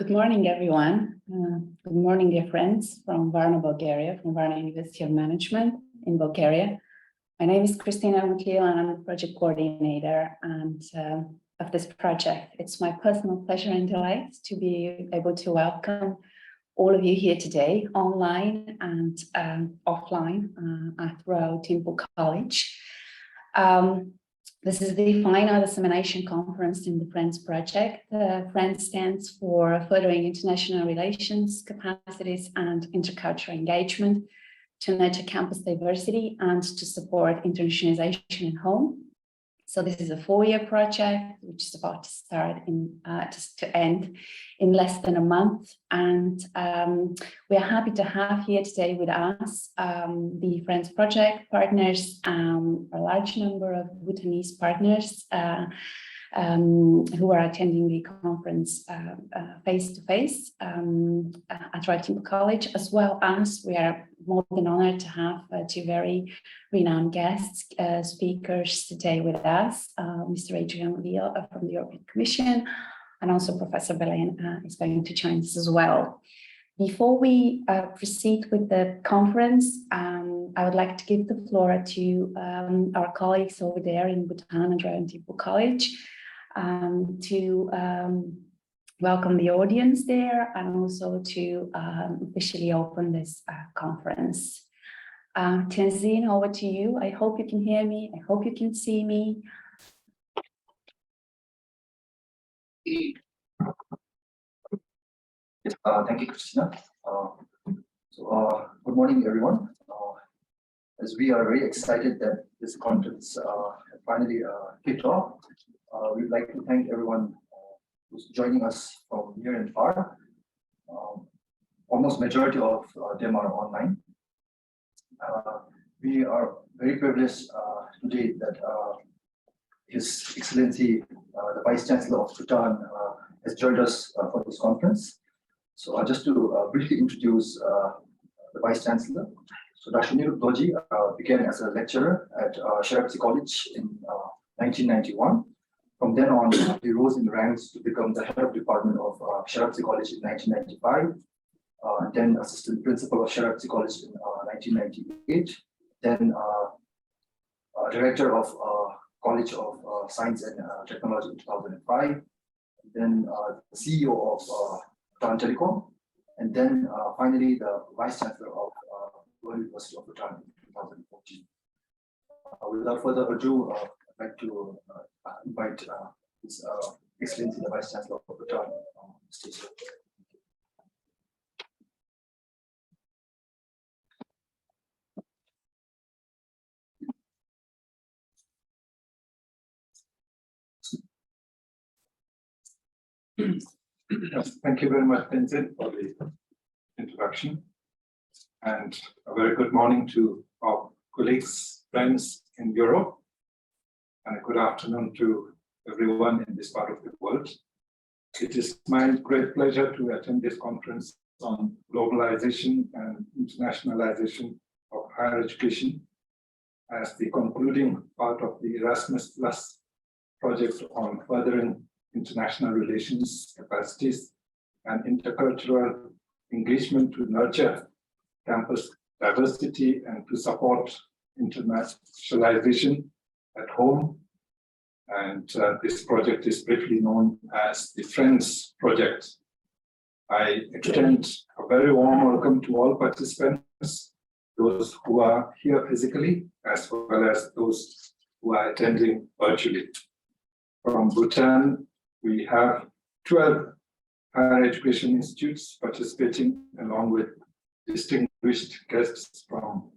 Good morning, everyone. Good morning, dear friends from Varna, Bulgaria, from Varna University of Management in Bulgaria. My name is Christina Mutliel, and I'm the project coordinator of this project. It's my personal pleasure and delight to be able to welcome all of you here today, online and offline throughout Temple College. This is the final dissemination conference in the FRIENDS project. FRIENDS stands for Furthering International Relations, Capacities and Intercultural Engagement to nurture campus diversity and to support internationalization at home. So this is a 4-year project, which is about to start to end in less than a month. And we are happy to have here today with us the FRIENDS project partners, a large number of Bhutanese partners who are attending the conference face-to-face at Temple College, as well as we are more than honored to have two very renowned guest speakers today with us, Mr. Adrian Leal from the European Commission, and also Professor Belen is going to join us as well. Before we proceed with the conference, I would like to give the floor to our colleagues over there in Bhutan and around Temple College to welcome the audience there and also to officially open this conference. Tenzin, over to you. I hope you can hear me. I hope you can see me. Yes, thank you, Christina. Good morning, everyone. As we are very excited that this conference finally kicked off, we'd like to thank everyone who's joining us from near and far. Almost majority of them are online. We are very privileged today that His Excellency, the Vice Chancellor of Bhutan, has joined us for this conference. So just to briefly introduce the Vice Chancellor. So Dr. Nirup Doji began as a lecturer at Sherapsi College in 1991. From then on, he rose in the ranks to become the head of department of Sherapsi College in 1995, then assistant principal of Sherapsi College in 1998, then director of College of Science and Technology in 2005, then the CEO of Bhutan Telecom, and then finally the Vice Chancellor of World University of Bhutan in 2014. Without further ado, I'd like to invite His Excellency, the Vice Chancellor of Bhutan, on the stage. Yes, thank you very much, Tenzin, for the introduction. And a very good morning to our colleagues, friends in Europe, and a good afternoon to everyone in this part of the world. It is my great pleasure to attend this conference on globalization and internationalization of higher education as the concluding part of the Erasmus Plus project on furthering international relations, capacities, and intercultural engagement to nurture campus diversity and to support internationalization at home. And this project is briefly known as the FRIENDS project. I extend a very warm welcome to all participants, those who are here physically, as well as those who are attending virtually. From Bhutan, we have 12 higher education institutes participating, along with distinguished guests from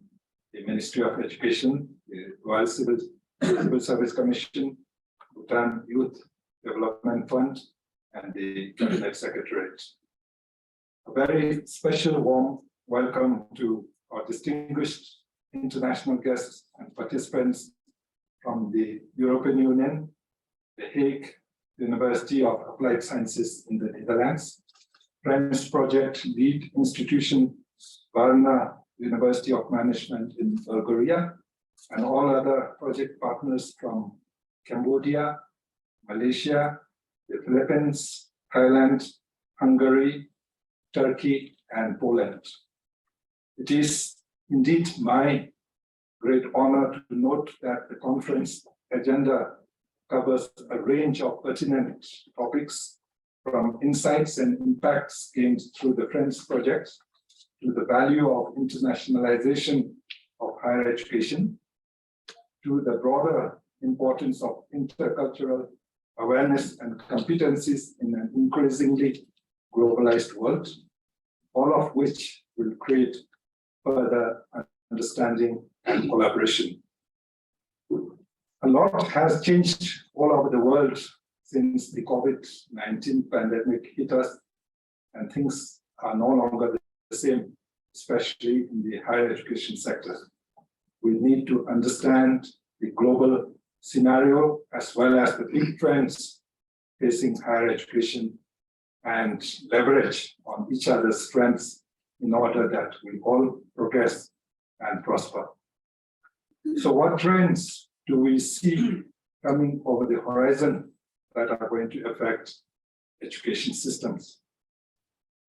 the Ministry of Education, the Royal Civil Service Commission, Bhutan Youth Development Fund, and the Cabinet Secretariat. A very special warm welcome to our distinguished international guests and participants from the European Union, The Hague University of Applied Sciences in the Netherlands, FRIENDS project lead institution, Varna University of Management in Bulgaria, and all other project partners from Cambodia, Malaysia, the Philippines, Thailand, Hungary, Turkey, and Poland. It is indeed my great honor to note that the conference agenda covers a range of pertinent topics, from insights and impacts gained through the Friends project to the value of internationalization of higher education, to the broader importance of intercultural awareness and competencies in an increasingly globalized world, all of which will create further understanding and collaboration. A lot has changed all over the world since the COVID-19 pandemic hit us, and things are no longer the same, especially in the higher education sector. We need to understand the global scenario as well as the big trends facing higher education and leverage on each other's strengths in order that we all progress and prosper. So what trends do we see coming over the horizon that are going to affect education systems?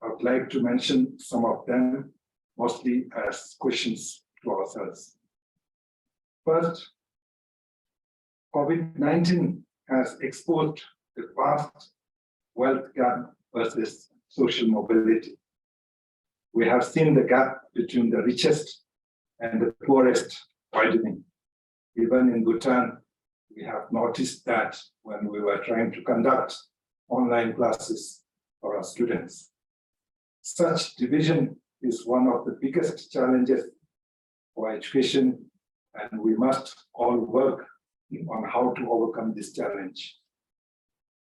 I would like to mention some of them, mostly as questions to ourselves. First, COVID-19 has exposed the vast wealth gap versus social mobility. We have seen the gap between the richest and the poorest widening. Even in Bhutan, we have noticed that when we were trying to conduct online classes for our students. Such division is one of the biggest challenges for education, and we must all work on how to overcome this challenge.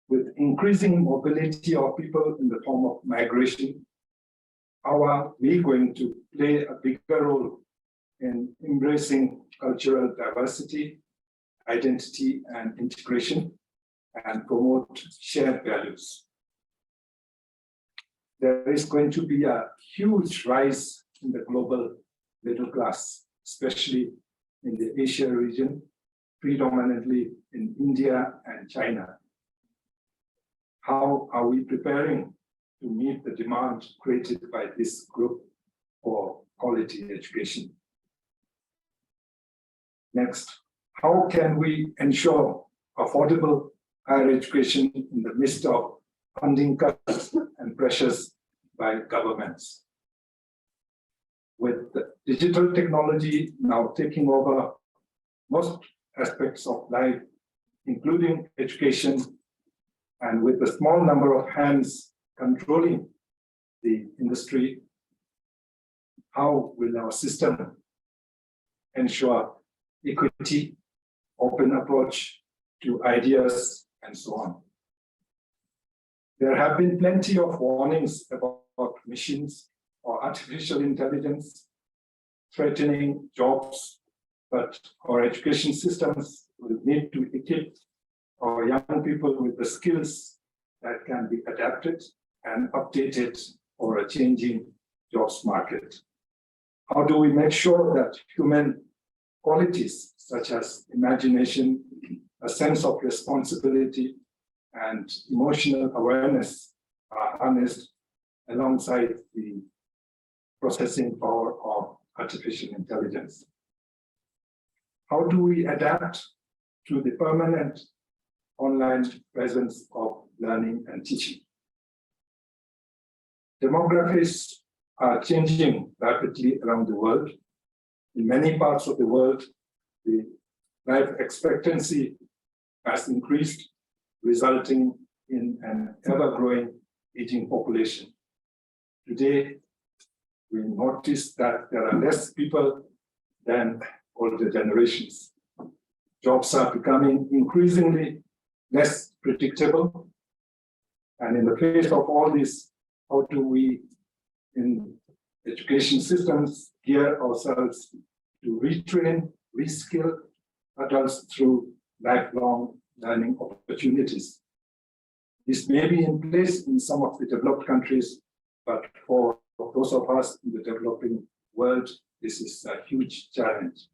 With increasing mobility of people in the form of migration, how are we going to play a bigger role in embracing cultural diversity, identity, and integration, and promote shared values? There is going to be a huge rise in the global middle class, especially in the Asia region, predominantly in India and China. How are we preparing to meet the demand created by this group for quality education? Next, how can we ensure affordable higher education in the midst of funding cuts and pressures by governments? With the digital technology now taking over most aspects of life, including education, and with the small number of hands controlling the industry, how will our system ensure equity, open approach to ideas, and so on? There have been plenty of warnings about machines or artificial intelligence threatening jobs, but our education systems will need to equip our young people with the skills that can be adapted and updated for a changing jobs market. How do we make sure that human qualities such as imagination, a sense of responsibility, and emotional awareness are harnessed alongside the processing power of artificial intelligence? How do we adapt to the permanent online presence of learning and teaching? Demographics are changing rapidly around the world. In many parts of the world, the life expectancy has increased, resulting in an ever-growing aging population. Today, we notice that there are less people than older generations. Jobs are becoming increasingly less predictable. And in the face of all this, how do we, in education systems, gear ourselves to retrain, reskill adults through lifelong learning opportunities? This may be in place in some of the developed countries, but for those of us in the developing world, this is a huge challenge.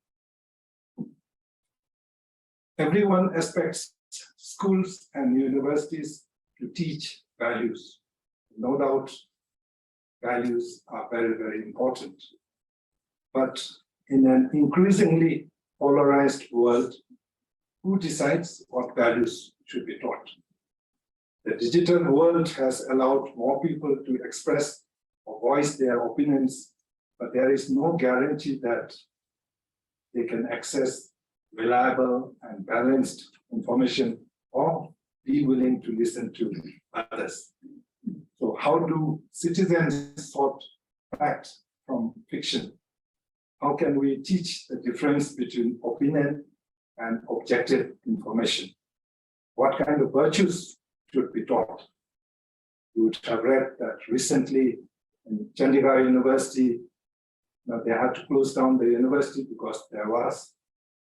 Everyone expects schools and universities to teach values. No doubt, values are very, very important. But in an increasingly polarized world, who decides what values should be taught? The digital world has allowed more people to express or voice their opinions, but there is no guarantee that they can access reliable and balanced information or be willing to listen to others. So how do citizens sort fact from fiction? How can we teach the difference between opinion and objective information? What kind of virtues should be taught? You would have read that recently in Chandigarh University, they had to close down the university because there was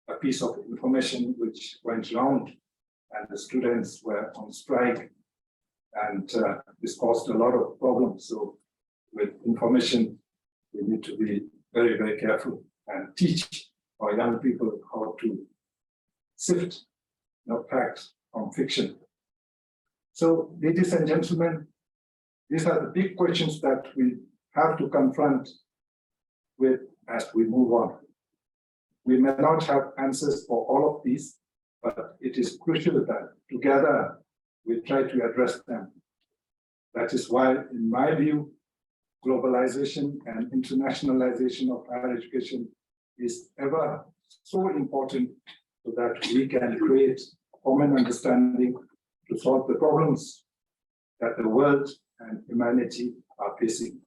a piece of information which went round and the students were on strike, and this caused a lot of problems. So with information, we need to be very, very careful and teach our young people how to sift facts from fiction. So, ladies and gentlemen, these are the big questions that we have to confront with as we move on. We may not have answers for all of these, but it is crucial that together we try to address them. That is why, in my view, globalization and internationalization of higher education is ever so important so that we can create common understanding to solve the problems that the world and humanity are facing.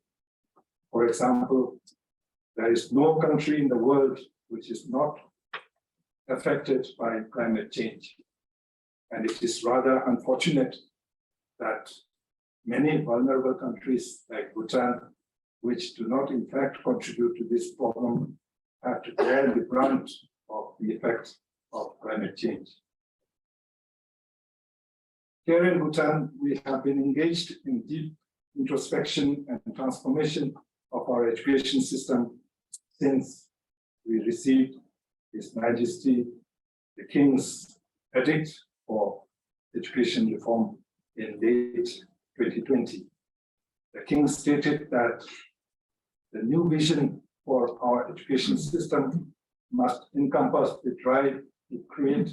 For example, there is no country in the world which is not affected by climate change. And it is rather unfortunate that many vulnerable countries like Bhutan, which do not in fact contribute to this problem, have to bear the brunt of the effects of climate change. Here in Bhutan, we have been engaged in deep introspection and transformation of our education system since we received His Majesty the King's edict for education reform in late 2020. The King stated that the new vision for our education system must encompass the drive to create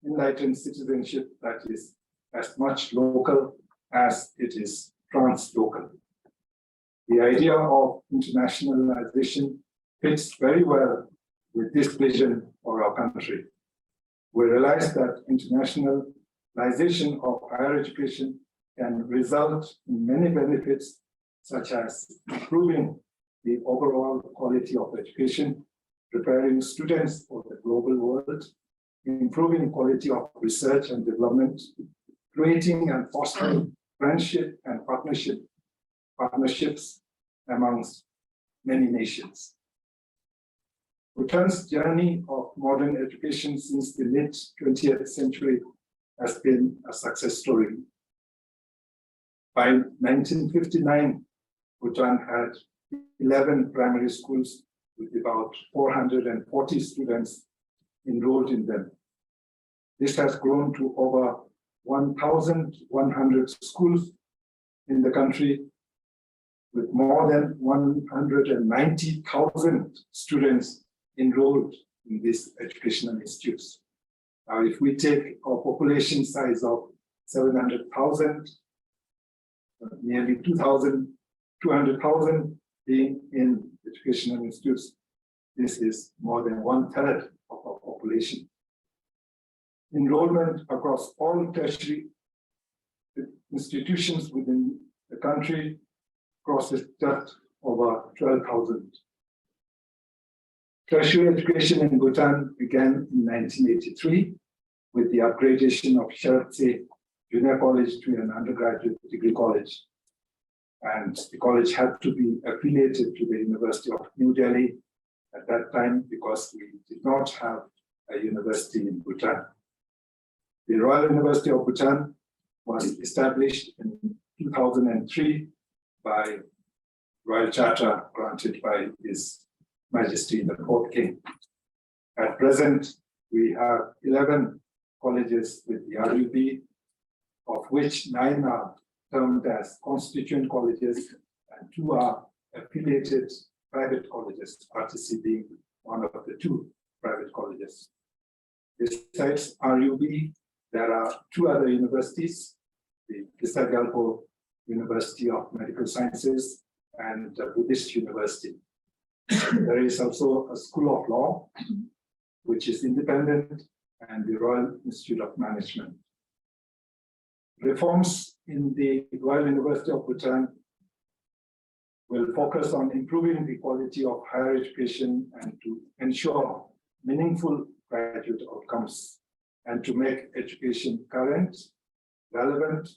enlightened citizenship that is as much local as it is trans-local. The idea of internationalization fits very well with this vision for our country. We realize that internationalization of higher education can result in many benefits, such as improving the overall quality of education, preparing students for the global world, improving quality of research and development, creating and fostering friendship and partnerships amongst many nations. Bhutan's journey of modern education since the mid-20th century has been a success story. By 1959, Bhutan had 11 primary schools with about 440 students enrolled in them. This has grown to over 1,100 schools in the country with more than 190,000 students enrolled in these educational institutes. Now, if we take our population size of 700,000, nearly 200,000 being in educational institutes, this is more than 1/3 of our population. Enrollment across all tertiary institutions within the country crosses just over 12,000. Tertiary education in Bhutan began in 1983 with the upgradation of Shartse Junior College to an undergraduate degree college. And the college had to be affiliated to the University of New Delhi at that time because we did not have a university in Bhutan. The Royal University of Bhutan was established in 2003 by Royal Charter granted by His Majesty the Fourth King. At present, we have 11 colleges with the RUB, of which 9 are termed as constituent colleges, and 2 are affiliated private colleges, RTC being one of the 2 private colleges. Besides RUB, there are 2 other universities, the Pisagalpo University of Medical Sciences and the Buddhist University. There is also a School of Law, which is independent, and the Royal Institute of Management. Reforms in the Royal University of Bhutan will focus on improving the quality of higher education and to ensure meaningful graduate outcomes, and to make education current, relevant,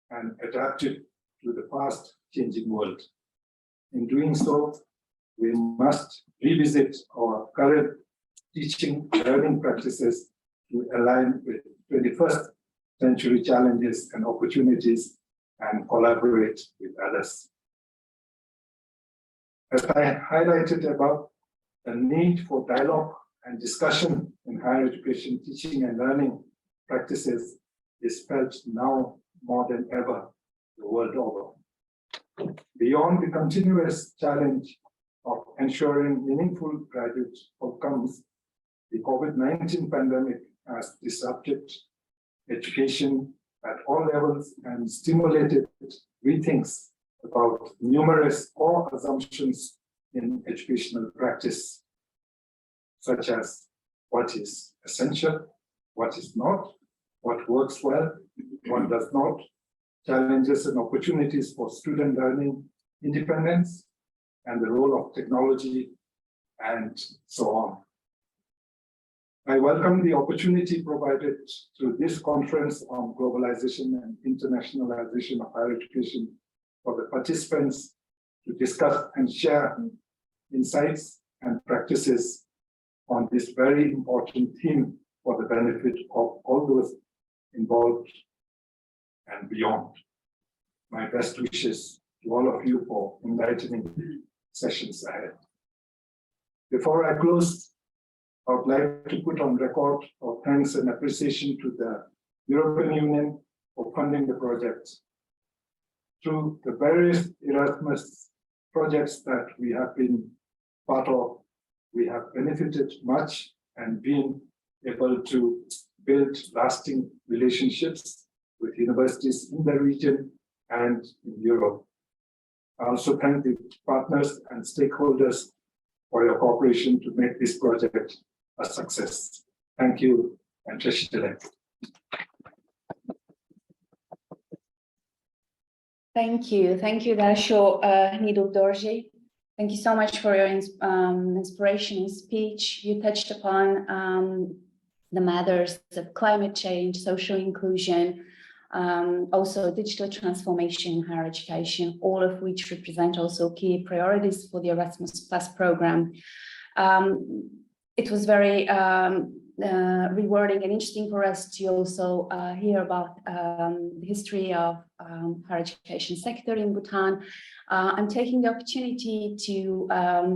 and adaptive to the fast-changing world. In doing so, we must revisit our current teaching and learning practices to align with 21st century challenges and opportunities and collaborate with others. As I highlighted above, the need for dialogue and discussion in higher education teaching and learning practices is felt now more than ever the world over. Beyond the continuous challenge of ensuring meaningful graduate outcomes, the COVID-19 pandemic has disrupted education at all levels and stimulated rethinks about numerous core assumptions in educational practice, such as what is essential, what is not, what works well, what does not, challenges and opportunities for student learning independence, and the role of technology, and so on. I welcome the opportunity provided through this conference on globalization and internationalization of higher education for the participants to discuss and share insights and practices on this very important theme for the benefit of all those involved and beyond. My best wishes to all of you for enlightening sessions ahead. Before I close, I would like to put on record our thanks and appreciation to the European Union for funding the project. Through the various Erasmus projects that we have been part of, we have benefited much and been able to build lasting relationships with universities in the region and in Europe. I also thank the partners and stakeholders for your cooperation to make this project a success. Thank you, and Trishitele. Thank you, Darsho Nidul Dorji. Thank you so much for your inspirational speech. You touched upon the matters of climate change, social inclusion, also digital transformation in higher education, all of which represent also key priorities for the Erasmus Plus program. It was very rewarding and interesting for us to also hear about the history of higher education sector in Bhutan. I'm taking the opportunity to,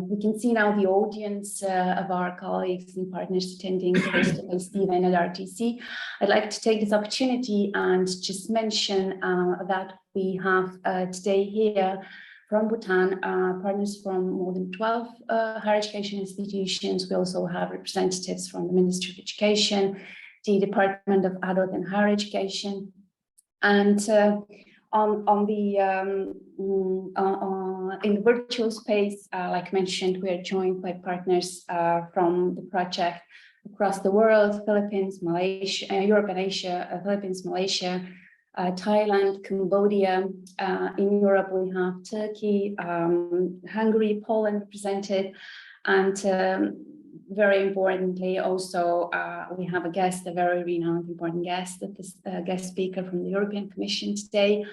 we can see now the audience of our colleagues and partners attending face-to-face event at RTC. I'd like to take this opportunity and just mention that we have today here from Bhutan, partners from more than 12 higher education institutions. We also have representatives from the Ministry of Education, the Department of Adult and Higher Education. And in the virtual space, like mentioned, we are joined by partners from the project across the world: Philippines, Malaysia, Europe and Asia, Philippines, Malaysia, Thailand, Cambodia. In Europe, we have Turkey, Hungary, Poland represented, and very importantly, also we have a guest, a very renowned, important guest, that is a guest speaker from the European Commission today.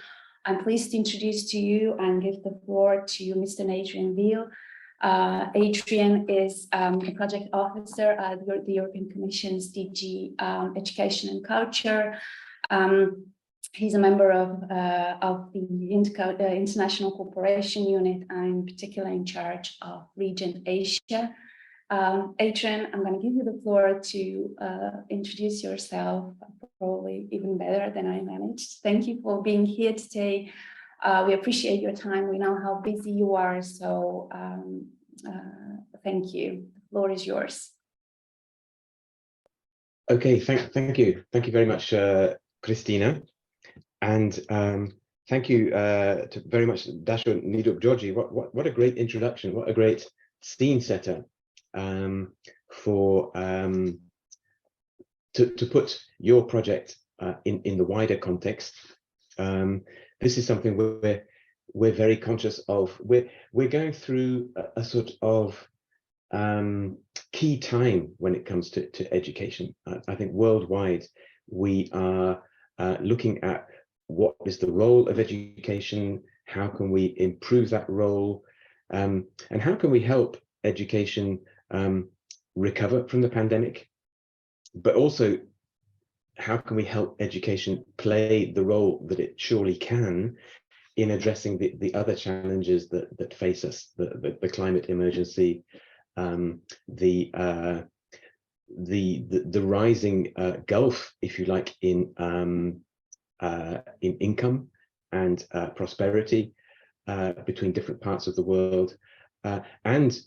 I'm pleased to introduce to you and give the floor to Mr. Adrian Veal. Adrian is a project officer at the European Commission's DG Education and Culture. He's a member of the International Cooperation Unit, and in particular in charge of Region Asia. Adrian, I'm going to give you the floor to introduce yourself, probably even better than I managed. Thank you for being here today. We appreciate your time. We know how busy you are, so thank you. The floor is yours. Okay, thank you very much, Christina, and thank you very much, Dasha Nidup Georgie. What a great introduction! What a great scene setter for to put your project in the wider context. This is something we're very conscious of. We're going through a sort of key time when it comes to education. I think worldwide we are looking at what is the role of education, how can we improve that role, and how can we help education recover from the pandemic, but also how can we help education play the role that it surely can in addressing the other challenges that face us, the climate emergency, the rising gulf, if you like, in income and prosperity between different parts of the world, and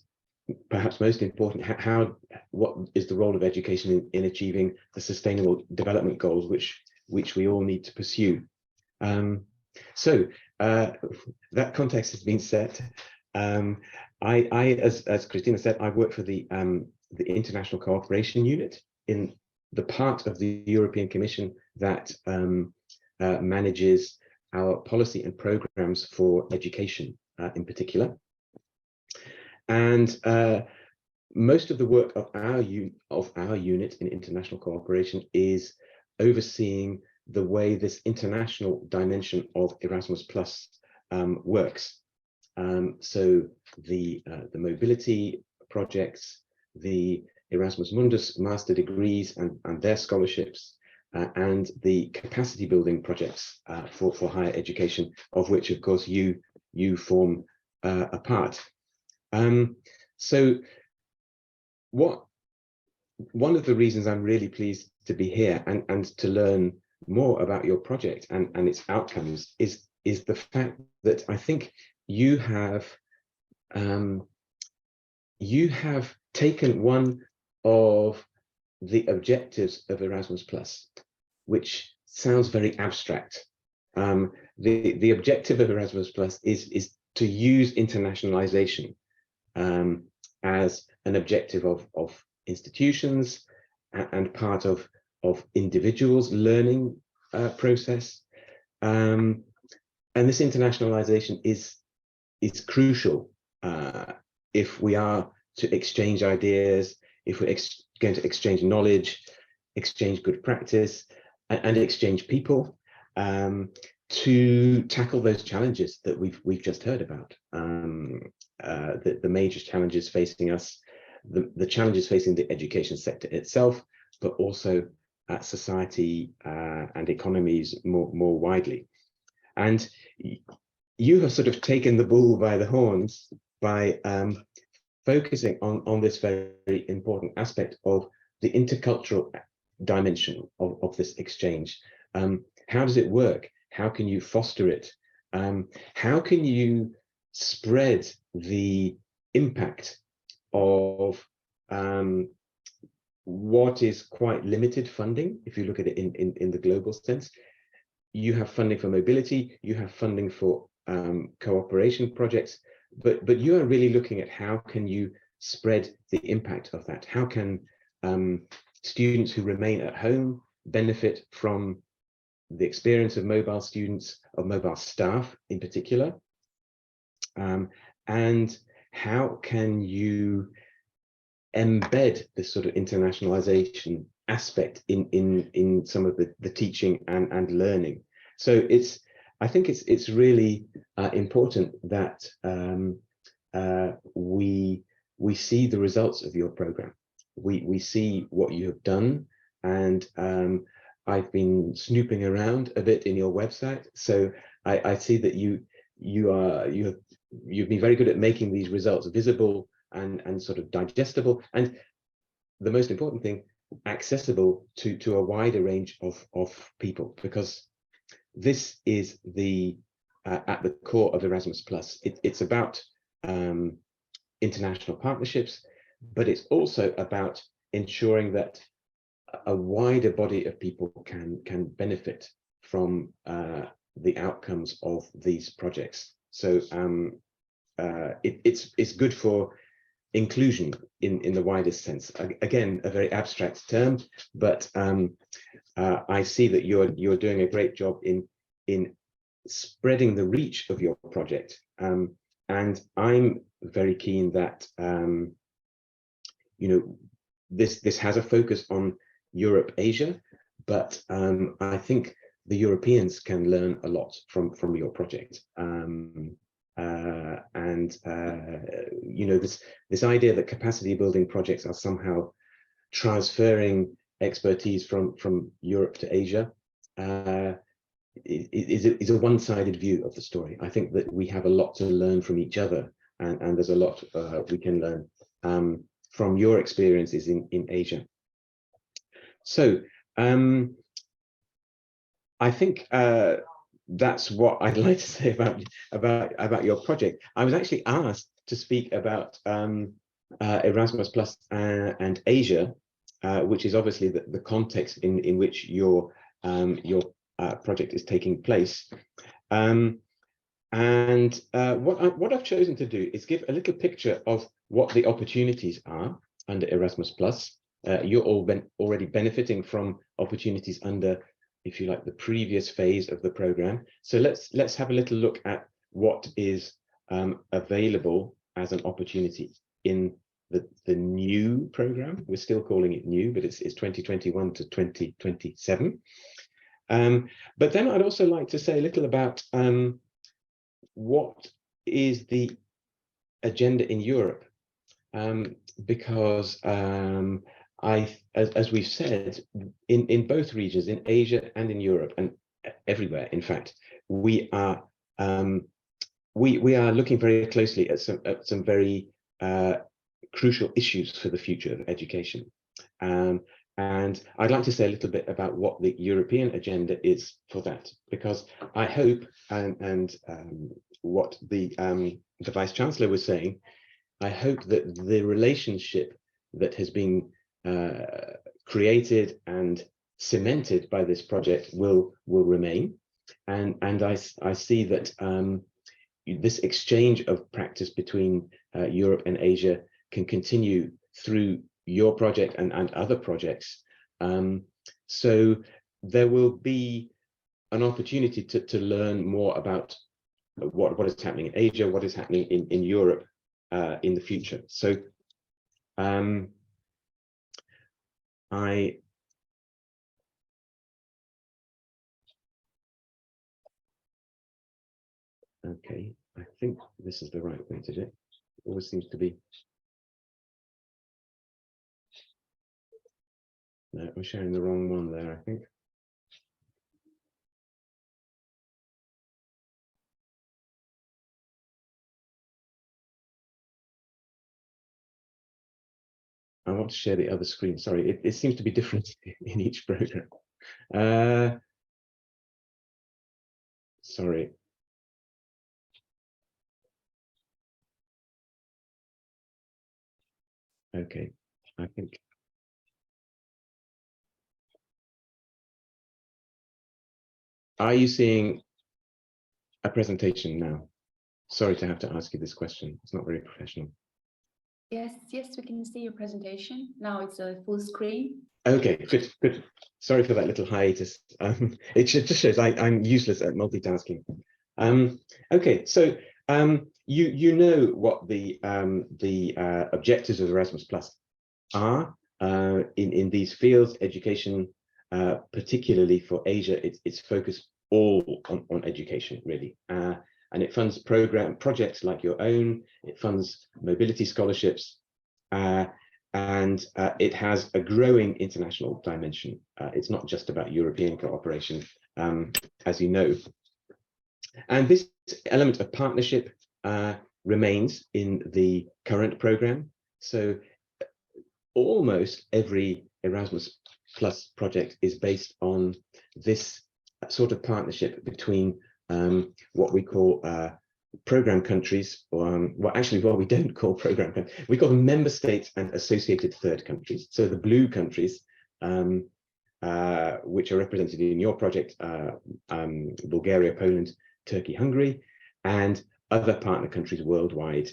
perhaps most important, what is the role of education in achieving the sustainable development goals which we all need to pursue. So that context has been set. As Christina said, I work for the International Cooperation Unit in the part of the European Commission that manages our policy and programs for education in particular. And most of the work of our unit in international cooperation is overseeing the way this international dimension of Erasmus Plus works. So the mobility projects, the Erasmus Mundus master degrees and their scholarships, and the capacity building projects for higher education, of which of course you form a part. So one of the reasons I'm really pleased to be here and to learn more about your project and its outcomes is the fact that I think you have taken one of the objectives of Erasmus Plus, which sounds very abstract. The objective of Erasmus Plus is to use internationalization as an objective of institutions and part of individuals' learning process. And this internationalization is crucial if we are to exchange ideas, if we're going to exchange knowledge, exchange good practice, and exchange people to tackle those challenges that we've just heard about. The major challenges facing us, the challenges facing the education sector itself, but also society and economies more widely. And you have sort of taken the bull by the horns by focusing on this very important aspect of the intercultural dimension of this exchange. How does it work? How can you foster it? How can you spread the impact of what is quite limited funding, if you look at it in the global sense? You have funding for mobility, you have funding for cooperation projects, but you are really looking at how can you spread the impact of that? How can students who remain at home benefit from the experience of mobile students, of mobile staff in particular? And how can you embed this sort of internationalization aspect in some of the teaching and learning? So I think it's really important that we see the results of your program. We see what you have done, and I've been snooping around a bit in your website, so I see that you've been very good at making these results visible and sort of digestible, and the most important thing, accessible to a wider range of people, because this is the at the core of Erasmus Plus. It's about international partnerships, but it's also about ensuring that a wider body of people can benefit from the outcomes of these projects. So it's good for inclusion in the widest sense. Again, a very abstract term, but I see that you're doing a great job in spreading the reach of your project, and I'm very keen that you know, this has a focus on Europe, Asia, but I think the Europeans can learn a lot from your project. You know, this idea that capacity building projects are somehow transferring expertise from Europe to Asia is a one-sided view of the story. I think that we have a lot to learn from each other, and there's a lot we can learn from your experiences in Asia. So I think that's what I'd like to say about your project. I was actually asked to speak about Erasmus Plus and Asia, which is obviously the context in which your project is taking place. What I've chosen to do is give a little picture of what the opportunities are under Erasmus Plus. You're already benefiting from opportunities under, if you like, the previous phase of the program. So let's have a little look at what is available as an opportunity in the new program. We're still calling it new, but it's 2021 to 2027. But then I'd also like to say a little about what is the agenda in Europe, because as we've said, in both regions, in Asia and in Europe, and everywhere, in fact, we are looking very closely at some very crucial issues for the future of education. And I'd like to say a little bit about what the European agenda is for that, because I hope, and what the Vice Chancellor was saying, I hope that the relationship that has been created and cemented by this project will remain, and I see that this exchange of practice between Europe and Asia can continue through your project and other projects. So there will be an opportunity to learn more about what is happening in Asia, what is happening in Europe in the future. So okay, I think this is the right way to do it. It always seems to be. No, I'm sharing the wrong one there, I think. I want to share the other screen. Sorry, it seems to be different in each program. Sorry. Okay, I think. Are you seeing a presentation now? Sorry to have to ask you this question. It's not very professional. Yes, we can see your presentation. Now it's a full screen. Okay, good. Sorry for that little hiatus. It just shows I'm useless at multitasking. Okay, so you know what the objectives of Erasmus Plus are in these fields. Education, particularly for Asia, it's focused all on education, really. And it funds projects like your own. It funds mobility scholarships, and it has a growing international dimension. It's not just about European cooperation, as you know. And this element of partnership remains in the current program. So almost every Erasmus Plus project is based on this sort of partnership between what we call program countries, or well, actually, what we don't call program countries, we call them member states and associated third countries. So the blue countries, which are represented in your project, Bulgaria, Poland, Turkey, Hungary, and other partner countries worldwide,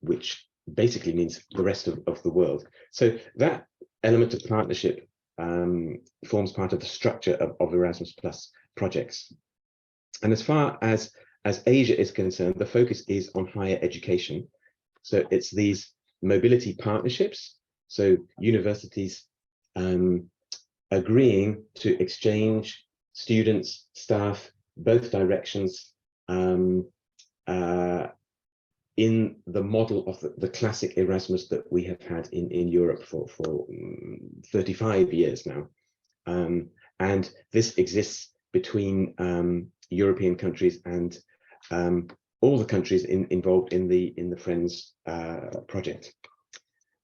which basically means the rest of the world. So that element of partnership forms part of the structure of Erasmus Plus projects. And as far as Asia is concerned, the focus is on higher education. So it's these mobility partnerships. So universities agreeing to exchange students, staff, both directions in the model of the classic Erasmus that we have had in Europe for 35 years now. And this exists between European countries and all the countries involved in the Friends project.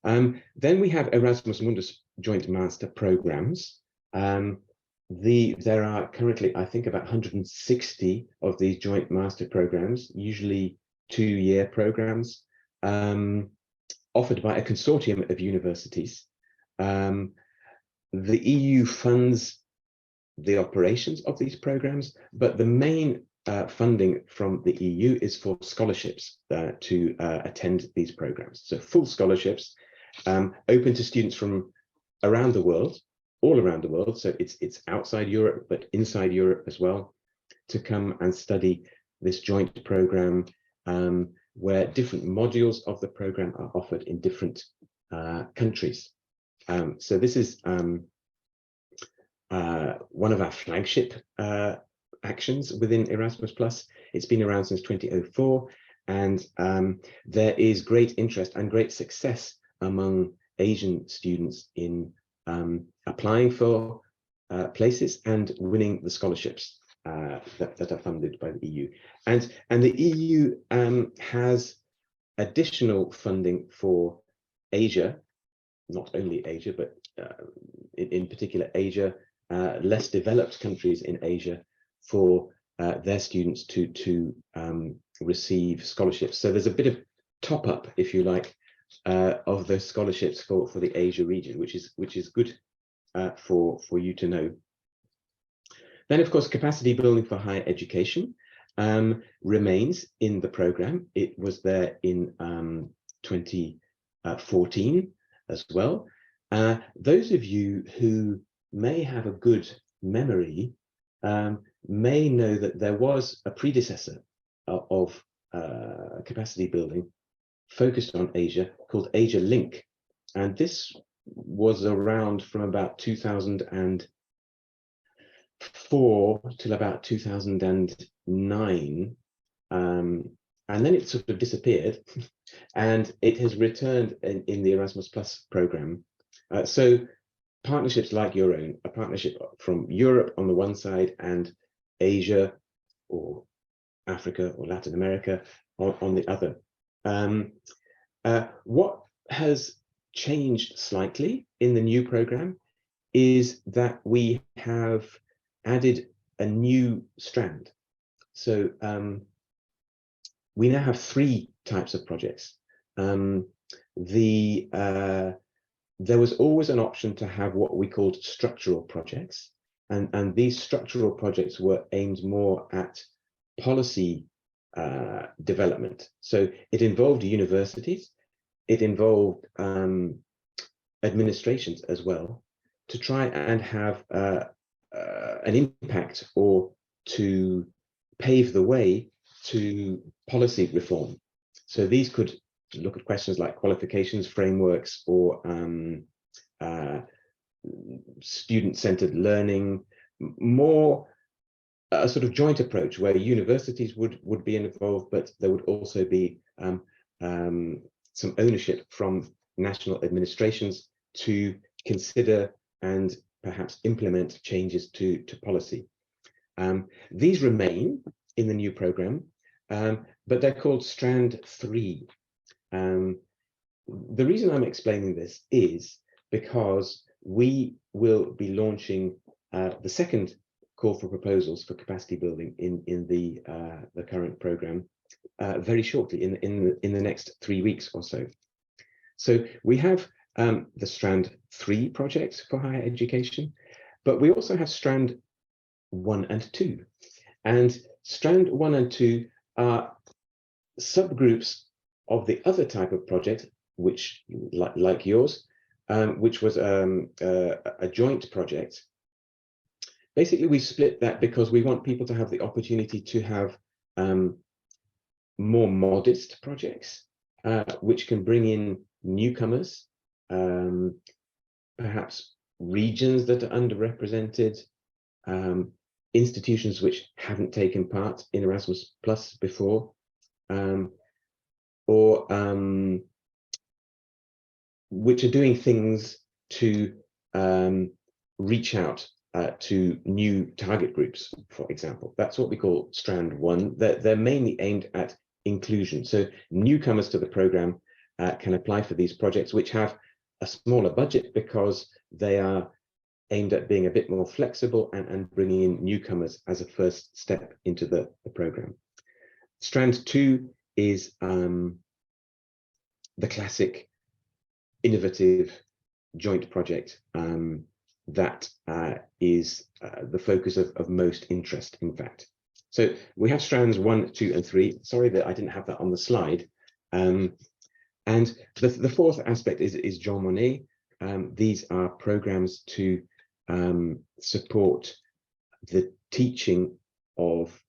Then we have Erasmus Mundus joint master programs. There are currently, I think, about 160 of these joint master programs, usually 2-year programs, offered by a consortium of universities. The EU funds the operations of these programs, but the main funding from the EU is for scholarships to attend these programs. So full scholarships open to students from around the world, all around the world. So it's outside Europe, but inside Europe as well, to come and study this joint program, where different modules of the program are offered in different countries. So this is one of our flagship actions within Erasmus Plus. It's been around since 2004, and there is great interest and great success among Asian students in applying for places and winning the scholarships that are funded by the EU. And the EU has additional funding for Asia, not only Asia, but in particular Asia, less developed countries in Asia, for their students to receive scholarships. So there's a bit of top up, if you like, of those scholarships for the Asia region, which is good for you to know. Then, of course, capacity building for higher education remains in the program. It was there in 2014 as well. Those of you who may have a good memory may know that there was a predecessor of capacity building focused on Asia called Asia Link, and this was around from about 2004 till about 2009, and then it sort of disappeared, and it has returned in the Erasmus Plus program. So partnerships like your own, a partnership from Europe on the one side and Asia or Africa or Latin America on the other. What has changed slightly in the new program is that we have added a new strand. So we now have 3 types of projects. There was always an option to have what we called structural projects, and these structural projects were aimed more at policy development. So it involved universities, it involved administrations as well, to try and have an impact or to pave the way to policy reform. So these could look at questions like qualifications frameworks, or student-centered learning, more a sort of joint approach where universities would be involved, but there would also be some ownership from national administrations to consider and perhaps implement changes to policy. These remain in the new program. but they're called Strand 3. The reason I'm explaining this is because we will be launching the second call for proposals for capacity building in the current program very shortly, in the next 3 weeks or so. So we have the Strand 3 projects for higher education, but we also have Strand 1 and 2. And Strand 1 and 2 are subgroups of the other type of project, which, like yours, which was a joint project. Basically, we split that because we want people to have the opportunity to have more modest projects, which can bring in newcomers, perhaps regions that are underrepresented, institutions which haven't taken part in Erasmus Plus before, or which are doing things to reach out to new target groups, for example. That's what we call Strand 1. They're mainly aimed at inclusion. So newcomers to the program can apply for these projects, which have a smaller budget because they are aimed at being a bit more flexible and bringing in newcomers as a first step into the program. Strand 2 is the classic innovative joint project that is the focus of most interest, in fact. So we have Strands 1, 2, and 3. Sorry that I didn't have that on the slide. And the fourth aspect is Jean Monnet. These are programs to support the teaching of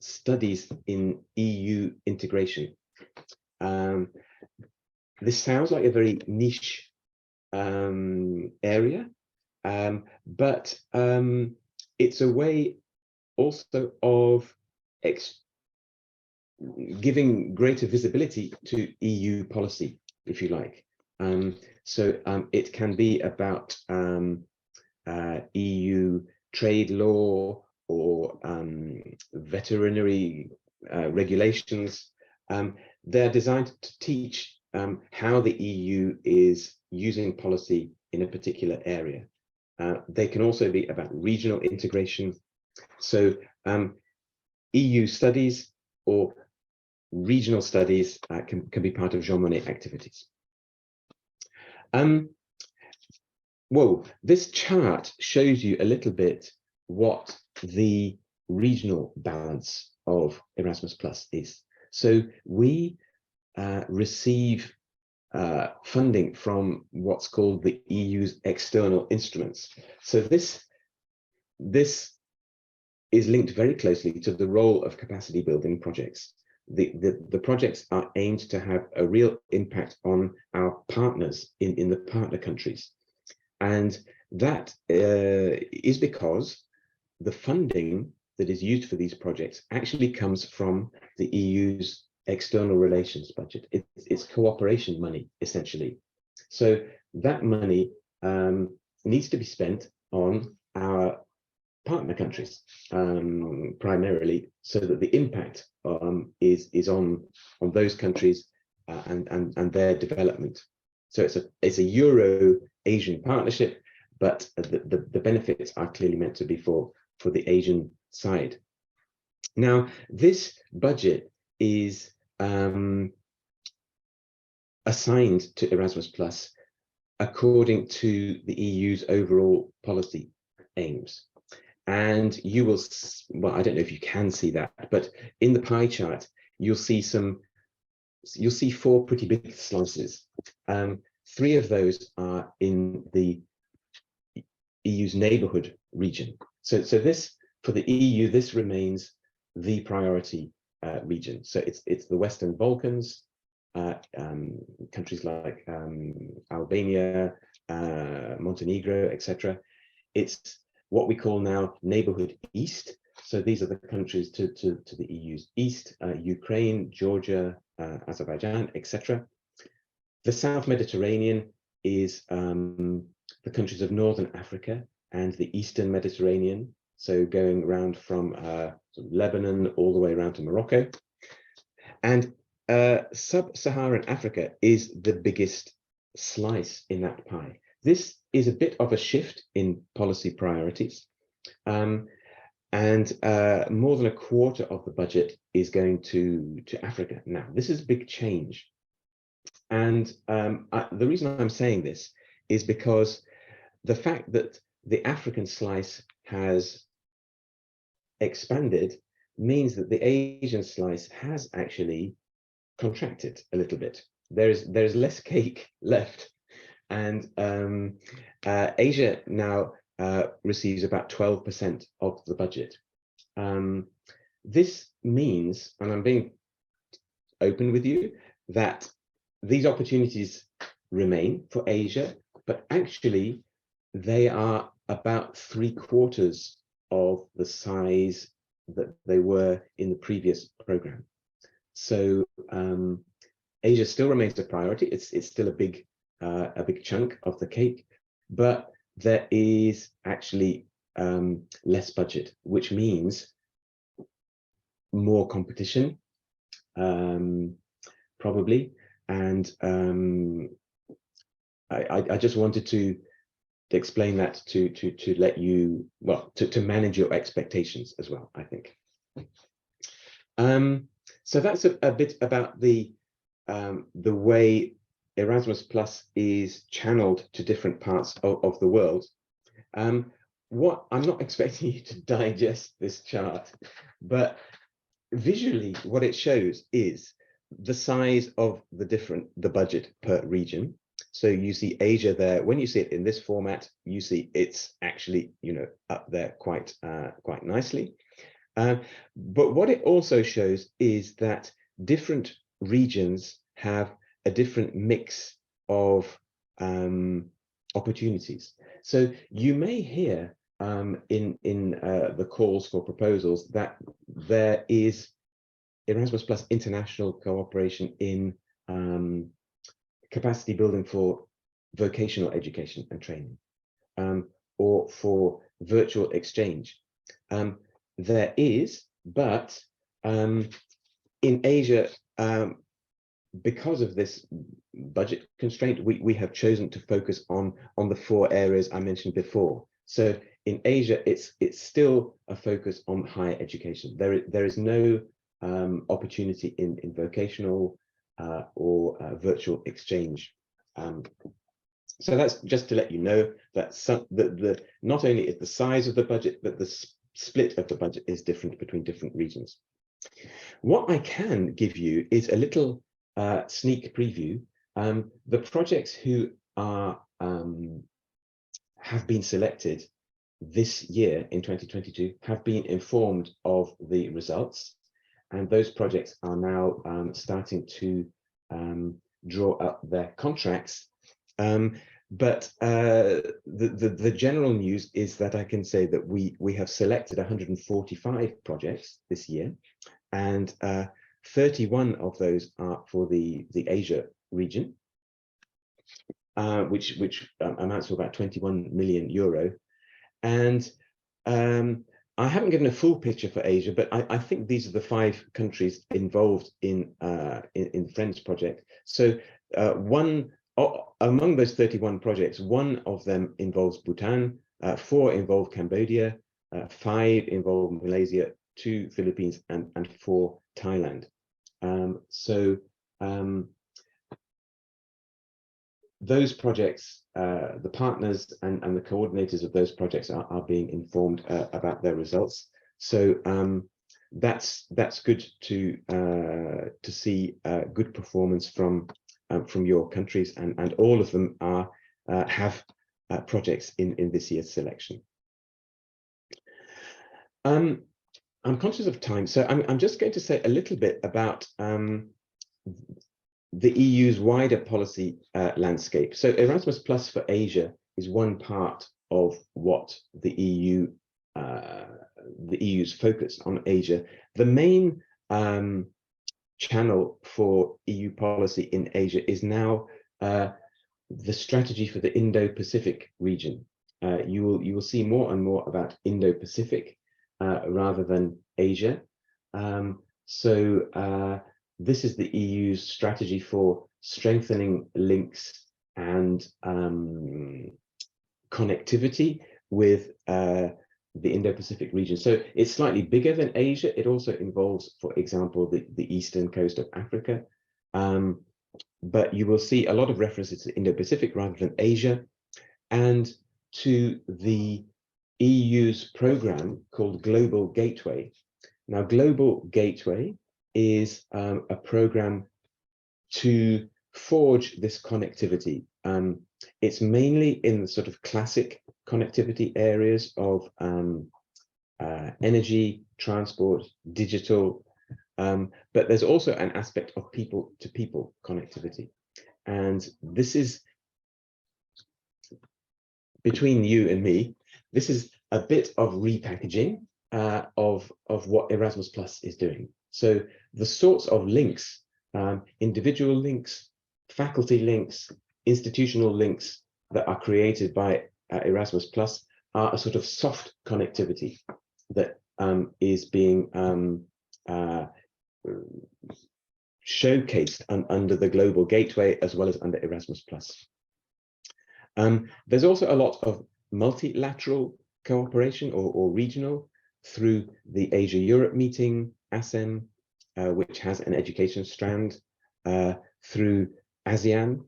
studies in EU integration. This sounds like a very niche area, but it's a way also of giving greater visibility to EU policy, if you like. So it can be about EU trade law or veterinary regulations. They're designed to teach how the EU is using policy in a particular area. They can also be about regional integration. So EU studies or regional studies can be part of Jean Monnet activities. Whoa, this chart shows you a little bit what the regional balance of Erasmus Plus is. So we receive funding from what's called the EU's external instruments. So this is linked very closely to the role of capacity building projects. The projects are aimed to have a real impact on our partners in the partner countries. And that is because the funding that is used for these projects actually comes from the EU's external relations budget. It's cooperation money, essentially. So that money needs to be spent on our partner countries, primarily, so that the impact is on those countries and their development. So it's a Euro-Asian partnership, but the benefits are clearly meant to be for the Asian side. Now, this budget is assigned to Erasmus Plus according to the EU's overall policy aims. And you will, well, I don't know if you can see that, but in the pie chart, you'll see 4 pretty big slices. 3 of those are in the EU's neighborhood region. So this, for the EU, this remains the priority region. So it's the Western Balkans, countries like Albania, Montenegro, etc. It's what we call now neighborhood east. So these are the countries to the EU's east, Ukraine, Georgia, Azerbaijan, etc. The South Mediterranean is the countries of Northern Africa and the Eastern Mediterranean. So going around from Lebanon all the way around to Morocco. And Sub-Saharan Africa is the biggest slice in that pie. This is a bit of a shift in policy priorities. And more than a quarter of the budget is going to Africa. Now, this is a big change. And the reason I'm saying this is because the fact that the African slice has expanded means that the Asian slice has actually contracted a little bit. There's less cake left. And Asia now receives about 12% of the budget. This means, and I'm being open with you, that these opportunities remain for Asia, but actually they are about 3/4 of the size that they were in the previous program. So Asia still remains a priority. It's still a big chunk of the cake, but there is actually less budget, which means more competition, probably. And I just wanted to explain that to let you, well, to manage your expectations as well, I think. So that's a bit about the way Erasmus Plus is channeled to different parts of the world. What I'm not expecting you to digest this chart, but visually what it shows is the size of the budget per region. So you see Asia there. When you see it in this format, you see it's actually, you know, up there quite nicely. But what it also shows is that different regions have a different mix of opportunities. So you may hear in the calls for proposals that there is Erasmus Plus international cooperation in capacity building for vocational education and training, or for virtual exchange. There is, but in Asia, because of this budget constraint, we have chosen to focus on the 4 areas I mentioned before. So in Asia, it's still a focus on higher education. There is no opportunity in vocational or virtual exchange. So that's just to let you know that not only is the size of the budget, but the split of the budget is different between different regions. What I can give you is a little sneak preview. The projects who are have been selected this year in 2022 have been informed of the results, and those projects are now starting to draw up their contracts. But the general news is that I can say that we have selected 145 projects this year, and 31 of those are for the Asia region, which amounts to about 21 million euro. And I haven't given a full picture for Asia, but I think these are the 5 countries involved in Friends project. So among those 31 projects, 1 of them involves Bhutan, 4 involve Cambodia, 5 involve Malaysia, 2 Philippines, and 4 Thailand. Those projects, the partners and the coordinators of those projects are being informed about their results. So that's good to see good performance from your countries, and all of them have projects in this year's selection. I'm conscious of time, so I'm just going to say a little bit about the EU's wider policy landscape. So Erasmus Plus for Asia is one part of what the EU's focus on Asia. The main channel for EU policy in Asia is now the strategy for the Indo-Pacific region. You will see more and more about Indo-Pacific rather than Asia. this is the EU's strategy for strengthening links and connectivity with the Indo-Pacific region. So it's slightly bigger than Asia. It also involves, for example, the eastern coast of Africa. But you will see a lot of references to Indo-Pacific rather than Asia, and to the EU's program called Global Gateway. Now, Global Gateway is a program to forge this connectivity. It's mainly in the sort of classic connectivity areas of energy, transport, digital, but there's also an aspect of people-to-people connectivity. And this is, between you and me, this is a bit of repackaging of what Erasmus Plus is doing. So the sorts of links, individual links, faculty links, institutional links that are created by Erasmus Plus are a sort of soft connectivity that is being showcased under the Global Gateway as well as under Erasmus Plus. There's also a lot of multilateral cooperation or regional through the Asia-Europe meeting, ASEM, which has an education strand, through ASEAN,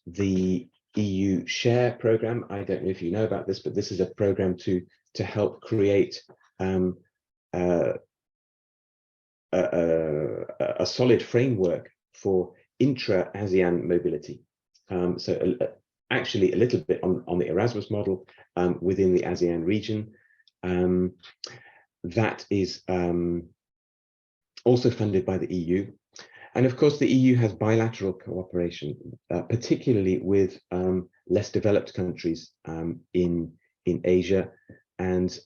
the EU Share program. I don't know if you know about this, but this is a program to help create a solid framework for intra-ASEAN mobility. So actually a little bit on the Erasmus model within the ASEAN region. That is also funded by the EU. And of course, the EU has bilateral cooperation, particularly with less developed countries in Asia. And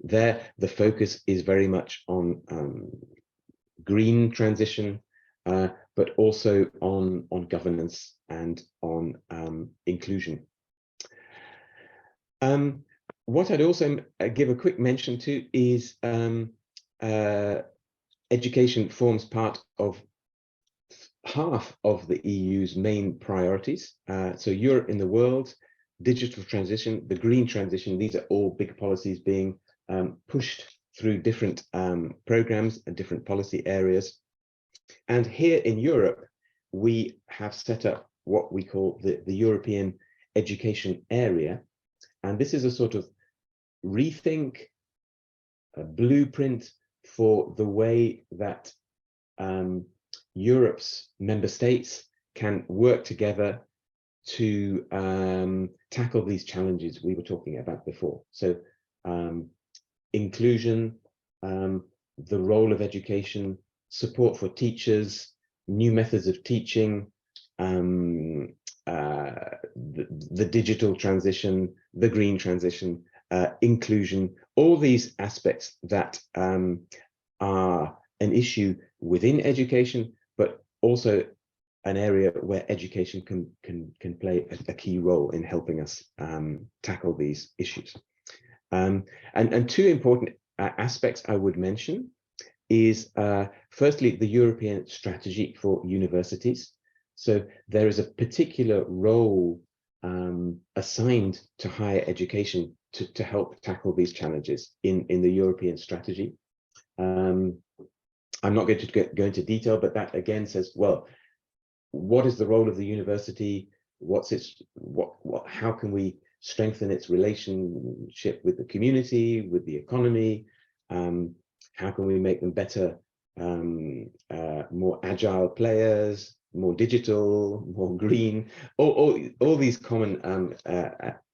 there, the focus is very much on green transition, but also on governance and on inclusion. What I'd also give a quick mention to is education forms part of half of the EU's main priorities. So Europe in the world, digital transition, the green transition, these are all big policies being pushed through different programs and different policy areas. And here in Europe, we have set up what we call the European Education Area. And this is a sort of rethink, a blueprint for the way that Europe's member states can work together to tackle these challenges we were talking about before. So inclusion, the role of education, support for teachers, new methods of teaching, the digital transition, the green transition, inclusion, all these aspects that are an issue within education, but also an area where education can play a key role in helping us tackle these issues. And two important aspects I would mention is firstly, the European strategy for universities. So there is a particular role assigned to higher education to help tackle these challenges in the European strategy. I'm not going to go into detail, but that again says, well, what is the role of the university? What's its how can we strengthen its relationship with the community, with the economy? How can we make them better, more agile players, more digital, more green? All these common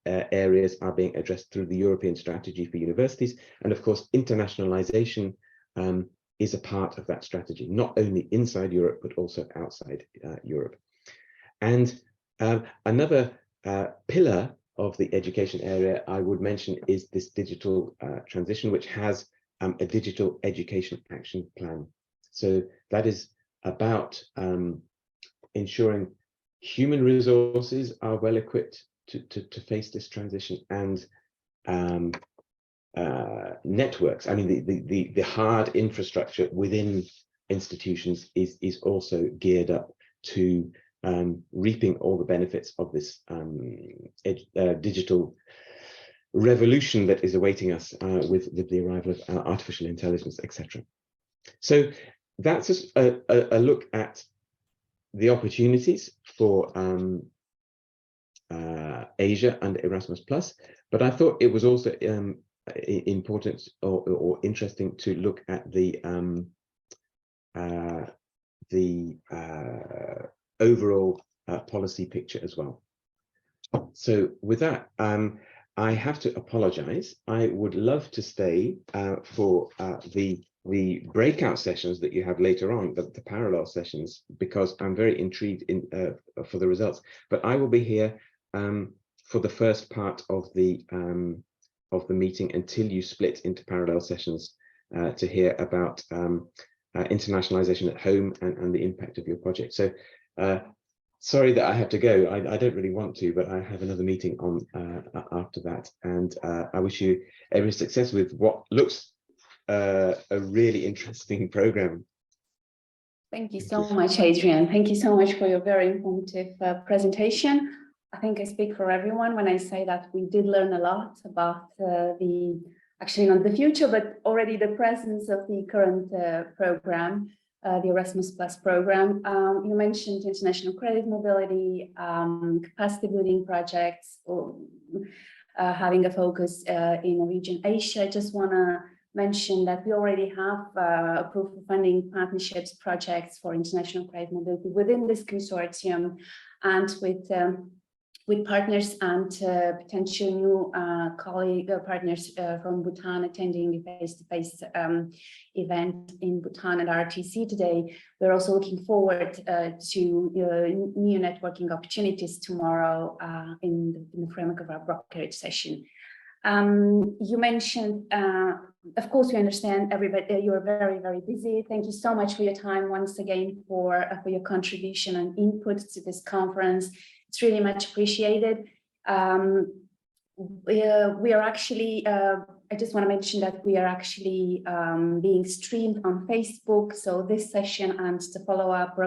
areas are being addressed through the European strategy for universities. And of course, internationalization is a part of that strategy, not only inside Europe, but also outside Europe. And another pillar of the education area I would mention is this digital transition, which has a digital education action plan. So that is about ensuring human resources are well equipped to face this transition, and networks, I mean the hard infrastructure within institutions is also geared up to reaping all the benefits of this digital revolution that is awaiting us with the arrival of artificial intelligence, etc. So that's a look at the opportunities for Asia and Erasmus+, but I thought it was also important or interesting to look at the overall policy picture as well. So with that, I have to apologize. I would love to stay for the breakout sessions that you have later on, the parallel sessions, because I'm very intrigued for the results. But I will be here for the first part of the meeting until you split into parallel sessions to hear about internationalization at home and the impact of your project. So sorry that I have to go. I don't really want to, but I have another meeting on after that, and I wish you every success with what looks a really interesting program. Thank you so much, Adrian. Thank you so much for your very informative presentation. I think I speak for everyone when I say that we did learn a lot about actually not the future, but already the presence of the current program, the Erasmus+ program. You mentioned international credit mobility, capacity building projects, or having a focus in the region Asia. I just want to mention that we already have approved funding partnerships projects for international credit mobility within this consortium, and with partners and potential new partners from Bhutan attending the face-to-face event in Bhutan at RTC today. We're also looking forward to new networking opportunities tomorrow in the framework of our brokerage session. You mentioned, of course, we understand everybody, you're very, very busy. Thank you so much for your time once again for your contribution and input to this conference. It's really much appreciated. We are actually, I just want to mention that we are actually being streamed on Facebook. So this session and the follow-up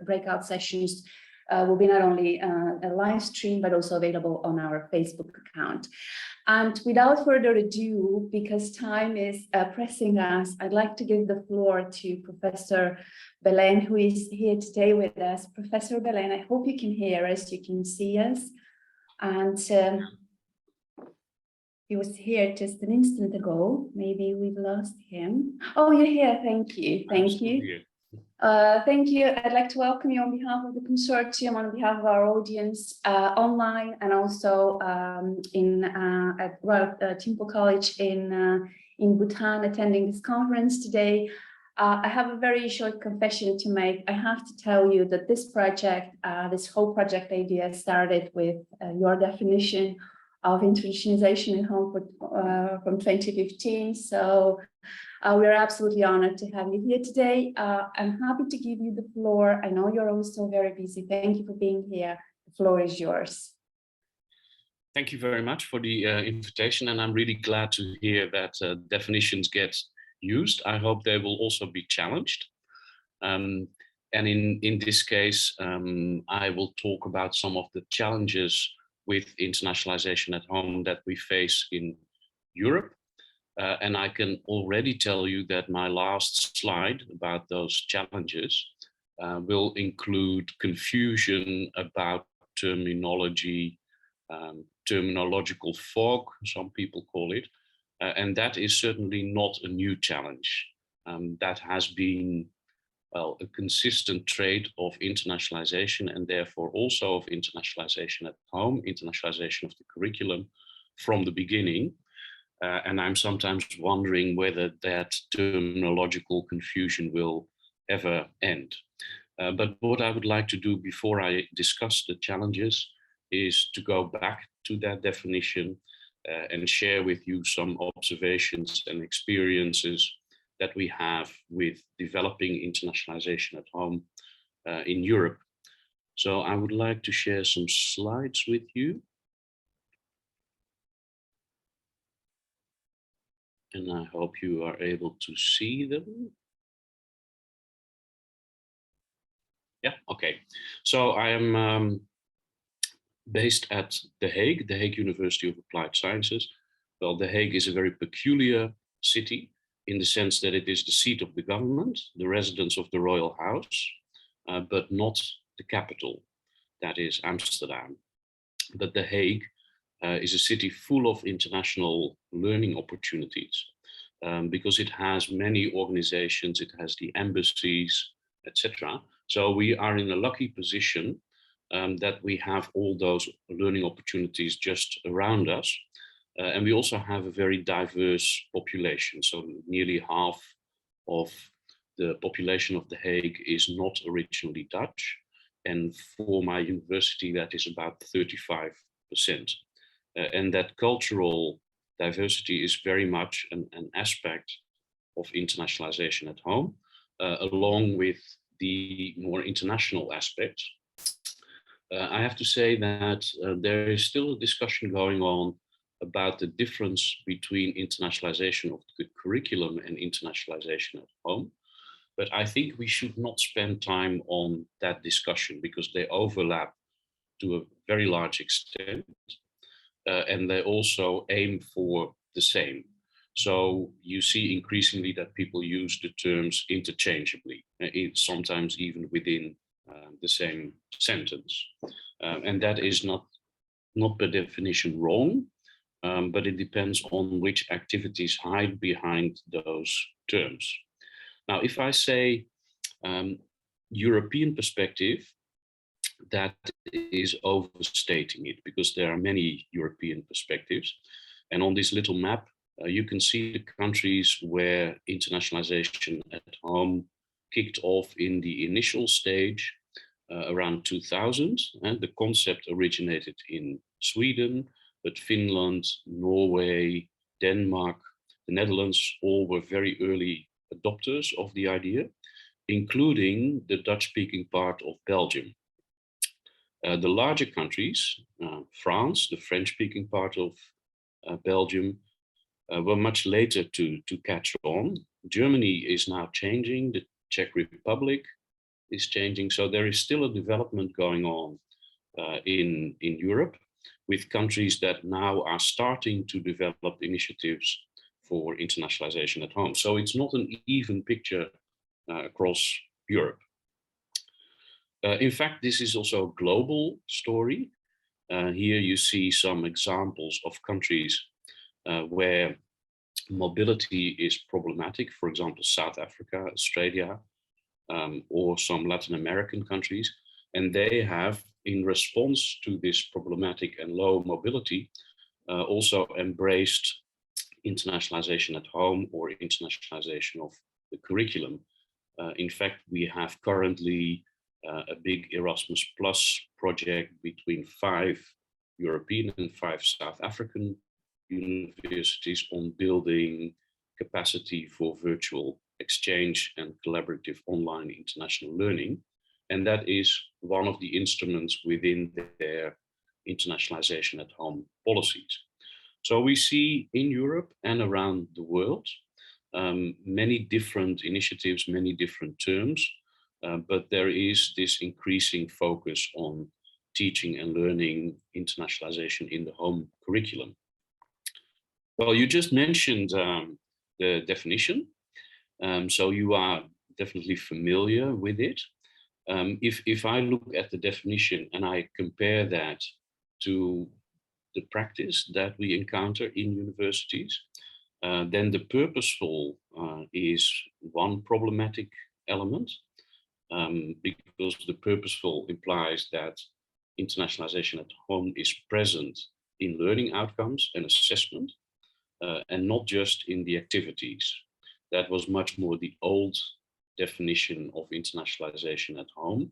breakout sessions will be not only a live stream, but also available on our Facebook account. And without further ado, because time is pressing us, I'd like to give the floor to Professor Belen, who is here today with us. Professor Belen, I hope you can hear us, you can see us. And he was here just an instant ago. Maybe we've lost him. Oh, you're here. Thank you. Thank you. Thank you. I'd like to welcome you on behalf of the consortium, on behalf of our audience online, and also at Thimphu College in Bhutan, attending this conference today. I have a very short confession to make. I have to tell you that this project, this whole project idea started with your definition of internationalization at home from 2015. So we're absolutely honored to have you here today. I'm happy to give you the floor. I know you're also very busy. Thank you for being here. The floor is yours. Thank you very much for the invitation, and I'm really glad to hear that definitions get used. I hope they will also be challenged. And in this case, I will talk about some of the challenges with internationalization at home that we face in Europe. And I can already tell you that my last slide about those challenges will include confusion about terminology, terminological fog, some people call it. And that is certainly not a new challenge. That has been, well, a consistent trait of internationalization, and therefore also of internationalization at home, internationalization of the curriculum from the beginning. And I'm sometimes wondering whether that terminological confusion will ever end. But what I would like to do before I discuss the challenges is to go back to that definition and share with you some observations and experiences that we have with developing internationalization at home in Europe. So I would like to share some slides with you. And I hope you are able to see them. Yeah, okay. So I am based at The Hague University of Applied Sciences. Well, The Hague is a very peculiar city in the sense that it is the seat of the government, the residence of the royal house, but not the capital, that is Amsterdam. But The Hague is a city full of international learning opportunities because it has many organizations, it has the embassies, etc. So we are in a lucky position that we have all those learning opportunities just around us. And we also have a very diverse population. So nearly half of the population of The Hague is not originally Dutch. And for my university, that is about 35%. And that cultural diversity is very much an aspect of internationalization at home, along with the more international aspects. I have to say that there is still a discussion going on about the difference between internationalization of the curriculum and internationalization at home. But I think we should not spend time on that discussion because they overlap to a very large extent. And they also aim for the same. So you see increasingly that people use the terms interchangeably, sometimes even within the same sentence. And that is not by definition wrong, but it depends on which activities hide behind those terms. Now, if I say European perspective, that is overstating it because there are many European perspectives. And on this little map, you can see the countries where internationalization at home kicked off in the initial stage around 2000. And the concept originated in Sweden, but Finland, Norway, Denmark, the Netherlands, all were very early adopters of the idea, including the Dutch-speaking part of Belgium. The larger countries, France, the French-speaking part of Belgium, were much later to catch on. Germany is now changing, the Czech Republic is changing, so there is still a development going on in Europe with countries that now are starting to develop initiatives for internationalization at home. So it's not an even picture across Europe. In fact, this is also a global story. Here you see some examples of countries where mobility is problematic, for example, South Africa, Australia, or some Latin American countries. And they have, in response to this problematic and low mobility, also embraced internationalization at home or internationalization of the curriculum. In fact, we have currently a big Erasmus Plus project between 5 European and 5 South African universities on building capacity for virtual exchange and collaborative online international learning. And that is one of the instruments within their internationalization at home policies. So we see in Europe and around the world many different initiatives, many different terms, but there is this increasing focus on teaching and learning internationalization in the home curriculum. Well, you just mentioned the definition, so you are definitely familiar with it. If I look at the definition and I compare that to the practice that we encounter in universities, then the purposeful is one problematic element, because the purposeful implies that internationalization at home is present in learning outcomes and assessment, and not just in the activities. That was much more the old definition of internationalization at home,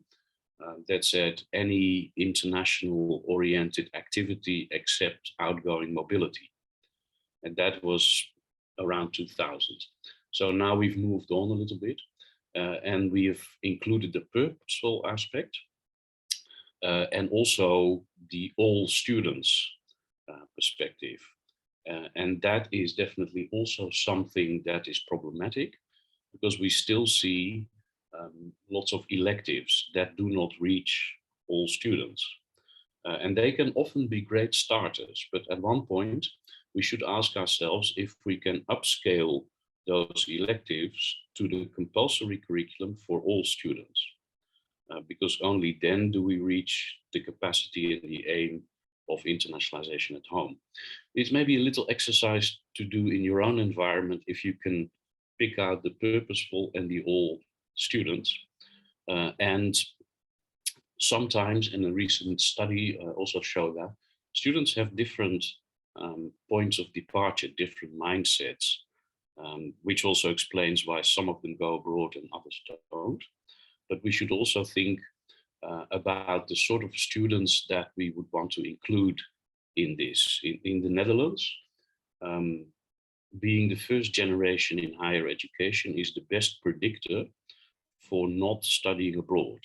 that said any international oriented activity except outgoing mobility. And that was around 2000. So now we've moved on a little bit, and we've included the purposeful aspect, and also the all students perspective. And that is definitely also something that is problematic, because we still see lots of electives that do not reach all students. And they can often be great starters, but at one point we should ask ourselves if we can upscale those electives to the compulsory curriculum for all students, because only then do we reach the capacity and the aim of internationalization at home. It's maybe a little exercise to do in your own environment if you can pick out the purposeful and the all students. And sometimes, in a recent study also showed that students have different points of departure, different mindsets, which also explains why some of them go abroad and others don't. But we should also think about the sort of students that we would want to include in this. In the Netherlands, being the first generation in higher education is the best predictor for not studying abroad.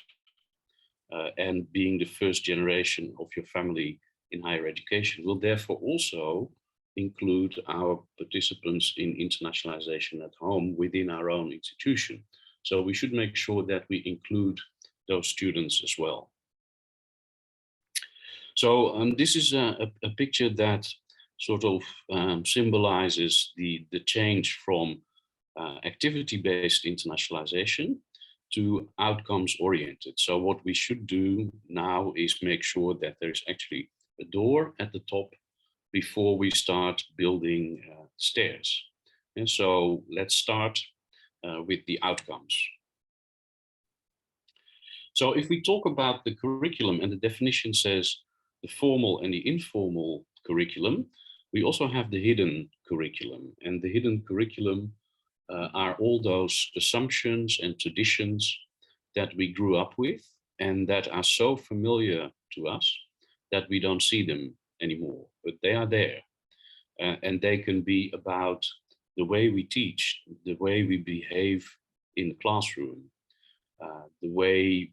And being the first generation of your family in higher education will therefore also include our participants in internationalization at home within our own institution. So we should make sure that we include those students as well. So this is a picture that sort of symbolizes the change from activity-based internationalization to outcomes-oriented. So what we should do now is make sure that there is actually a door at the top before we start building stairs. And so let's start with the outcomes. So if we talk about the curriculum, and the definition says the formal and the informal curriculum, we also have the hidden curriculum. And the hidden curriculum are all those assumptions and traditions that we grew up with and that are so familiar to us that we don't see them anymore, but they are there. And they can be about the way we teach, the way we behave in the classroom, the way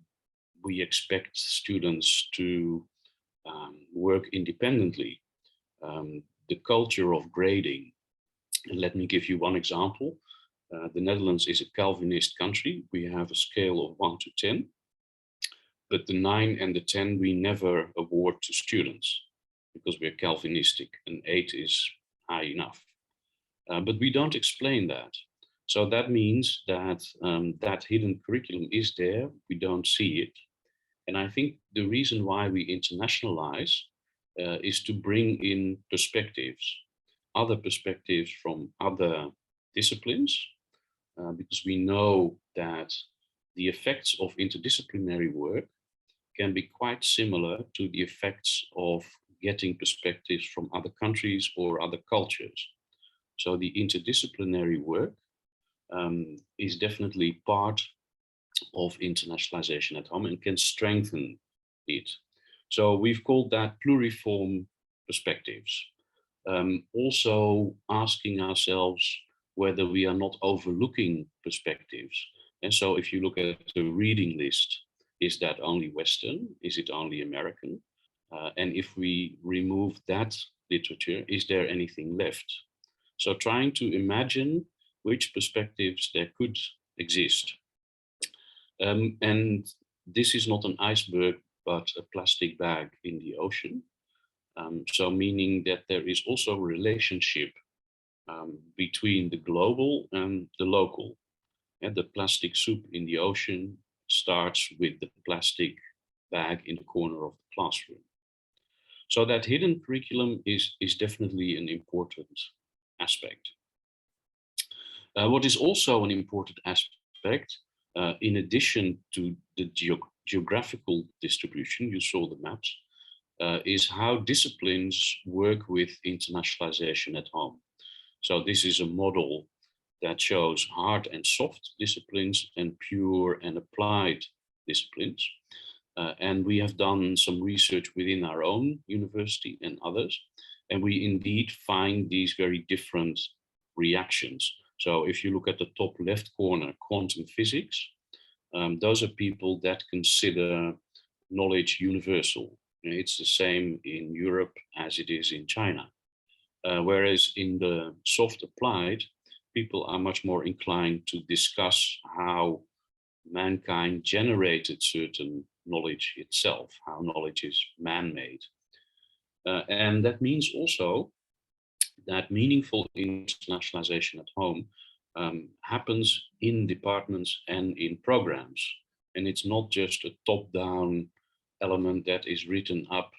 we expect students to work independently, the culture of grading. And let me give you one example. The Netherlands is a Calvinist country. We have a scale of 1 to 10, but the 9 and the 10 we never award to students because we're Calvinistic, and 8 is high enough. But we don't explain that. So that means that that hidden curriculum is there, we don't see it. And I think the reason why we internationalize is to bring in perspectives, other perspectives from other disciplines, because we know that the effects of interdisciplinary work can be quite similar to the effects of getting perspectives from other countries or other cultures. So the interdisciplinary work is definitely part of internationalization at home and can strengthen it. So we've called that pluriform perspectives. Also asking ourselves whether we are not overlooking perspectives. And so if you look at the reading list, is that only Western? Is it only American? And if we remove that literature, is there anything left? So trying to imagine which perspectives there could exist. And this is not an iceberg, but a plastic bag in the ocean. So meaning that there is also a relationship between the global and the local. And the plastic soup in the ocean starts with the plastic bag in the corner of the classroom. So that hidden curriculum is definitely an important aspect. What is also an important aspect, in addition to the geographical distribution, you saw the maps, is how disciplines work with internationalization at home. So this is a model that shows hard and soft disciplines and pure and applied disciplines. And we have done some research within our own university and others, and we indeed find these very different reactions. So if you look at the top left corner, quantum physics, those are people that consider knowledge universal. It's the same in Europe as it is in China. Whereas in the soft applied, people are much more inclined to discuss how mankind generated certain knowledge itself, how knowledge is man-made. And that means also that meaningful internationalization at home happens in departments and in programs. And it's not just a top-down element that is written up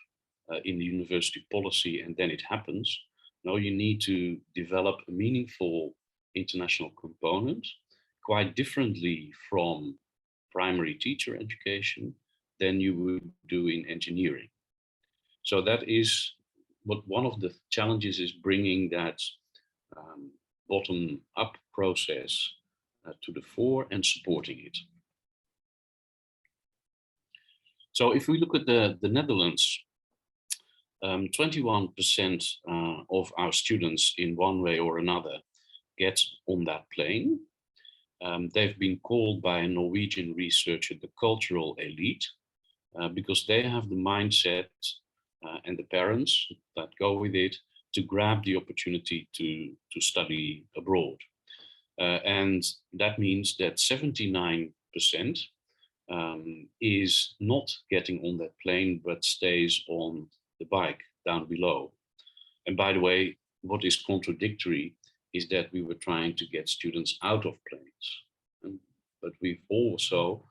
in the university policy and then it happens. No, you need to develop a meaningful international component quite differently from primary teacher education than you would do in engineering. So that is what one of the challenges is, bringing that bottom-up process to the fore and supporting it. So if we look at the Netherlands, 21% of our students in one way or another get on that plane. They've been called by a Norwegian researcher the cultural elite because they have the mindset and the parents that go with it to grab the opportunity to study abroad. And that means that 79% is not getting on that plane, but stays on the bike down below. And by the way, what is contradictory is that we were trying to get students out of planes. But we've also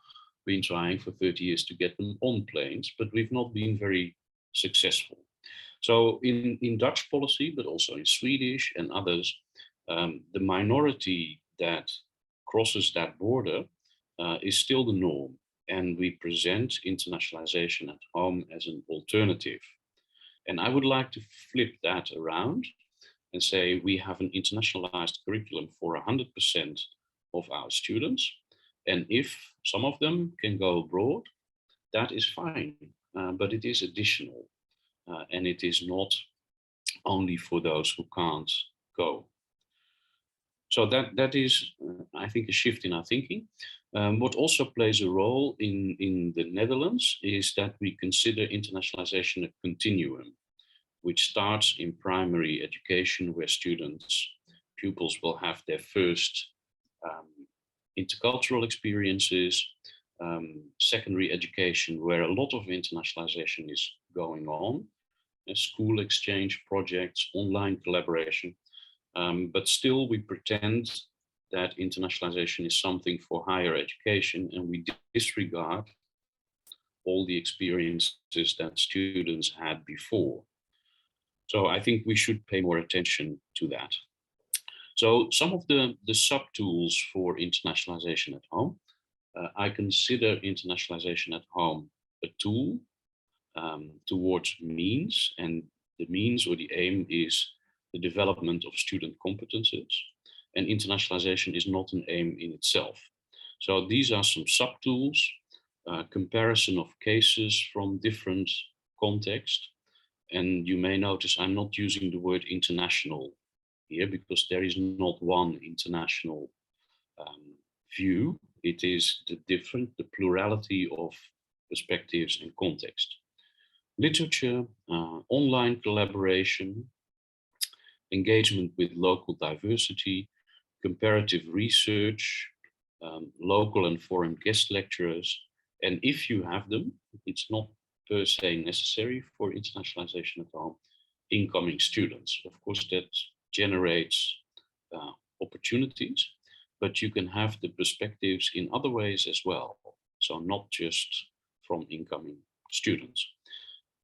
been trying for 30 years to get them on planes, but we've not been very successful. So in Dutch policy, but also in Swedish and others, the minority that crosses that border is still the norm. And we present internationalization at home as an alternative. And I would like to flip that around and say we have an internationalized curriculum for 100% of our students. And if some of them can go abroad, that is fine, but it is additional. And it is not only for those who can't go. So that is, I think, a shift in our thinking. What also plays a role in the Netherlands is that we consider internationalization a continuum, which starts in primary education, where pupils will have their first intercultural experiences, secondary education, where a lot of internationalization is going on, school exchange projects, online collaboration, but still we pretend that internationalization is something for higher education, and we disregard all the experiences that students had before. So I think we should pay more attention to that. So some of the sub-tools for internationalization at home, I consider internationalization at home a tool towards means, and the means or the aim is the development of student competences, and internationalization is not an aim in itself. So these are some sub-tools, comparison of cases from different contexts, and you may notice I'm not using the word international here because there is not one international view. It is the plurality of perspectives and context. Literature, online collaboration, engagement with local diversity, comparative research, local and foreign guest lecturers. And if you have them, it's not per se necessary for internationalization at home, incoming students. Of course, that generates opportunities, but you can have the perspectives in other ways as well. So not just from incoming students.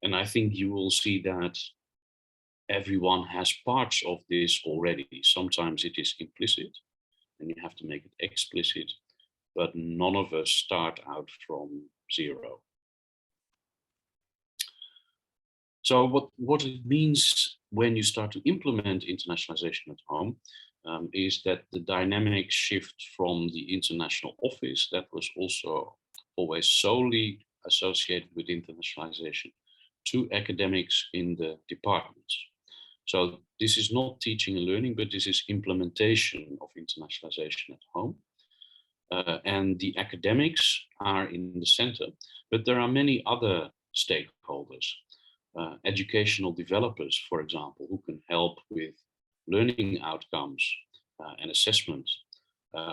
And I think you will see that everyone has parts of this already. Sometimes it is implicit and you have to make it explicit, but none of us start out from zero. So what it means when you start to implement internationalization at home is that the dynamic shift from the international office that was also always solely associated with internationalization to academics in the departments. So this is not teaching and learning, but this is implementation of internationalization at home. And the academics are in the center, but there are many other stakeholders. Educational developers, for example, who can help with learning outcomes and assessment.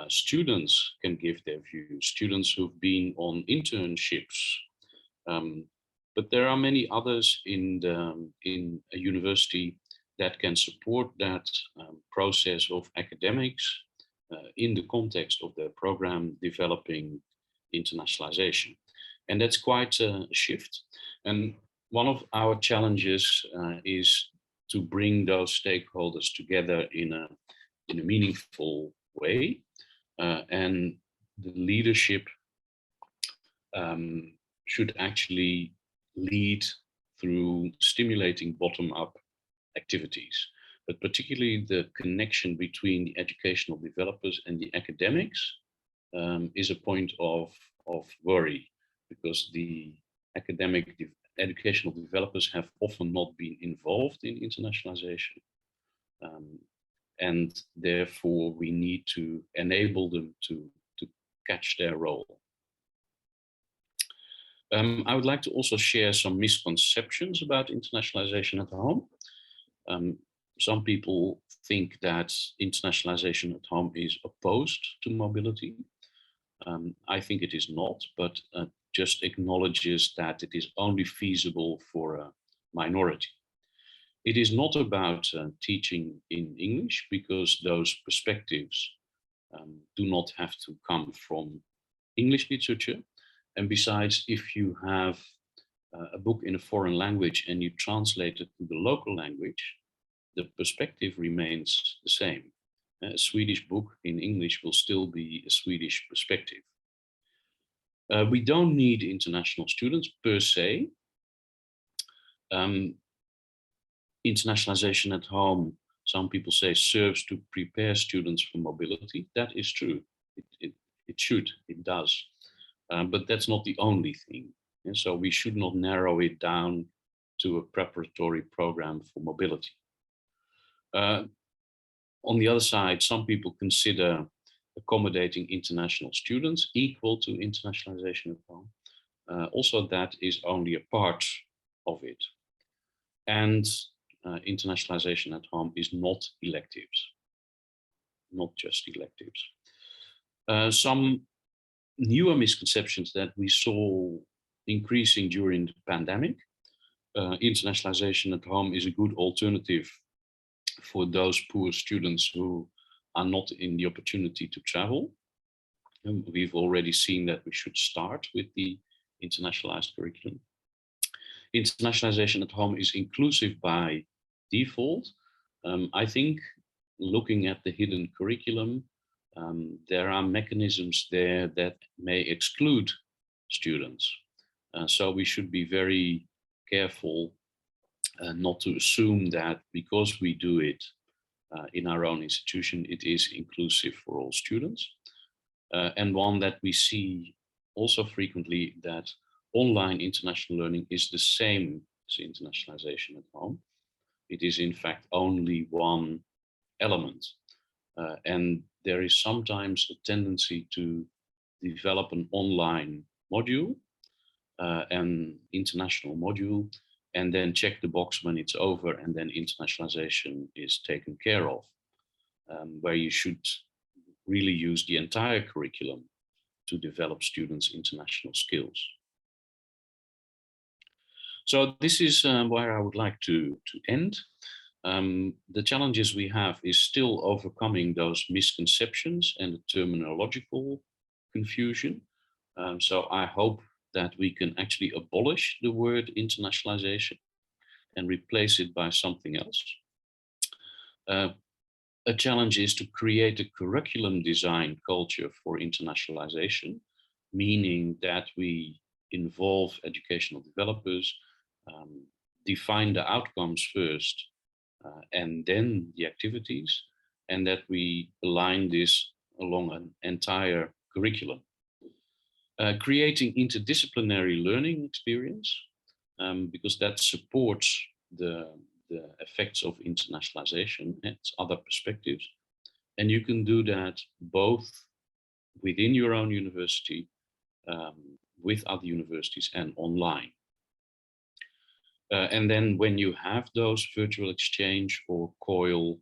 Students can give their views, students who've been on internships. But there are many others in a university that can support that process of academics in the context of their program developing internationalization. And that's quite a shift. And one of our challenges is to bring those stakeholders together in a meaningful way. And the leadership should actually lead through stimulating bottom-up activities, but particularly the connection between the educational developers and the academics is a point of worry, because the educational developers have often not been involved in internationalization. And therefore we need to enable them to catch their role. I would like to also share some misconceptions about internationalization at home. Some people think that internationalization at home is opposed to mobility. I think it is not, but just acknowledges that it is only feasible for a minority. It is not about teaching in English, because those perspectives do not have to come from English literature. And besides, if you have a book in a foreign language and you translate it to the local language, the perspective remains the same. A Swedish book in English will still be a Swedish perspective. We don't need international students per se. Internationalization at home, some people say, serves to prepare students for mobility. That is true. It should, it does. But that's not the only thing. And so we should not narrow it down to a preparatory program for mobility. On the other side, some people consider accommodating international students equal to internationalization at home. Also, that is only a part of it. And internationalization at home is not electives, not just electives. Some newer misconceptions that we saw increasing during the pandemic. Internationalization at home is a good alternative for those poor students who are not in the opportunity to travel. And we've already seen that we should start with the internationalized curriculum. Internationalization at home is inclusive by default. I think looking at the hidden curriculum, there are mechanisms there that may exclude students. So we should be very careful not to assume that because we do it in our own institution, it is inclusive for all students. And one that we see also frequently, that online international learning is the same as internationalization at home. It is in fact only one element. And there is sometimes a tendency to develop an online module, an international module, and then check the box when it's over, and then internationalization is taken care of, where you should really use the entire curriculum to develop students' international skills. So this is where I would like to end. The challenges we have is still overcoming those misconceptions and the terminological confusion. So I hope that we can actually abolish the word internationalization and replace it by something else. A challenge is to create a curriculum design culture for internationalization, meaning that we involve educational developers, define the outcomes first, and then the activities, and that we align this along an entire curriculum. Creating interdisciplinary learning experience, because that supports the effects of internationalization and other perspectives. And you can do that both within your own university, with other universities, and online. And then when you have those virtual exchange or COIL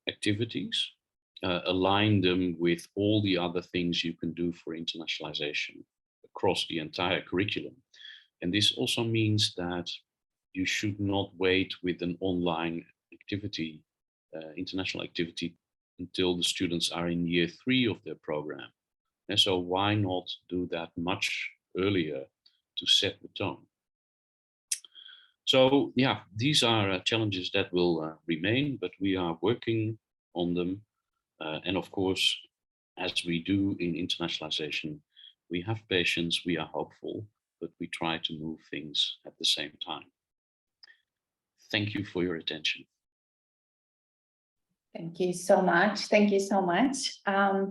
activities, align them with all the other things you can do for internationalization across the entire curriculum. And this also means that you should not wait with an online activity, international activity, until the students are in year 3 of their program. And so why not do that much earlier to set the tone? So yeah, these are challenges that will remain, but we are working on them. And of course, as we do in internationalization, we have patience, we are hopeful, but we try to move things at the same time. Thank you for your attention. Thank you so much. Thank you so much. I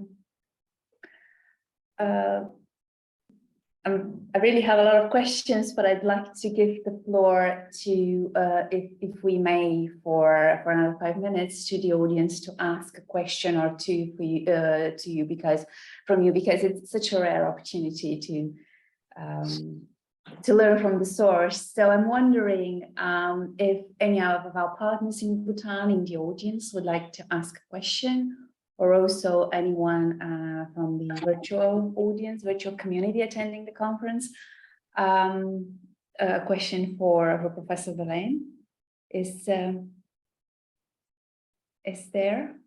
really have a lot of questions, but I'd like to give the floor to, if we may, for another 5 minutes to the audience to ask a question or two for you, because it's such a rare opportunity to learn from the source. So I'm wondering if any of our partners in Bhutan in the audience would like to ask a question, or also anyone from the virtual audience, virtual community attending the conference. A question for Professor Belén is there?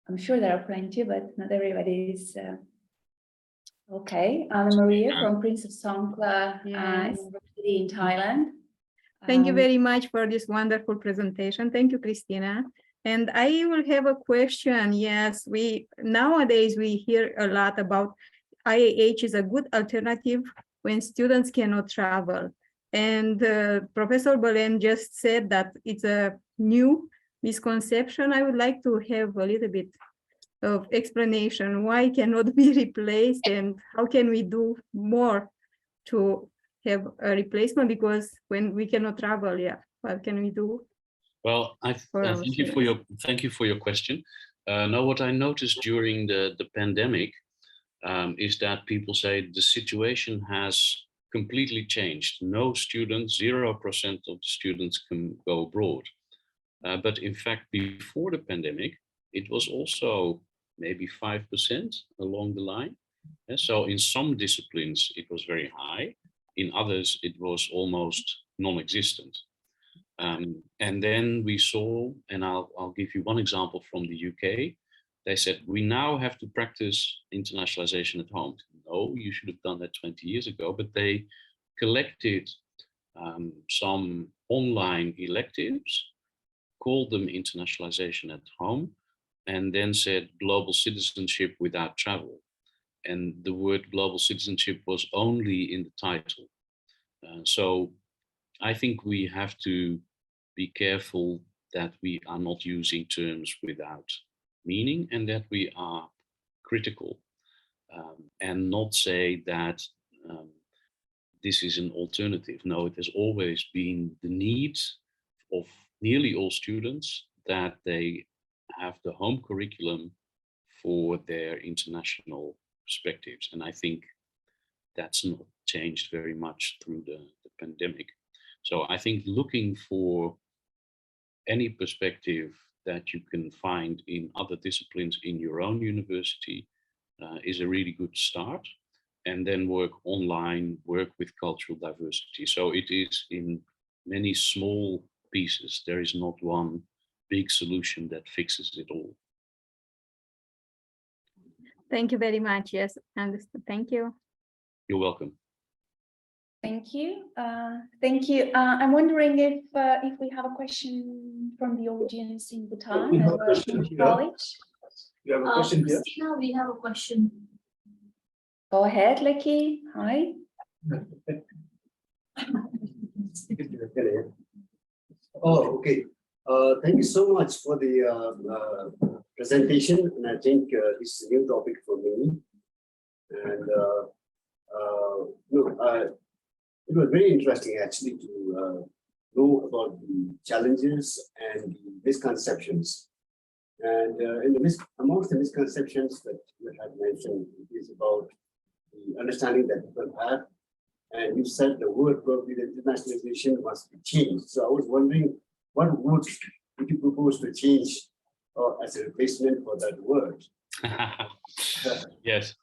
I'm sure there are plenty, but not everybody is. Okay, Anna Maria from Prince of Songkhla University in Thailand. Thank you very much for this wonderful presentation. Thank you, Christina. And I will have a question. Yes, nowadays we hear a lot about IAH is a good alternative when students cannot travel. And Professor Belén just said that it's a new misconception. I would like to have a little bit of explanation why cannot be replaced, and how can we do more to have a replacement, because when we cannot travel, what can we do? Well, thank you for your question. Now, what I noticed during the pandemic is that people say the situation has completely changed. No students, 0% of the students can go abroad. But in fact, before the pandemic, it was also maybe 5% along the line. So in some disciplines, it was very high. In others, it was almost non-existent. And then we saw, and I'll give you one example from the UK. They said, we now have to practice internationalization at home. No, you should have done that 20 years ago, but they collected some online electives, called them internationalization at home, and then said global citizenship without travel. And the word global citizenship was only in the title. So I think we have to be careful that we are not using terms without meaning, and that we are critical and not say that this is an alternative. No, it has always been the needs of nearly all students that they have the home curriculum for their international perspectives. And I think that's not changed very much through the pandemic. So I think looking for any perspective that you can find in other disciplines in your own university is a really good start. And then work online, work with cultural diversity. So it is in many small pieces. There is not one big solution that fixes it all. Thank you very much. Yes, understood. Thank you. You're welcome. Thank you. Thank you. I'm wondering if we have a question from the audience in Bhutan. We have a question here. College. You have a question here? Christina, we have a question. Go ahead, Leki. Hi. Oh, okay. Thank you so much for the presentation, and I think this is a new topic for me. And it was very interesting actually to know about the challenges and the misconceptions. And amongst the misconceptions that you had mentioned is about the understanding that people have. And you said the word probably the internationalization must be changed. So I was wondering, what words would you propose to change or as a replacement for that word. Yes.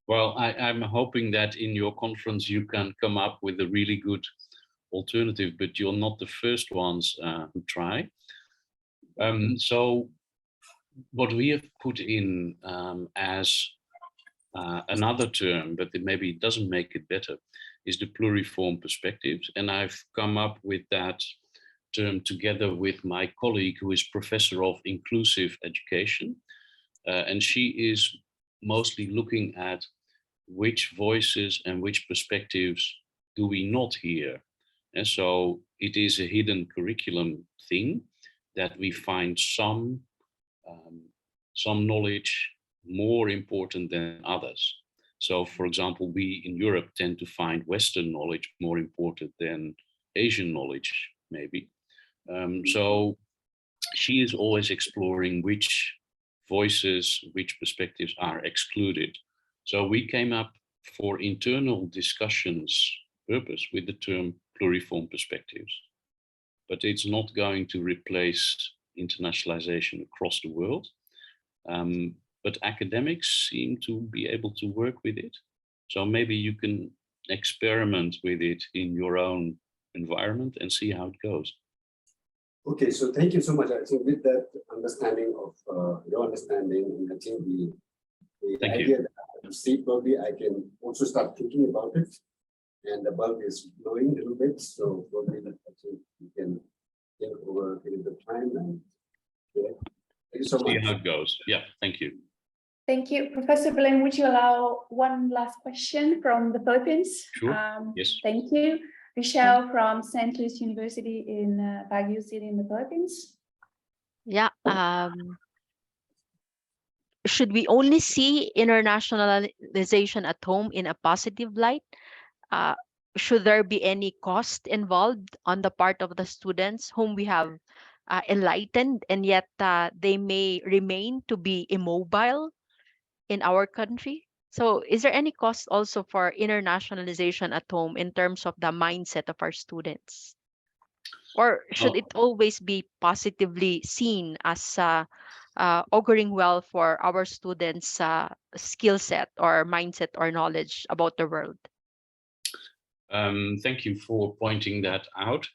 Well, I'm hoping that in your conference you can come up with a really good alternative, but you're not the first ones who try. So what we have put in as another term, but maybe it doesn't make it better, is the pluriform perspectives. And I've come up with that term together with my colleague who is professor of inclusive education. And she is mostly looking at which voices and which perspectives do we not hear. And so it is a hidden curriculum thing that we find some knowledge more important than others. So, for example, we in Europe tend to find Western knowledge more important than Asian knowledge, maybe. So she is always exploring which voices, which perspectives are excluded. So we came up for internal discussions purpose with the term pluriform perspectives. But it's not going to replace internationalization across the world. But academics seem to be able to work with it. So maybe you can experiment with it in your own environment and see how it goes. Okay, so thank you so much. I think with that understanding of your understanding, and I think the idea that I have see, probably I can also start thinking about it. And the bulb is glowing a little bit, so probably I think we can think over a period of time. And yeah, thank you so much. See how it goes. Yeah, thank you. Thank you. Professor Belén, would you allow one last question from the Philippines? Sure, yes. Thank you. Michelle from St. Louis University in Baguio City in the Philippines. Yeah. Should we only see internationalization at home in a positive light? Should there be any cost involved on the part of the students whom we have enlightened, and yet they may remain to be immobile in our country? So is there any cost also for internationalization at home in terms of the mindset of our students? Or should it always be positively seen as auguring well for our students' skill set or mindset or knowledge about the world? Thank you for pointing that out.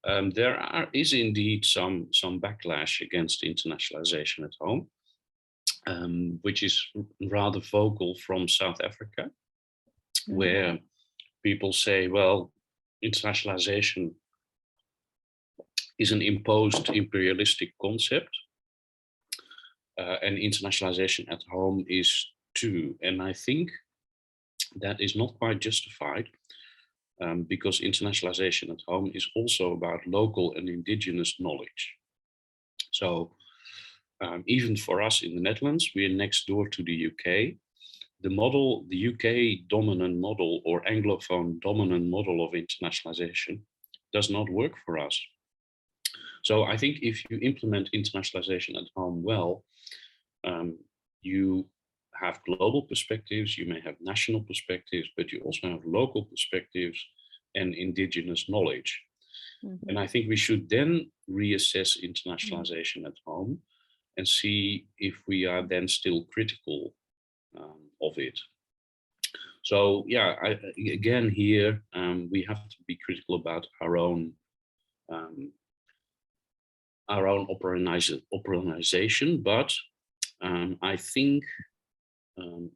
There is indeed some backlash against internationalization at home, which is rather vocal from South Africa, where people say, well, internationalization is an imposed imperialistic concept, and internationalization at home is too. And I think that is not quite justified, because internationalization at home is also about local and indigenous knowledge. So even for us in the Netherlands, we are next door to the UK. The model, the UK dominant model or Anglophone dominant model of internationalization does not work for us. So I think if you implement internationalization at home well, you have global perspectives, you may have national perspectives, but you also have local perspectives and indigenous knowledge. And I think we should then reassess internationalization at home and see if we are then still critical of it. So yeah, again here, we have to be critical about our own operanization, but I think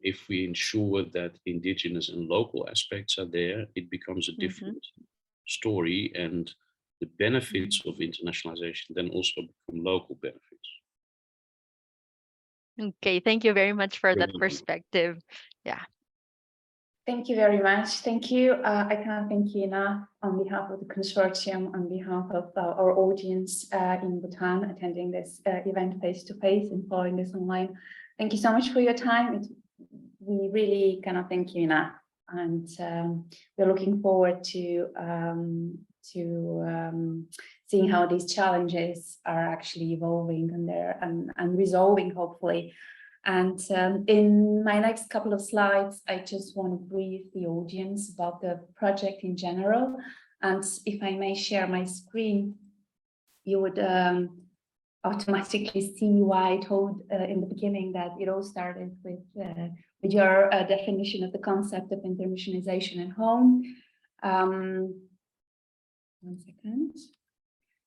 if we ensure that indigenous and local aspects are there, it becomes a different story, and the benefits of internationalization then also become local benefits. Okay, thank you very much for that perspective. Yeah. Thank you very much. Thank you. I cannot thank you enough on behalf of the consortium, on behalf of our audience in Bhutan attending this event face-to-face and following this online. Thank you so much for your time. We really cannot thank you enough. And we're looking forward to seeing how these challenges are actually evolving and resolving, hopefully. And in my next couple of slides, I just want to brief the audience about the project in general. And if I may share my screen, you would automatically see why I told in the beginning that it all started with your definition of the concept of internationalization at home. One second.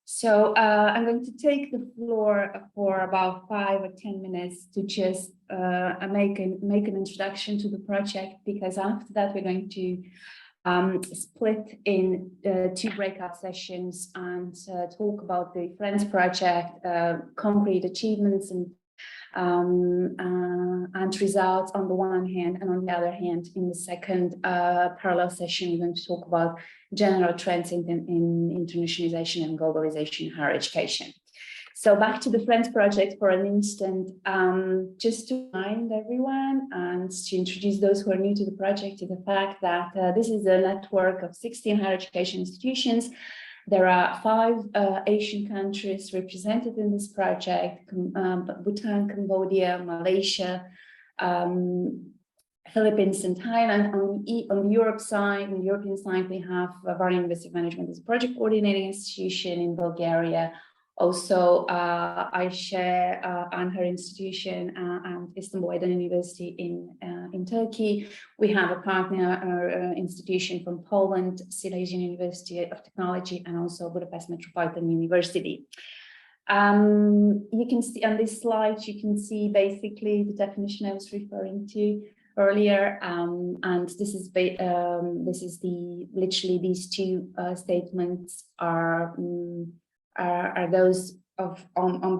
So I'm going to take the floor for about 5 or 10 minutes to just make an introduction to the project, because after that we're going to split in 2 breakout sessions and talk about the Friends project, concrete achievements and results on the one hand, and on the other hand, in the second parallel session, we're going to talk about general trends in internationalization and globalization in higher education. So back to the Friends project for an instant, just to remind everyone and to introduce those who are new to the project to the fact that this is a network of 16 higher education institutions. There are 5 Asian countries represented in this project: Bhutan, Cambodia, Malaysia, Philippines, and Thailand. On the European side, we have Varna University of Management as a project coordinating institution in Bulgaria. Also, I share on her institution and Istanbul University in Turkey. We have a partner institution from Poland, Silesian University of Technology, and also Budapest Metropolitan University. You can see on this slide, you can see basically the definition I was referring to earlier, and this is literally these 2 statements are those on the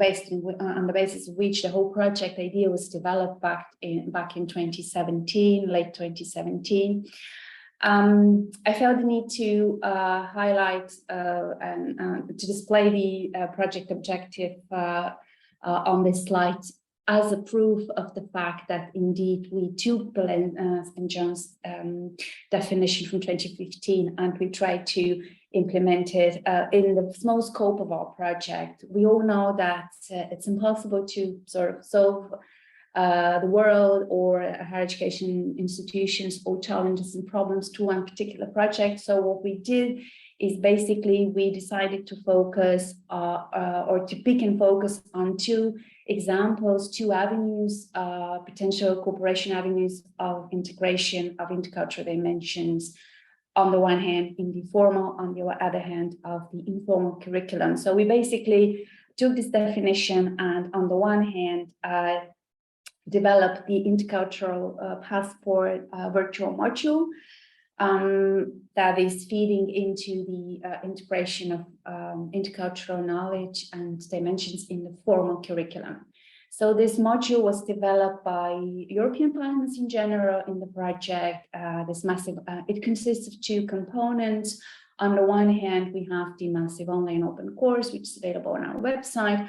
basis of which the whole project idea was developed back in 2017, late 2017. I felt the need to highlight and to display the project objective on this slide as a proof of the fact that indeed we took St. John's definition from 2015 and we tried to implement it in the small scope of our project. We all know that it's impossible to sort of solve the world or higher education institutions or challenges and problems to one particular project. So what we did is basically we decided to focus or to pick and focus on 2 examples, 2 avenues, potential cooperation avenues of integration of intercultural dimensions. On the one hand, in the formal, on the other hand, of the informal curriculum. So we basically took this definition and on the one hand, developed the intercultural passport virtual module that is feeding into the integration of intercultural knowledge and dimensions in the formal curriculum. So this module was developed by European partners in general in the project. It consists of 2 components. On the one hand, we have the massive online open course, which is available on our website.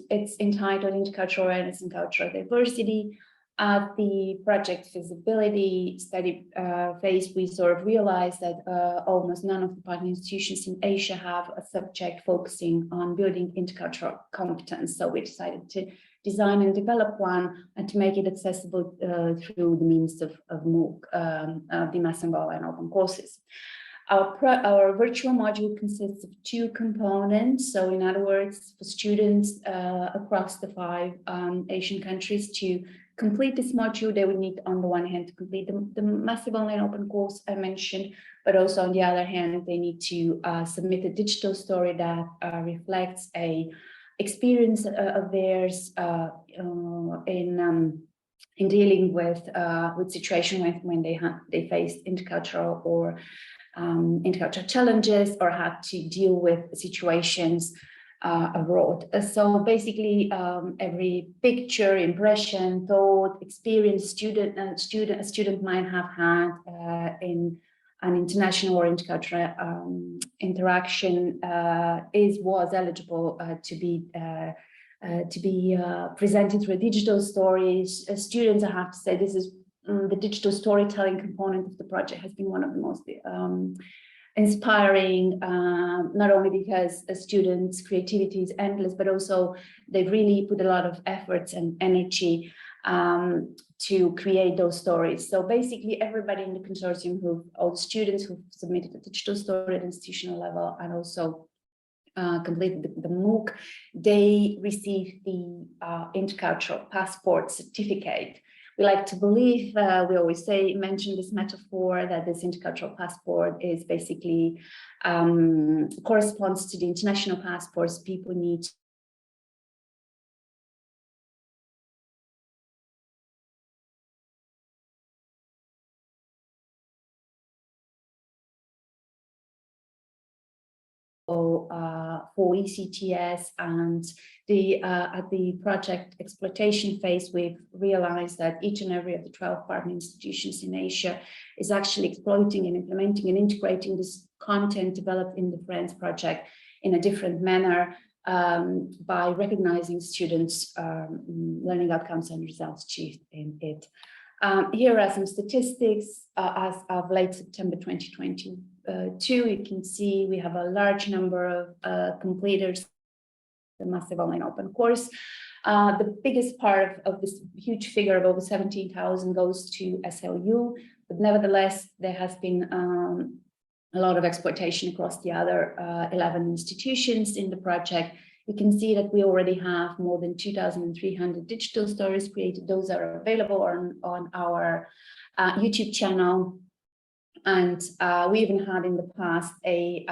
It's entitled Intercultural Awareness and Cultural Diversity. At the project feasibility study phase, we sort of realized that almost none of the partner institutions in Asia have a subject focusing on building intercultural competence. So we decided to design and develop one and to make it accessible through the means of MOOC, the massive online open courses. Our virtual module consists of 2 components. So in other words, for students across the 5 Asian countries to complete this module, they would need on the one hand to complete the massive online open course I mentioned, but also on the other hand, they need to submit a digital story that reflects a experience of theirs in dealing with situations when they faced intercultural or intercultural challenges or had to deal with situations abroad. So basically, every picture, impression, thought, experience a student might have had in an international or intercultural interaction was eligible to be presented through digital stories. Students, I have to say, this is the digital storytelling component of the project has been one of the most inspiring, not only because a student's creativity is endless, but also they've really put a lot of efforts and energy to create those stories. So basically everybody in the consortium, all the students who submitted a digital story at institutional level, and also completed the MOOC, they received the intercultural passport certificate. We like to believe, we always mention this metaphor that this intercultural passport is basically corresponds to the international passports people need for ECTS, and at the project exploitation phase, we've realized that each and every of the 12 partner institutions in Asia is actually exploiting and implementing and integrating this content developed in the FRIENDS project in a different manner by recognizing students' learning outcomes and results achieved in it. Here are some statistics as of late September 2022. You can see we have a large number of completers, the massive online open course. The biggest part of this huge figure of over 17,000 goes to SLU, but nevertheless, there has been a lot of exploitation across the other 11 institutions in the project. You can see that we already have more than 2,300 digital stories created. Those are available on our YouTube channel. And we even had in the past a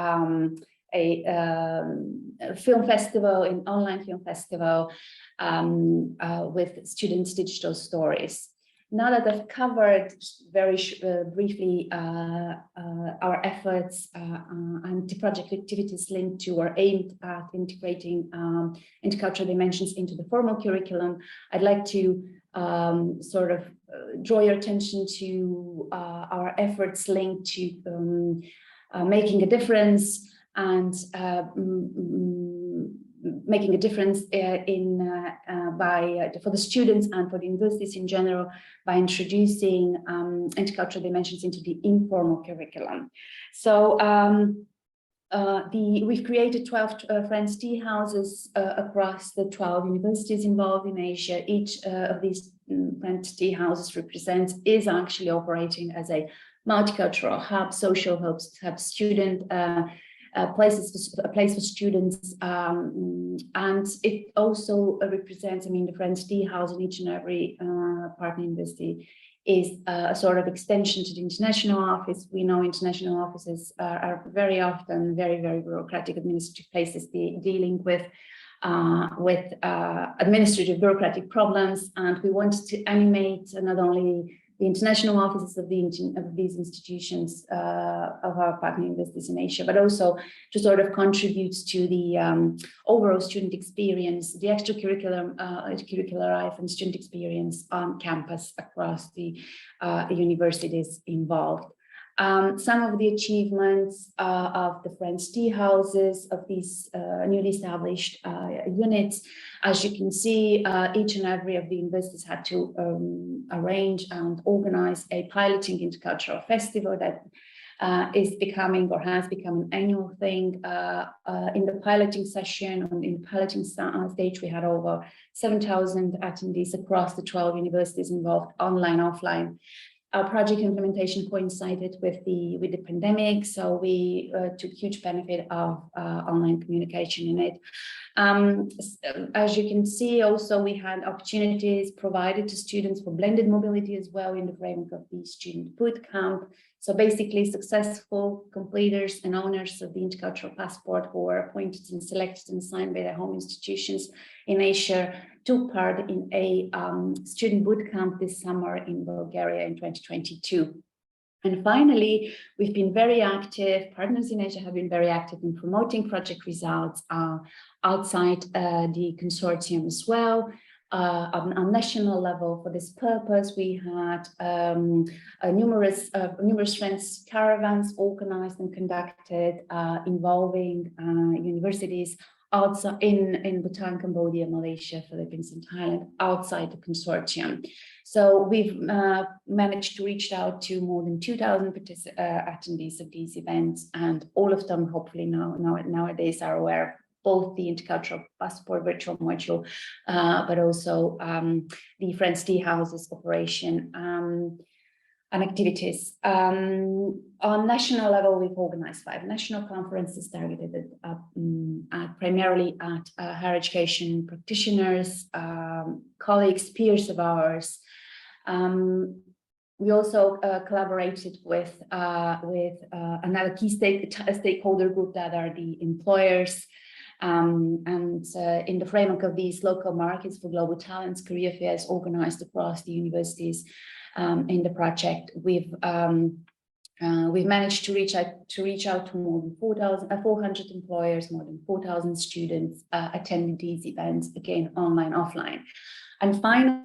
film festival, an online film festival with students' digital stories. Now that I've covered very briefly our efforts and the project activities linked to or aimed at integrating intercultural dimensions into the formal curriculum, I'd like to sort of draw your attention to our efforts linked to making a difference and making a difference for the students and for the universities in general by introducing intercultural dimensions into the informal curriculum. So we've created 12 Friends tea houses across the 12 universities involved in Asia. Each of these Friends tea houses is actually operating as a multicultural hub, social hub, student a place for students, and it also represents, I mean, the Friends tea house in each and every partner university is a sort of extension to the international office. We know international offices are very often very, very bureaucratic administrative places dealing with administrative bureaucratic problems, and we wanted to animate not only the international offices of these institutions of our partner universities in Asia, but also to sort of contribute to the overall student experience, the extracurricular life and student experience on campus across the universities involved. Some of the achievements of the Friends tea houses of these newly established units, as you can see, each and every of the universities had to arrange and organize a piloting intercultural festival that is becoming or has become an annual thing. In the piloting session, in the piloting stage, we had over 7,000 attendees across the 12 universities involved, online, offline. Our project implementation coincided with the pandemic, so we took huge benefit of online communication in it. As you can see, also we had opportunities provided to students for blended mobility as well in the framework of the student boot camp. So basically, successful completers and owners of the intercultural passport who were appointed and selected and assigned by their home institutions in Asia took part in a student boot camp this summer in Bulgaria in 2022. And finally, we've been very active, partners in Asia have been very active in promoting project results outside the consortium as well. On national level, for this purpose, we had numerous Friends caravans organized and conducted involving universities outside in Bhutan, Cambodia, Malaysia, Philippines, and Thailand, outside the consortium. So we've managed to reach out to more than 2,000 attendees of these events, and all of them hopefully nowadays are aware of both the intercultural passport virtual module, but also the Friends tea houses operation. and activities. On national level, we've organized 5 national conferences targeted primarily at higher education practitioners, colleagues, peers of ours. We also collaborated with another key stakeholder group that are the employers. In the framework of these local markets for global talents, career fairs organized across the universities in the project, we've managed to reach out to more than 400 employers, more than 4,000 students attending these events, again online, offline. And finally,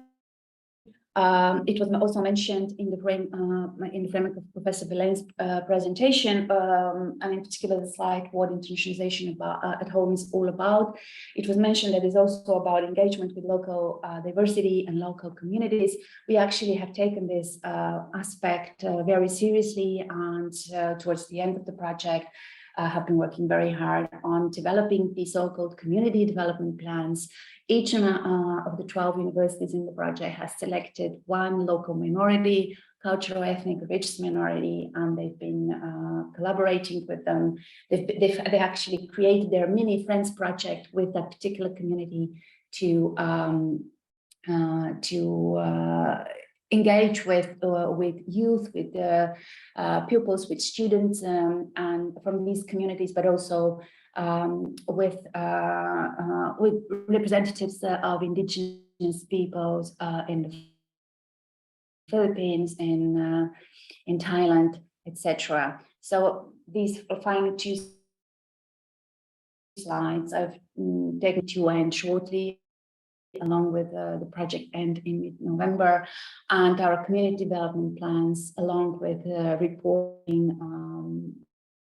it was also mentioned in the framework of Professor Belen's presentation, and in particular the slide what internationalization at home is all about. It was mentioned that it's also about engagement with local diversity and local communities. We actually have taken this aspect very seriously, and towards the end of the project, have been working very hard on developing the so-called community development plans. Each of the 12 universities in the project has selected one local minority, cultural, ethnic, religious minority, and they've been collaborating with them. They actually created their mini Friends project with that particular community to engage with youth, with pupils, with students, and from these communities, but also with representatives of indigenous peoples in the Philippines, in Thailand, etc. So these final 2 slides I've taken to end shortly, along with the project end in mid-November, and our community development plans, along with reporting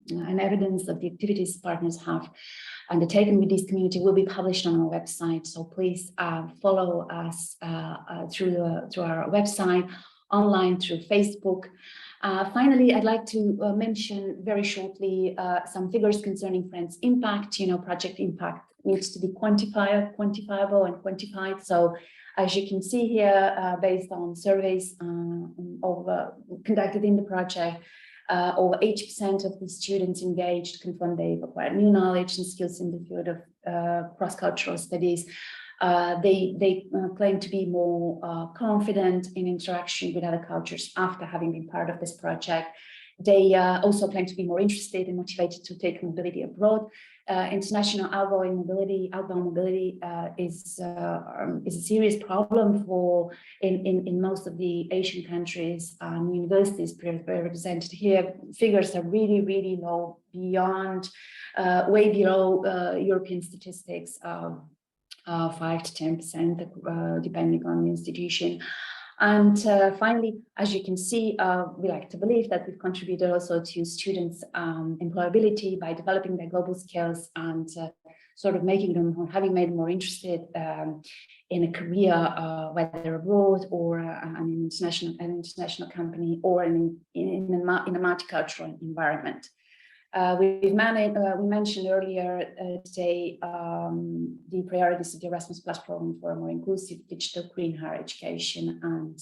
and evidence of the activities partners have undertaken with this community, will be published on our website. So please follow us through our website, online, through Facebook. Finally, I'd like to mention very shortly some figures concerning Friends' impact. You know, project impact needs to be quantifiable and quantified. So as you can see here, based on surveys conducted in the project, over 80% of the students engaged confirmed they've acquired new knowledge and skills in the field of cross-cultural studies. They claim to be more confident in interaction with other cultures after having been part of this project. They also claim to be more interested and motivated to take mobility abroad. International outbound mobility is a serious problem in most of the Asian countries. Universities represented here, figures are really low, beyond, way below European statistics of 5 to 10%, depending on the institution. And finally, as you can see, we like to believe that we've contributed also to students' employability by developing their global skills and sort of making them, or having made them more interested in a career, whether abroad or an international company, or in a multicultural environment. We mentioned earlier today the priorities of the Erasmus Plus program for a more inclusive, digital, green higher education, and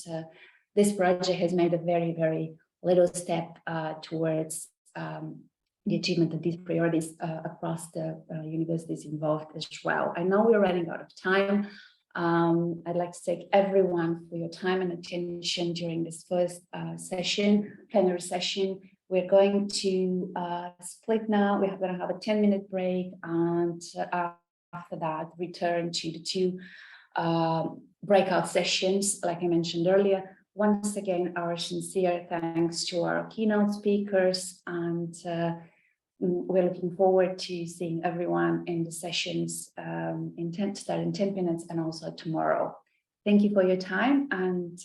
this project has made a very little step towards the achievement of these priorities across the universities involved as well. I know we're running out of time. I'd like to thank everyone for your time and attention during this first plenary session. We're going to split now. We're going to have a 10-minute break, and after that, return to the 2 breakout sessions, like I mentioned earlier. Once again, our sincere thanks to our keynote speakers, and we're looking forward to seeing everyone in the sessions start in 10 minutes and also tomorrow. Thank you for your time, and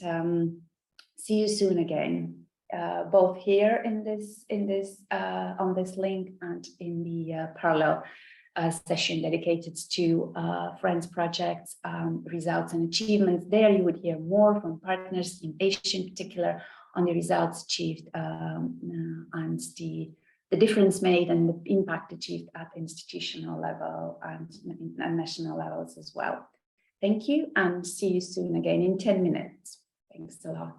see you soon again. Both here on this link and in the parallel session dedicated to Friends projects, results and achievements. There you would hear more from partners in Asia in particular on the results achieved and the difference made and the impact achieved at the institutional level and national levels as well. Thank you, and see you soon again in 10 minutes. Thanks a lot.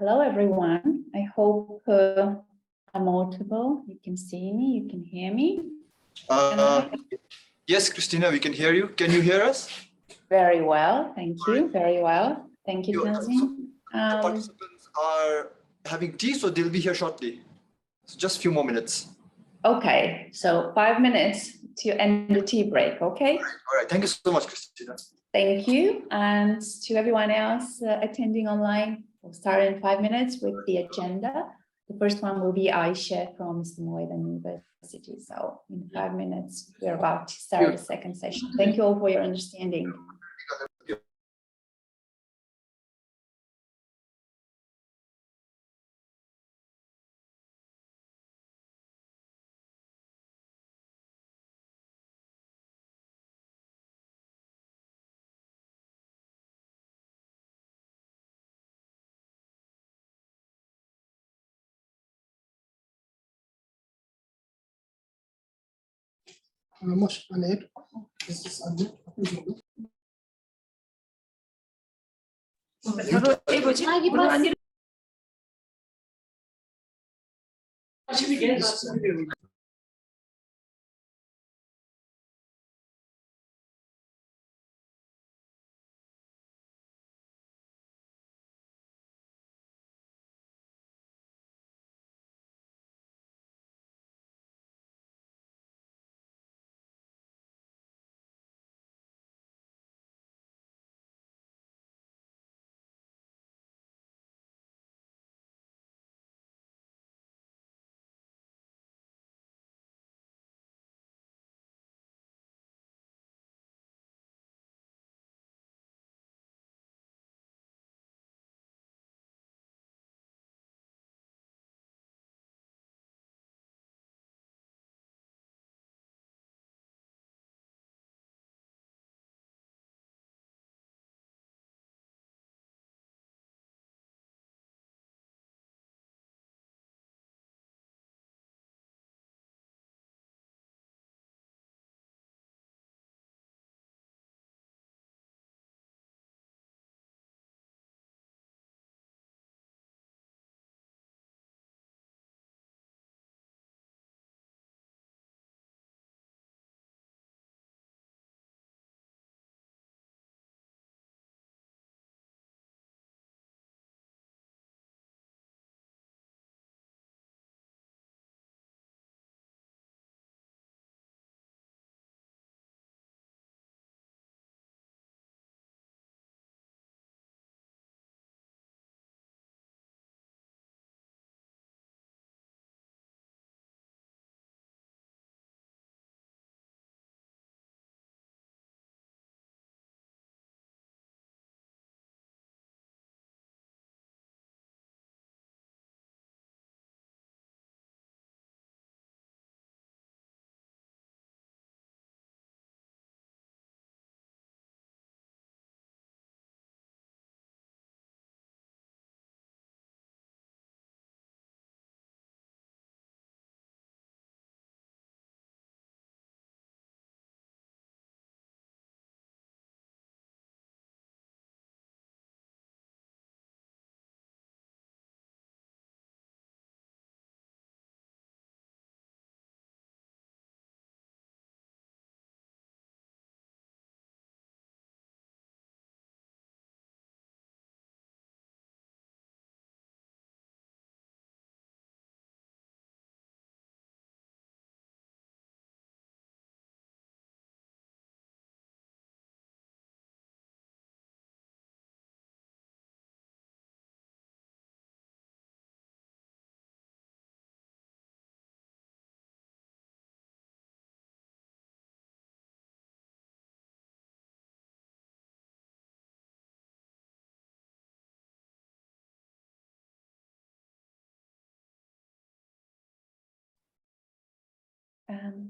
Hello, everyone. I hope I'm audible. You can see me, you can hear me. Yes, Christina, we can hear you. Can you hear us? Very well, thank you. Very well. Thank you, Tanzim. The participants are having tea, so they'll be here shortly. So just a few more minutes. Okay, so 5 minutes to end the tea break, okay? All right. Thank you so much, Christina. Thank you. And to everyone else attending online, we'll start in 5 minutes with the agenda. The first one will be Aisha from Samoyed University. So in 5 minutes, we're about to start the second session. Thank you all for your understanding. مش عليك بس عليك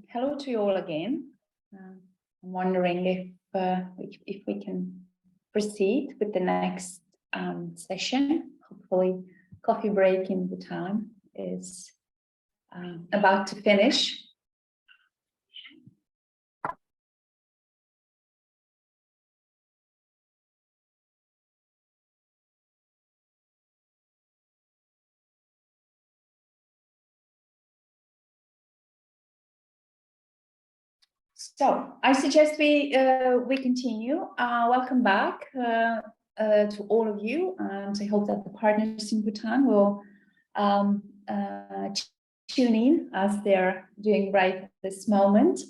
Hello to you all again. I'm wondering if we can proceed with the next session. Hopefully, coffee break in the time is about to finish. So I suggest we continue. Welcome back to all of you, and I hope that the partners in Bhutan will tune in as they're doing right at this moment.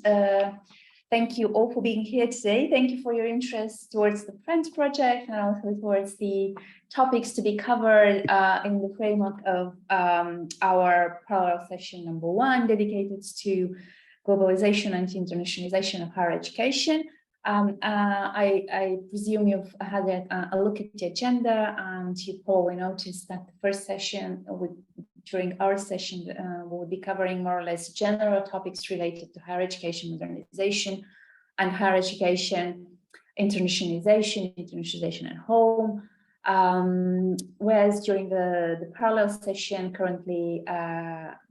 Thank you all for being here today. Thank you for your interest towards the Friends Project and also towards the topics to be covered in the framework of our parallel session number 1, dedicated to globalization and internationalization of higher education. I presume you've had a look at the agenda, and you probably noticed that the first session during our session, we'll be covering more or less general topics related to higher education modernization and higher education internationalization at home. Whereas during the parallel session currently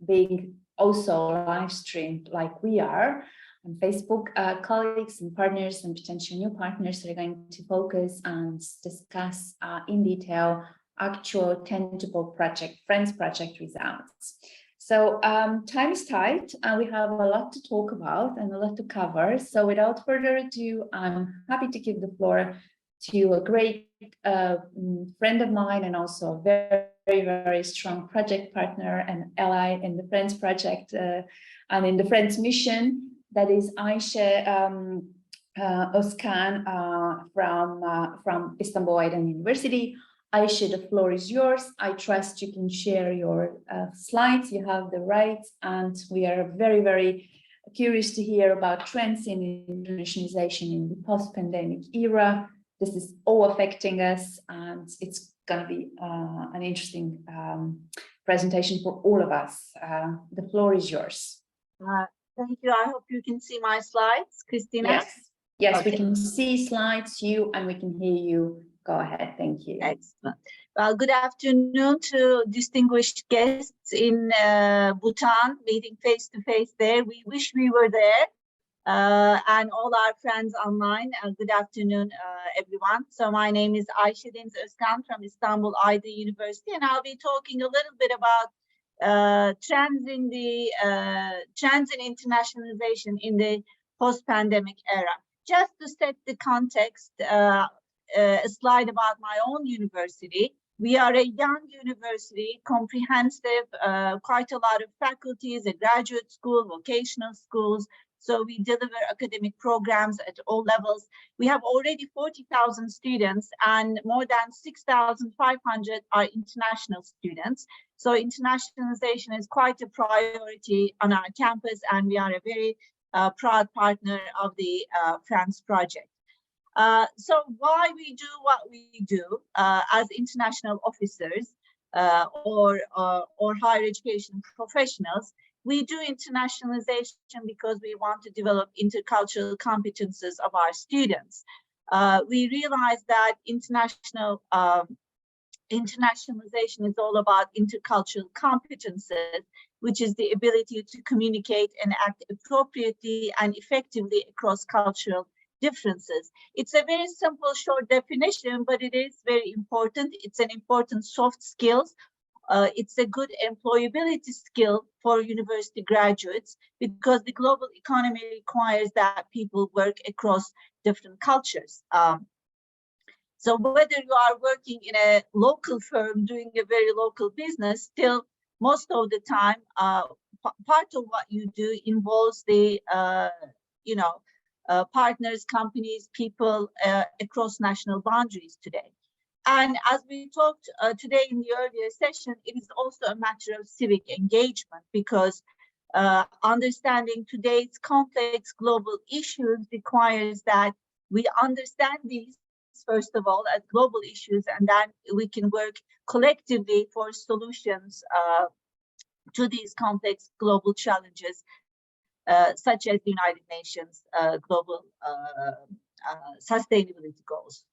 being also live streamed like we are on Facebook, colleagues and partners and potential new partners are going to focus and discuss in detail actual tangible Friends Project results. So time is tight and we have a lot to talk about and a lot to cover. So without further ado, I'm happy to give the floor to a great friend of mine and also a very strong project partner and ally in the Friends Project and in the Friends mission. That is Ayşe Özkan from Istanbul Aydın University. Ayşe, the floor is yours. I trust you can share your slides. You have the right, and we are very curious to hear about trends in internationalization in the post-pandemic era. This is all affecting us, and it's going to be an interesting presentation for all of us. The floor is yours. Thank you. I hope you can see my slides, Christina. Yes, okay. We can see slides, and we can hear you. Go ahead. Thank you. Excellent. Well, good afternoon to distinguished guests in Bhutan, meeting face to face there. We wish we were there. And all our friends online. Good afternoon, everyone. So my name is Ayşe Özkan from Istanbul Aydın University, and I'll be talking a little bit about trends in internationalization in the post-pandemic era. Just to set the context, a slide about my own university. We are a young university, comprehensive, quite a lot of faculties, a graduate school, vocational schools. So we deliver academic programs at all levels. We have already 40,000 students and more than 6,500 are international students. So internationalization is quite a priority on our campus, and we are a very proud partner of the Friends Project. So why we do what we do as international officers or higher education professionals? We do internationalization because we want to develop intercultural competences of our students. We realize that internationalization is all about intercultural competences, which is the ability to communicate and act appropriately and effectively across cultural differences. It's a very simple, short definition, but it is very important. It's an important soft skills. It's a good employability skill for university graduates because the global economy requires that people work across different cultures. So whether you are working in a local firm doing a very local business, still most of the time, part of what you do involves the, partners, companies, people across national boundaries today. And as we talked today in the earlier session, it is also a matter of civic engagement because understanding today's complex global issues requires that we understand these, first of all, as global issues, and then we can work collectively for solutions to these complex global challenges, such as the United Nations global sustainability goals.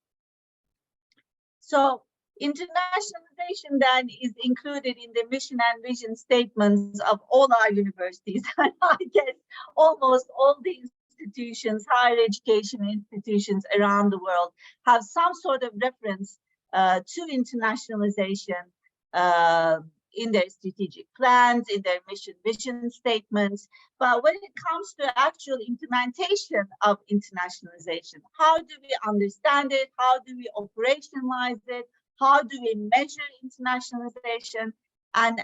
So internationalization then is included in the mission and vision statements of all our universities. And I guess almost all the institutions, higher education institutions around the world have some sort of reference to internationalization in their strategic plans, in their vision statements. But when it comes to actual implementation of internationalization, how do we understand it? How do we operationalize it? How do we measure internationalization? And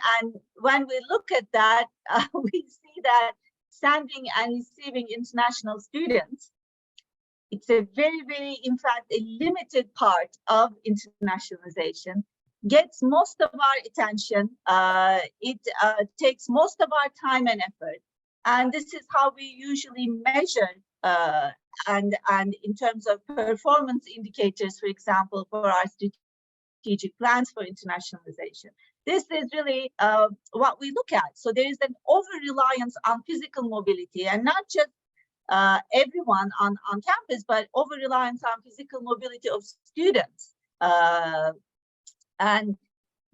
when we look at that, we see that sending and receiving international students, it's a very, in fact, a limited part of internationalization, gets most of our attention. It takes most of our time and effort. And this is how we usually measure and in terms of performance indicators, for example, for our strategic plans for internationalization. This is really what we look at. So there is an over-reliance on physical mobility, and not just everyone on campus, but over-reliance on physical mobility of students. And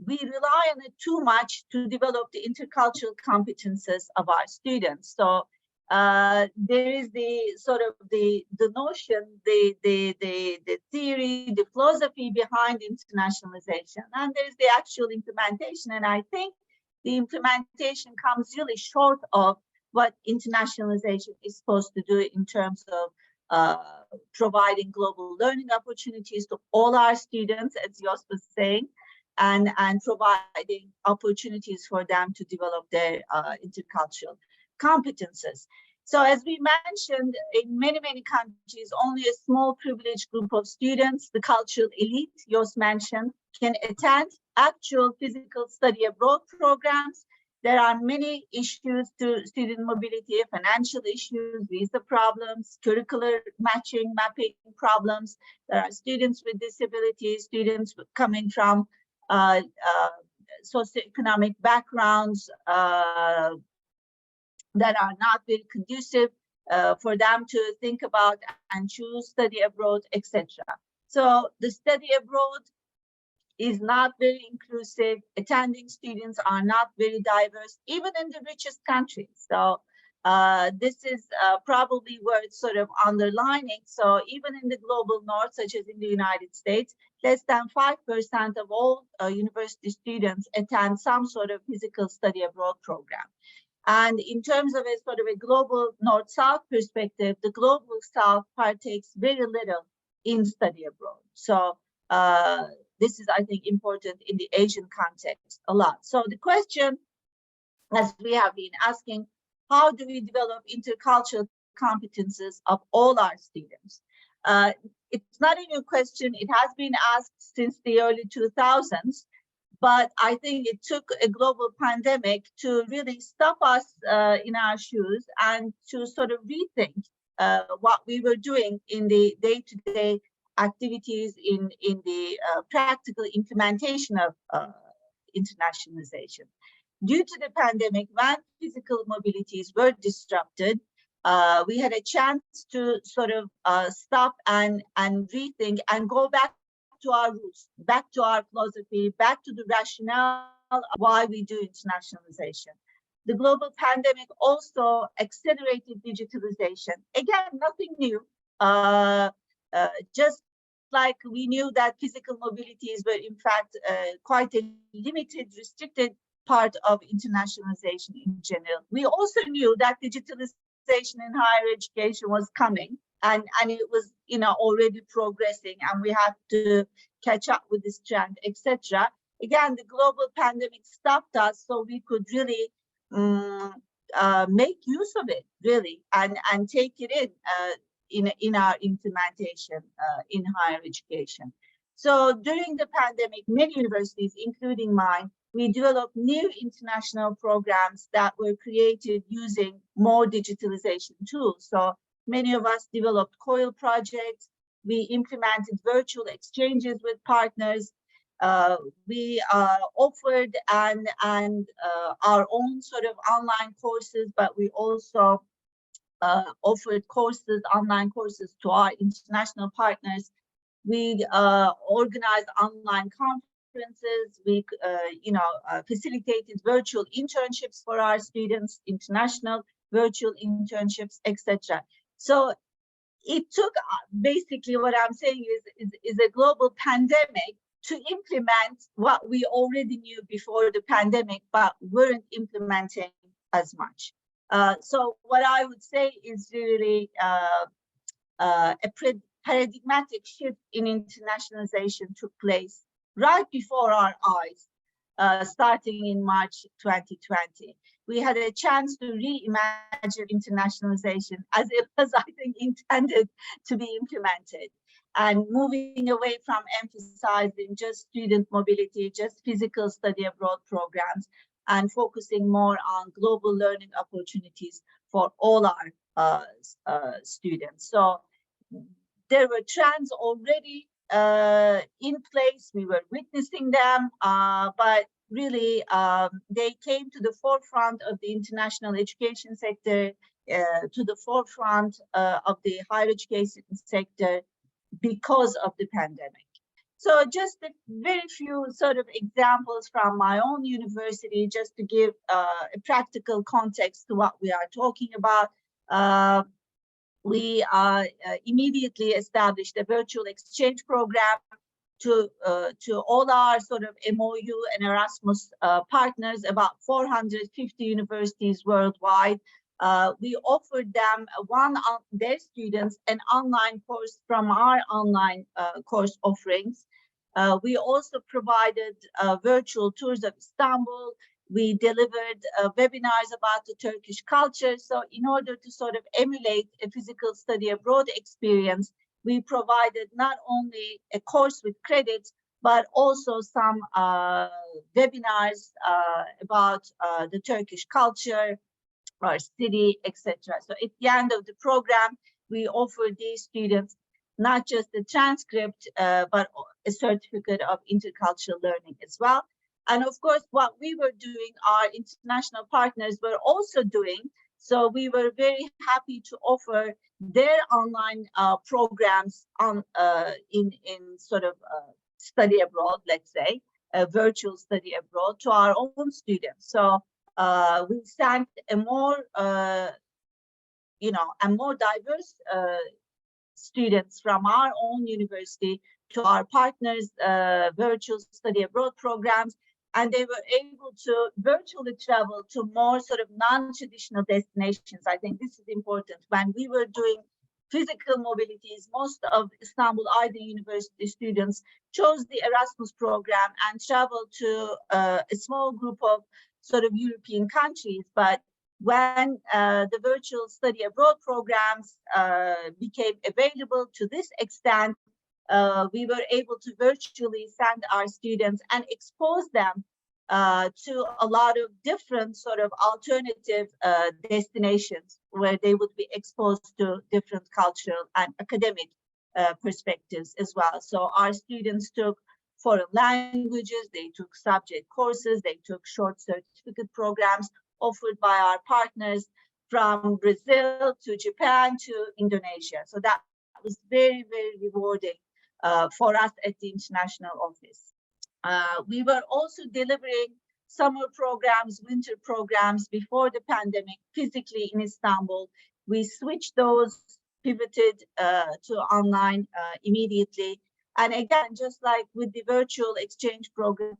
we rely on it too much to develop the intercultural competences of our students. So there is the sort of the notion, the theory, the philosophy behind internationalization, and there's the actual implementation. And I think the implementation comes really short of what internationalization is supposed to do in terms of providing global learning opportunities to all our students, as Jos was saying, and providing opportunities for them to develop their intercultural competences. So as we mentioned, in many countries, only a small privileged group of students, the cultural elite Jos mentioned, can attend actual physical study abroad programs. There are many issues to student mobility, financial issues, visa problems, curricular mapping problems. There are students with disabilities, students coming from socioeconomic backgrounds that are not very conducive for them to think about and choose study abroad, etc. So the study abroad is not very inclusive. Attending students are not very diverse, even in the richest countries. So this is probably worth sort of underlining. So even in the global north, such as in the United States, less than 5% of all university students attend some sort of physical study abroad program. And in terms of a sort of a global north-south perspective, the global south partakes very little in study abroad. So this is, I think, important in the Asian context a lot. So the question, as we have been asking, how do we develop intercultural competences of all our students? It's not a new question. It has been asked since the early 2000s, but I think it took a global pandemic to really stop us in our shoes and to sort of rethink what we were doing in the day-to-day activities in the practical implementation of internationalization. Due to the pandemic, when physical mobilities were disrupted, we had a chance to sort of stop and rethink and go back to our roots, back to our philosophy, back to the rationale of why we do internationalization. The global pandemic also accelerated digitalization. Again, nothing new. Just like we knew that physical mobilities were in fact quite a limited, restricted part of internationalization in general. We also knew that digitalization in higher education was coming, and it was, you know, already progressing, and we had to catch up with this trend, etc. Again, the global pandemic stopped us, so we could really make use of it, really, and take it in our implementation in higher education. So during the pandemic, many universities, including mine, we developed new international programs that were created using more digitalization tools. So many of us developed COIL projects. We implemented virtual exchanges with partners. We offered our own sort of online courses, but we also offered online courses to our international partners. We organized online conferences. We, facilitated virtual internships for our students, international virtual internships, etc. So it took basically what I'm saying is a global pandemic to implement what we already knew before the pandemic, but weren't implementing as much. So what I would say is really a paradigmatic shift in internationalization took place right before our eyes, starting in March 2020. We had a chance to reimagine internationalization as it was, I think, intended to be implemented, and moving away from emphasizing just student mobility, just physical study abroad programs, and focusing more on global learning opportunities for all our students. So there were trends already in place. We were witnessing them, but really they came to the forefront of the international education sector, to the forefront of the higher education sector because of the pandemic. So just a very few sort of examples from my own university, just to give a practical context to what we are talking about. We immediately established a virtual exchange program to all our sort of MOU and Erasmus partners, about 450 universities worldwide. We offered them their students an online course from our online course offerings. We also provided virtual tours of Istanbul. We delivered webinars about the Turkish culture. So in order to sort of emulate a physical study abroad experience, we provided not only a course with credits, but also some webinars about the Turkish culture, our city, etc. So at the end of the program, we offered these students not just a transcript, but a certificate of intercultural learning as well. And of course, what we were doing, our international partners were also doing. So we were very happy to offer their online programs on in sort of study abroad, let's say, a virtual study abroad to our own students. So we sent a more, a more diverse students from our own university to our partners' virtual study abroad programs, and they were able to virtually travel to more sort of non-traditional destinations. I think this is important. When we were doing physical mobilities, most of Istanbul Aydın University students chose the Erasmus program and traveled to a small group of sort of European countries. But when the virtual study abroad programs became available to this extent, we were able to virtually send our students and expose them to a lot of different sort of alternative destinations where they would be exposed to different cultural and academic perspectives as well. So our students took foreign languages, they took subject courses, they took short certificate programs offered by our partners from Brazil to Japan to Indonesia. So that was very, very rewarding for us at the international office. We were also delivering summer programs, winter programs before the pandemic physically in Istanbul. We switched those, pivoted to online immediately. And again, just like with the virtual exchange program,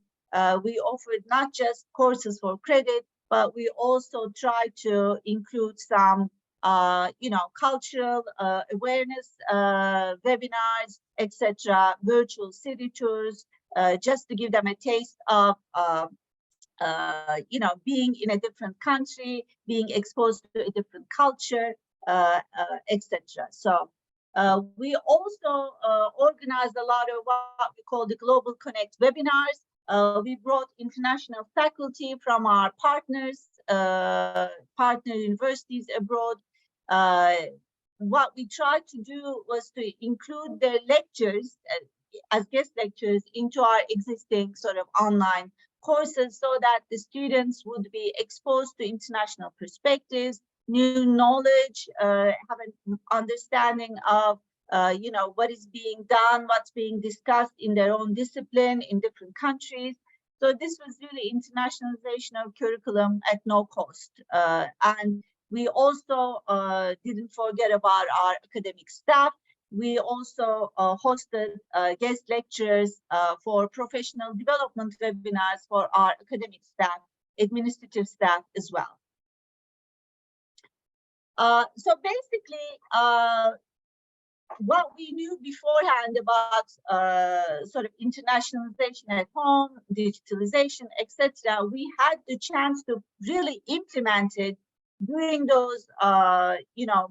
we offered not just courses for credit, but we also tried to include some cultural awareness webinars, etc., virtual city tours, just to give them a taste of being in a different country, being exposed to a different culture, etc. So we also organized a lot of what we call the Global Connect webinars. We brought international faculty from our partners, partner universities abroad. What we tried to do was to include their lectures as guest lectures into our existing sort of online courses, so that the students would be exposed to international perspectives, new knowledge, have an understanding of what is being done, what's being discussed in their own discipline in different countries. So this was really internationalization of curriculum at no cost. And we also didn't forget about our academic staff. we also hosted guest lectures for professional development webinars for our academic staff, administrative staff as well. So basically, what we knew beforehand about sort of internationalization at home, digitalization, etc., we had the chance to really implement it during those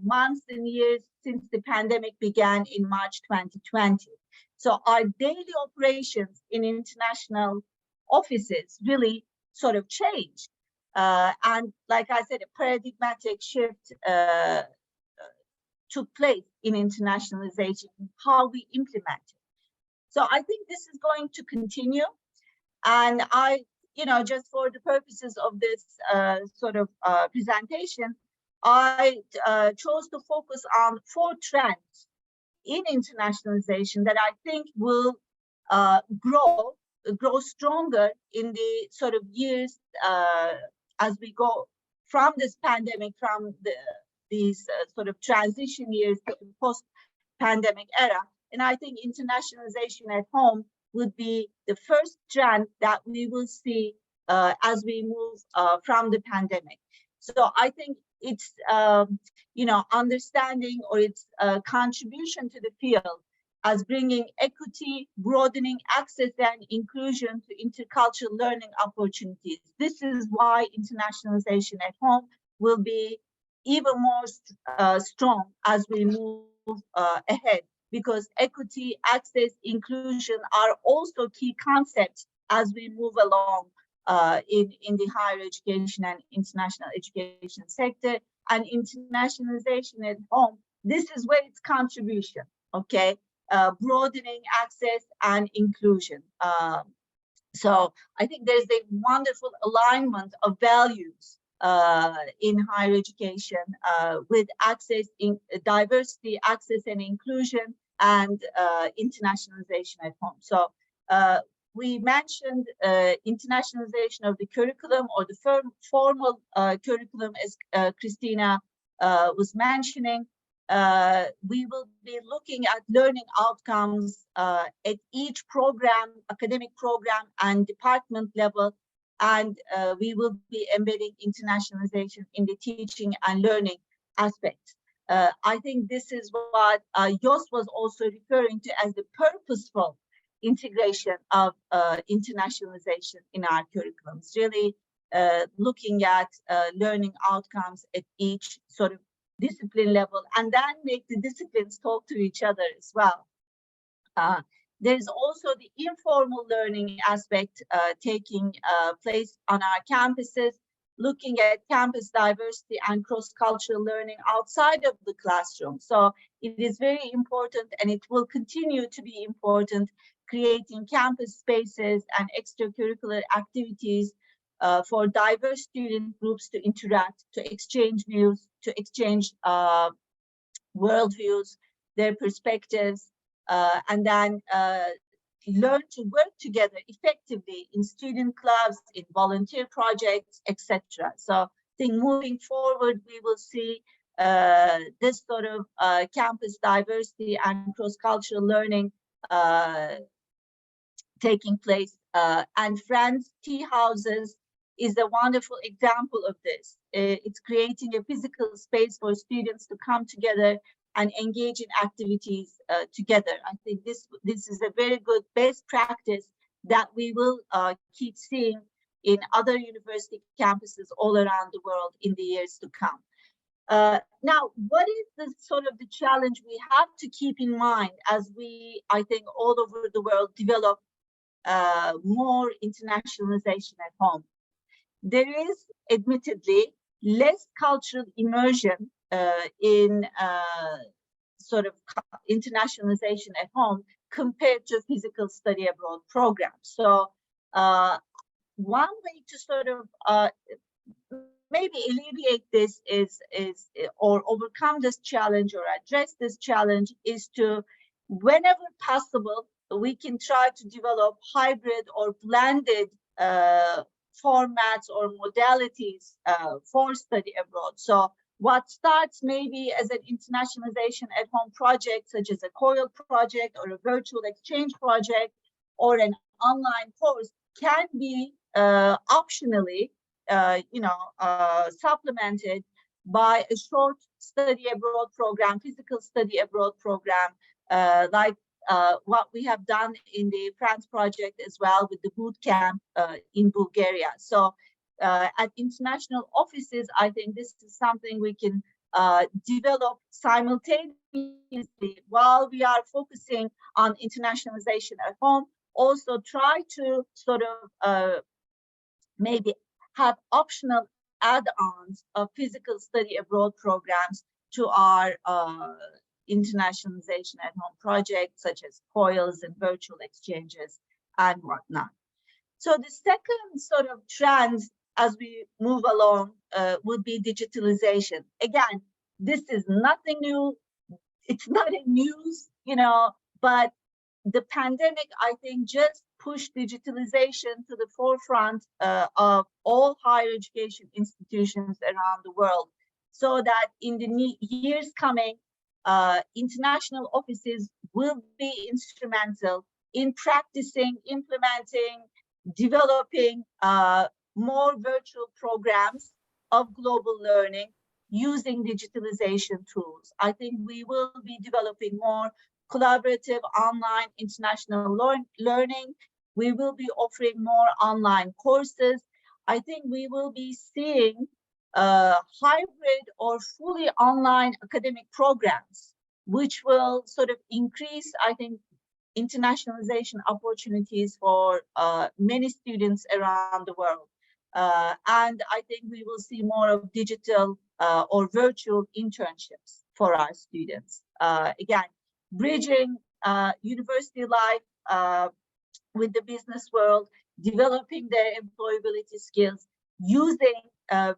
months and years since the pandemic began in March 2020. So our daily operations in international offices really sort of changed. And like I said, a paradigmatic shift took place in internationalization, how we implement it. So I think this is going to continue. And I, just for the purposes of this presentation, I chose to focus on 4 trends in internationalization that I think will grow stronger in the sort of years as we go from this pandemic, from these sort of transition years to the post-pandemic era. And I think internationalization at home would be the first trend that we will see as we move from the pandemic. So I think it's, understanding or its contribution to the field as bringing equity, broadening access and inclusion to intercultural learning opportunities. This is why internationalization at home will be even more strong as we move ahead, because equity, access, inclusion are also key concepts as we move along in the higher education and international education sector. And internationalization at home, this is where its contribution, okay? Broadening access and inclusion. So I think there's a wonderful alignment of values in higher education with access, in diversity, access and inclusion, and internationalization at home. So we mentioned internationalization of the curriculum, or the formal curriculum, as Christina was mentioning. We will be looking at learning outcomes at each program, academic program and department level, and we will be embedding internationalization in the teaching and learning aspects. I think this is what Jos was also referring to as the purposeful integration of internationalization in our curriculums, really looking at learning outcomes at each sort of discipline level, and then make the disciplines talk to each other as well. There's also the informal learning aspect taking place on our campuses, looking at campus diversity and cross-cultural learning outside of the classroom. So it is very important, and it will continue to be important, creating campus spaces and extracurricular activities for diverse student groups to interact, to exchange views, to exchange worldviews, their perspectives, and then learn to work together effectively in student clubs, in volunteer projects, etc. So I think moving forward, we will see this sort of campus diversity and cross-cultural learning taking place. And Friends Tea Houses is a wonderful example of this. It's creating a physical space for students to come together and engage in activities together. I think this is a very good best practice that we will keep seeing in other university campuses all around the world in the years to come. Now, what is the sort of the challenge we have to keep in mind as we, I think, all over the world develop more internationalization at home? There is admittedly less cultural immersion in sort of internationalization at home compared to physical study abroad programs. So one way to sort of maybe alleviate this is or overcome this challenge or address this challenge is to, whenever possible, we can try to develop hybrid or blended formats or modalities for study abroad. So what starts maybe as an internationalization at home project, such as a COIL project or a virtual exchange project or an online course, can be optionally, supplemented by a short study abroad program, physical study abroad program, like what we have done in the France project as well with the boot camp in Bulgaria. So at international offices, I think this is something we can develop simultaneously while we are focusing on internationalization at home. Also try to sort of maybe have optional add-ons of physical study abroad programs to our internationalization at home projects, such as COILs and virtual exchanges and whatnot. So the second sort of trend as we move along would be digitalization. Again, this is nothing new. It's not in news, but the pandemic, I think, just pushed digitalization to the forefront of all higher education institutions around the world, so that in the years coming, international offices will be instrumental in practicing, implementing, developing more virtual programs of global learning using digitalization tools. I think we will be developing more collaborative online international learning. We will be offering more online courses. I think we will be seeing hybrid or fully online academic programs, which will sort of increase, I think, internationalization opportunities for many students around the world. And I think we will see more of digital or virtual internships for our students. Again, bridging university life with the business world, developing their employability skills, using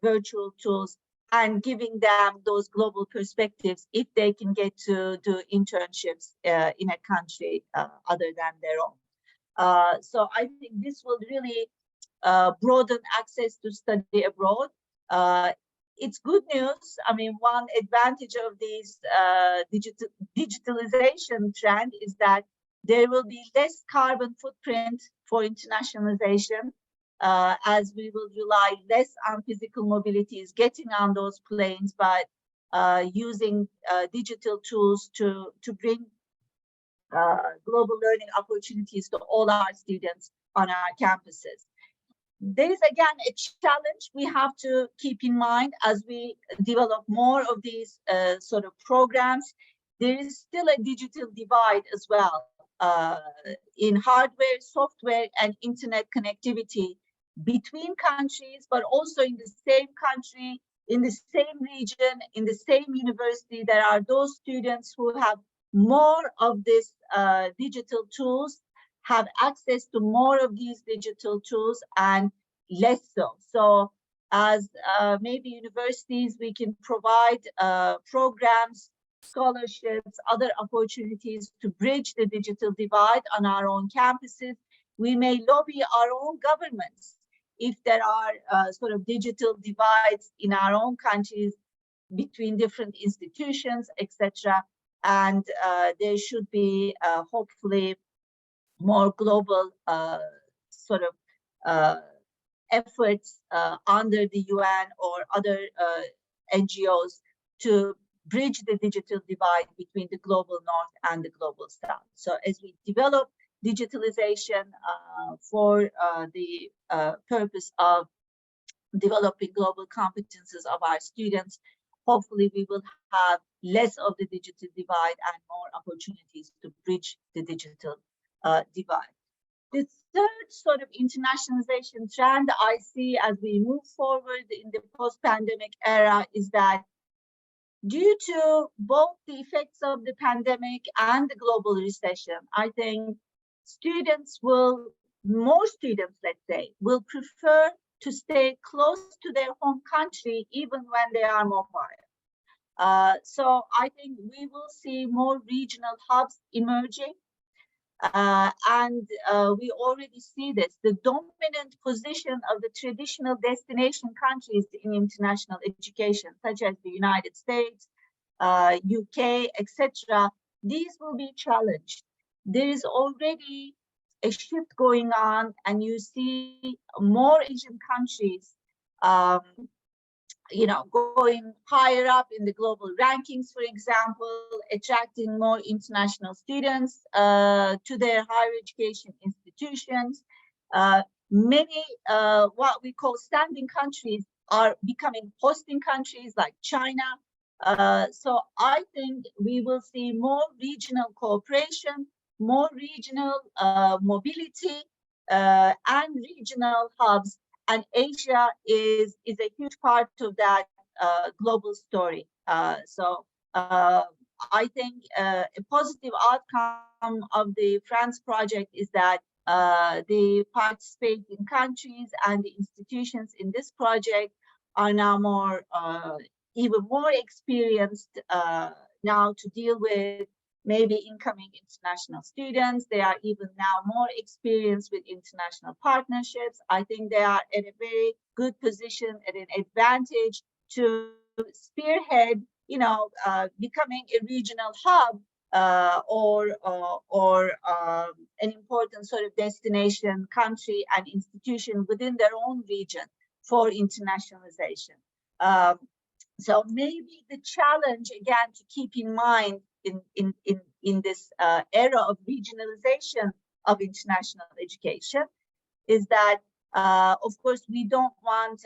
virtual tools, and giving them those global perspectives if they can get to do internships in a country other than their own. So I think this will really broaden access to study abroad. It's good news. I mean, one advantage of this digitalization trend is that there will be less carbon footprint for internationalization, as we will rely less on physical mobilities, getting on those planes, but using digital tools to bring global learning opportunities to all our students on our campuses. There is again a challenge we have to keep in mind as we develop more of these sort of programs. There is still a digital divide as well in hardware, software, and internet connectivity between countries, but also in the same country, in the same region, in the same university. There are those students who have more of this digital tools, have access to more of these digital tools, and less so. So as maybe universities, we can provide programs, scholarships, other opportunities to bridge the digital divide on our own campuses. We may lobby our own governments if there are sort of digital divides in our own countries between different institutions, etc. And there should be hopefully more global sort of efforts under the UN or other NGOs to bridge the digital divide between the global north and the global south. So as we develop digitalization for the purpose of developing global competences of our students, hopefully we will have less of the digital divide and more opportunities to bridge the digital divide. The third sort of internationalization trend I see as we move forward in the post-pandemic era is that due to both the effects of the pandemic and the global recession, I think more students, let's say, will prefer to stay close to their home country even when they are mobile. So I think we will see more regional hubs emerging. And we already see this, the dominant position of the traditional destination countries in international education, such as the United States, UK, etc. These will be challenged. There is already a shift going on, and you see more Asian countries going higher up in the global rankings, for example, attracting more international students to their higher education institutions. Many what we call standing countries are becoming hosting countries like China. So I think we will see more regional cooperation, more regional mobility, and regional hubs. And Asia is a huge part of that global story. So I think a positive outcome of the France project is that the participating countries and the institutions in this project are now even more experienced now to deal with maybe incoming international students. They are even now more experienced with international partnerships. I think they are in a very good position, at an advantage to spearhead, becoming a regional hub or an important sort of destination country and institution within their own region for internationalization. So maybe the challenge, again, to keep in mind in this era of regionalization of international education is that, of course, we don't want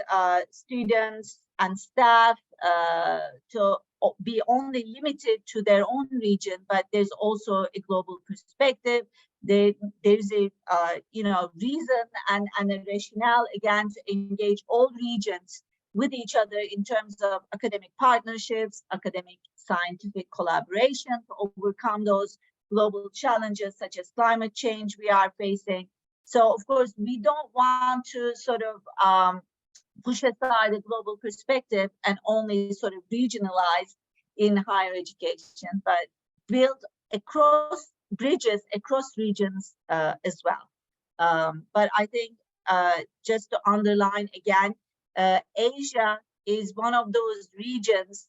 students and staff to be only limited to their own region, but there's also a global perspective. There's a reason and a rationale, again, to engage all regions with each other in terms of academic partnerships, academic scientific collaboration to overcome those global challenges such as climate change we are facing. So, of course, we don't want to sort of push aside a global perspective and only sort of regionalize in higher education, but build bridges across regions as well. But I think just to underline again, Asia is one of those regions,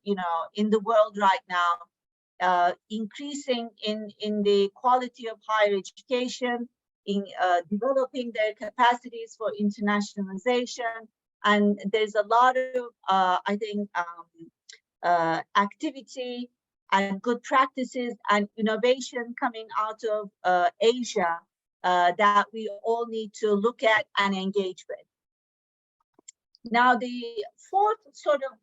in the world right now, increasing in the quality of higher education, in developing their capacities for internationalization. And there's a lot of, I think, activity and good practices and innovation coming out of Asia that we all need to look at and engage with. Now, the fourth sort of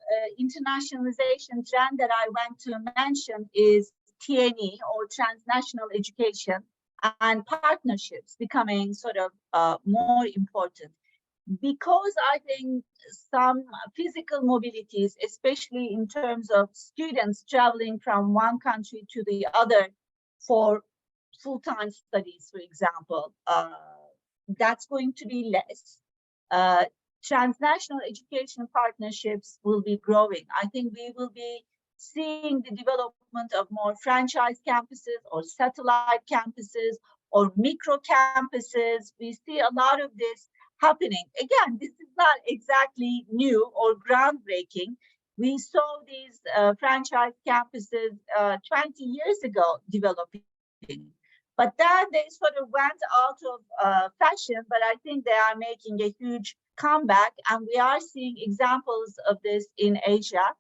internationalization trend that I want to mention is TNE, or transnational education, and partnerships becoming sort of more important. Because I think some physical mobilities, especially in terms of students traveling from one country to the other for full-time studies, for example, that's going to be less. Transnational education partnerships will be growing. I think we will be seeing the development of more franchise campuses or satellite campuses or micro campuses. We see a lot of this happening. Again, this is not exactly new or groundbreaking. We saw these franchise campuses 20 years ago developing. But then they sort of went out of fashion, but I think they are making a huge comeback, and we are seeing examples of this in Asia.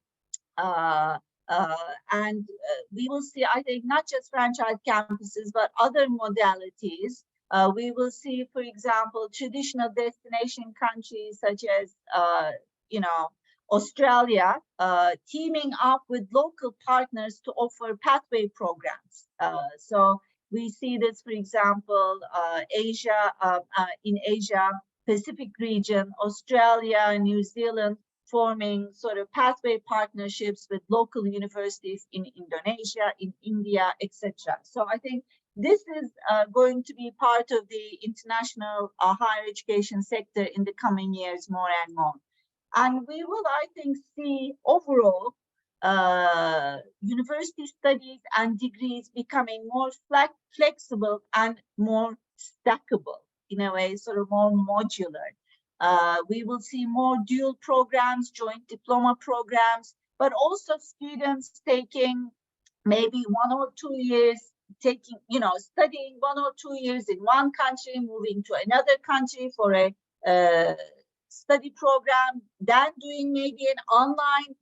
And we will see, I think, not just franchise campuses, but other modalities. We will see, for example, traditional destination countries such as, Australia, teaming up with local partners to offer pathway programs. So we see this, for example, in Asia Pacific region, Australia, New Zealand, forming sort of pathway partnerships with local universities in Indonesia, in India, etc. So I think this is going to be part of the international higher education sector in the coming years more and more. And we will, I think, see overall university studies and degrees becoming more flexible and more stackable, in a way, sort of more modular. We will see more dual programs, joint diploma programs, but also students taking maybe 1 or 2 years, studying 1 or 2 years in one country, moving to another country for a study program, then doing maybe an online,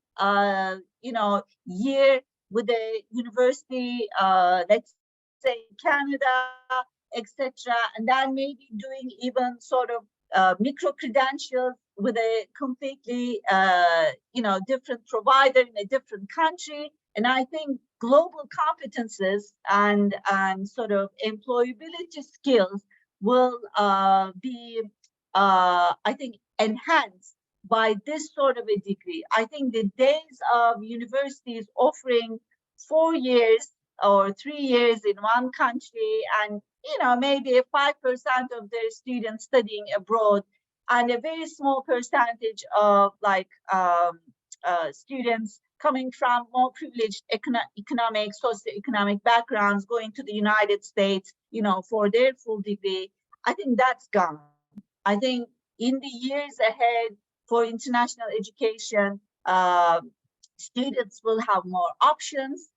year with a university, let's say Canada, etc., and then maybe doing even sort of micro credentials with a completely, different provider in a different country. And I think global competences and sort of employability skills will be, I think, enhanced by this sort of a degree. I think the days of universities offering 4 years or 3 years in one country and maybe 5% of their students studying abroad and a very small percentage of students coming from more privileged economic, socioeconomic backgrounds going to the United States, for their full degree. I think that's gone. I think in the years ahead for international education, students will have more options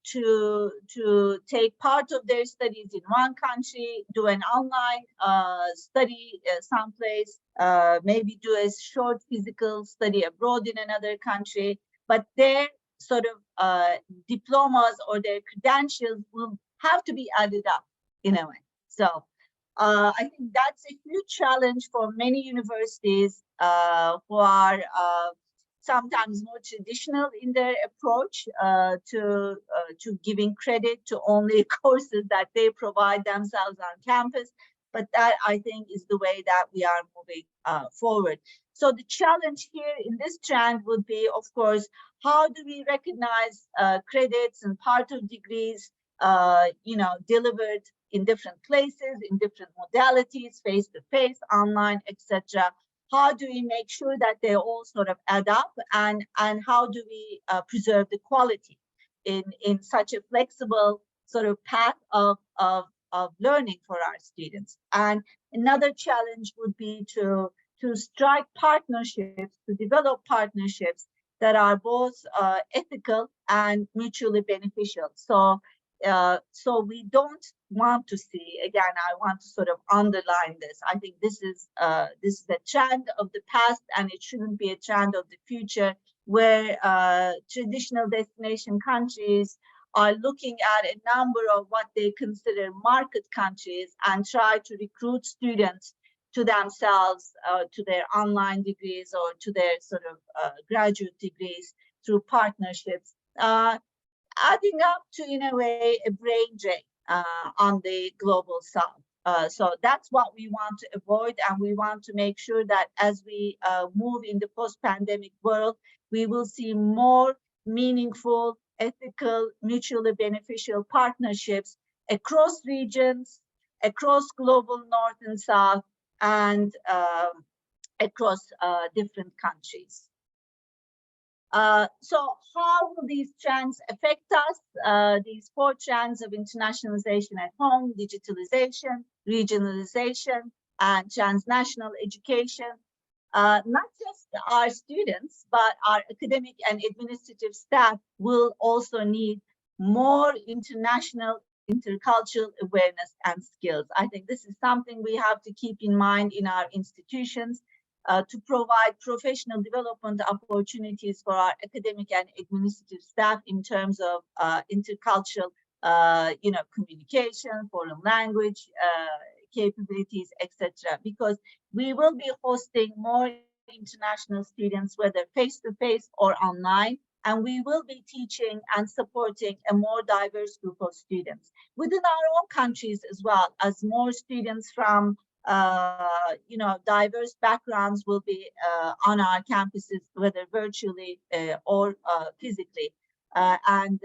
to take part of their studies in one country, do an online study someplace, maybe do a short physical study abroad in another country, but their sort of diplomas or their credentials will have to be added up in a way. So I think that's a huge challenge for many universities who are sometimes more traditional in their approach to giving credit to only courses that they provide themselves on campus. But that, I think, is the way that we are moving forward. So the challenge here in this trend would be, of course, how do we recognize credits and part of degrees, delivered in different places, in different modalities, face-to-face, online, etc. How do we make sure that they all sort of add up, and how do we preserve the quality in such a flexible sort of path of learning for our students? And another challenge would be to strike partnerships, to develop partnerships that are both ethical and mutually beneficial. So we don't want to see, again, I want to sort of underline this. I think this is a trend of the past, and it shouldn't be a trend of the future, where traditional destination countries are looking at a number of what they consider market countries and try to recruit students to themselves, to their online degrees or to their sort of graduate degrees through partnerships, adding up to, in a way, a brain drain on the global south. So that's what we want to avoid, and we want to make sure that as we move in the post-pandemic world, we will see more meaningful, ethical, mutually beneficial partnerships across regions, across global north and south, and across different countries. So how will these trends affect us? These 4 trends of internationalization at home, digitalization, regionalization, and transnational education. Not just our students, but our academic and administrative staff will also need more international, intercultural awareness and skills. I think this is something we have to keep in mind in our institutions to provide professional development opportunities for our academic and administrative staff in terms of intercultural, communication, foreign language capabilities, etc. Because we will be hosting more international students, whether face-to-face or online, and we will be teaching and supporting a more diverse group of students within our own countries as well, as more students from diverse backgrounds will be on our campuses, whether virtually or physically. And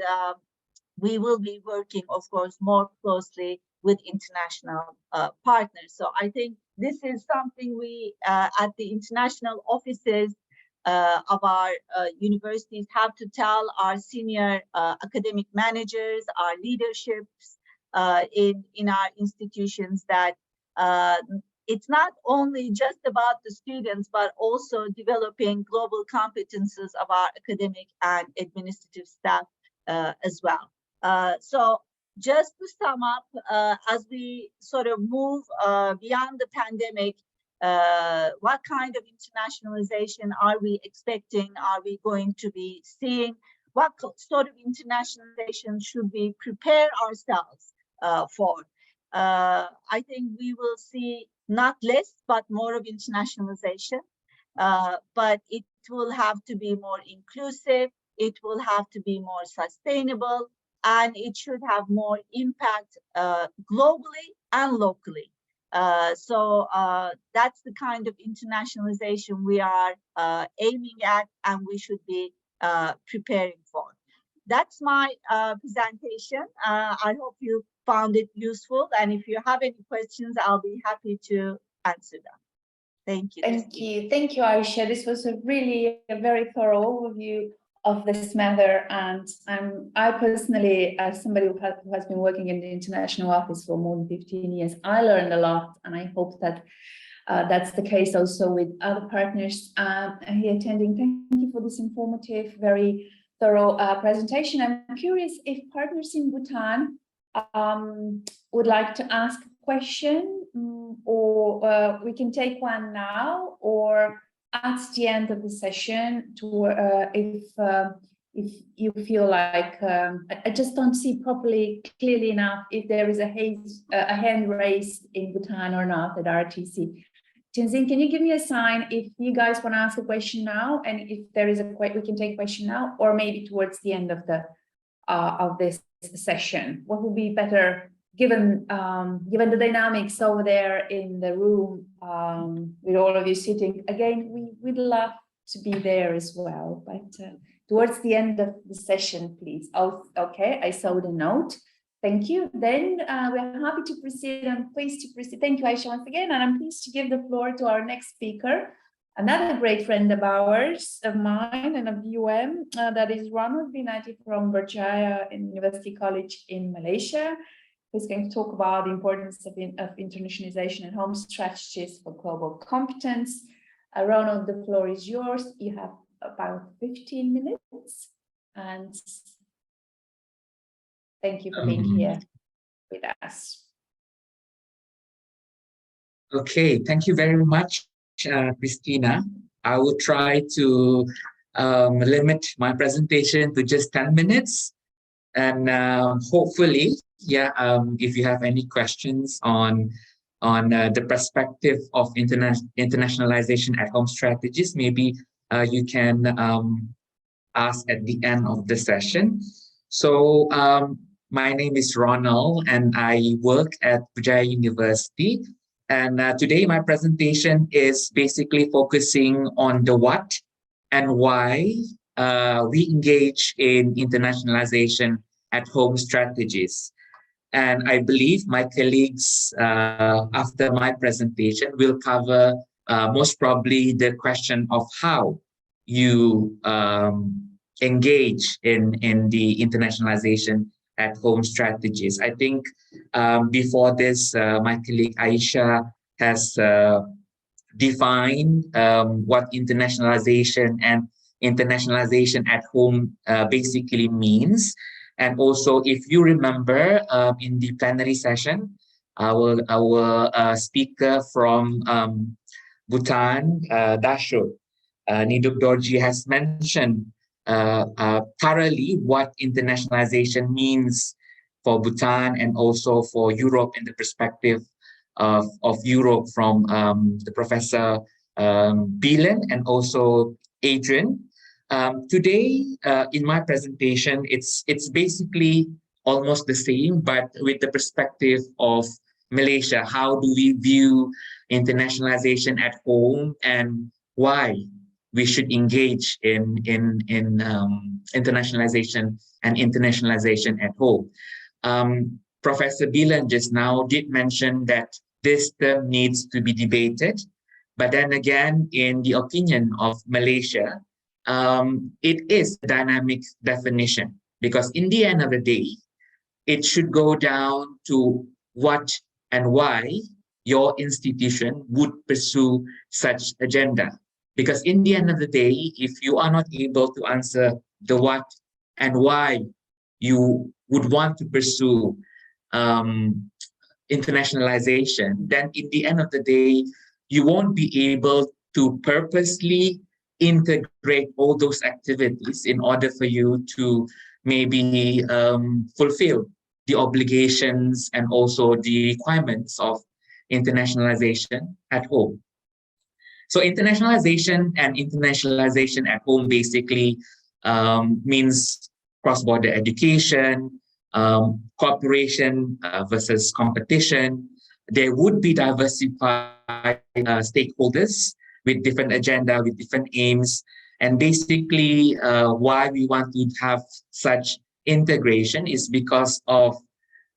we will be working, of course, more closely with international partners. So I think this is something we at the international offices of our universities have to tell our senior academic managers, our leaderships in our institutions that it's not only just about the students, but also developing global competences of our academic and administrative staff as well. So just to sum up, as we sort of move beyond the pandemic, what kind of internationalization are we expecting? Are we going to be seeing? What sort of internationalization should we prepare ourselves for? I think we will see not less, but more of internationalization. But it will have to be more inclusive. It will have to be more sustainable, and it should have more impact globally and locally. So that's the kind of internationalization we are aiming at, and we should be preparing for. That's my presentation. I hope you found it useful, and if you have any questions, I'll be happy to answer them. Thank you. Thank you, Aisha. This was a very thorough overview of this matter, and I personally, as somebody who has been working in the international office for more than 15 years, I learned a lot, and I hope that that's the case also with other partners here attending. Thank you for this informative, very thorough presentation. I'm curious if partners in Bhutan would like to ask a question, or we can take one now, or at the end of the session, to if you feel like I just don't see clearly enough if there is a hand raised in Bhutan or not at RTC. Tenzin, can you give me a sign if you guys want to ask a question now, and if there is we can take a question now, or maybe towards the end of this session? What would be better, given the dynamics over there in the room, with all of you sitting? Again, we'd love to be there as well, but towards the end of the session, please. Oh, okay, I saw the note. Thank you. Then we're happy to proceed. I'm pleased to proceed. Thank you, Aisha, once again, and I'm pleased to give the floor to our next speaker, another great friend of ours, of mine, and of UM, that is Ronald Binati from Berjaya University College in Malaysia, who's going to talk about the importance of internationalization and home strategies for global competence. Ronald, the floor is yours. You have about 15 minutes, and thank you for being here with us. Okay, thank you very much, Christina. I will try to limit my presentation to just 10 minutes. And hopefully, if you have any questions on the perspective of internationalization at home strategies, maybe you can ask at the end of the session. So my name is Ronald, and I work at Berjaya University. And today my presentation is basically focusing on the what and why we engage in internationalization at home strategies. And I believe my colleagues, after my presentation, will cover most probably the question of how you engage in the internationalization at home strategies. I think before this, my colleague Aisha has defined what internationalization and internationalization at home basically means. And also, if you remember in the plenary session, our speaker from Bhutan, Dasho, Niduk Dorji, has mentioned thoroughly what internationalization means for Bhutan and also for Europe in the perspective of Europe from the Professor Bielen and also Adrian. Today, in my presentation, it's basically almost the same, but with the perspective of Malaysia. How do we view internationalization at home, and why we should engage in internationalization and internationalization at home? Professor Bielen just now did mention that this term needs to be debated, But then again, in the opinion of Malaysia, it is a dynamic definition, because in the end of the day, it should go down to what and why your institution would pursue such agenda. Because in the end of the day, if you are not able to answer the what and why you would want to pursue internationalization, then in the end of the day, you won't be able to purposely integrate all those activities in order for you to maybe fulfill the obligations and also the requirements of internationalization at home. So internationalization at home basically means cross-border education, cooperation versus competition. There would be diversified stakeholders with different agenda, with different aims. And basically why we want to have such integration is because of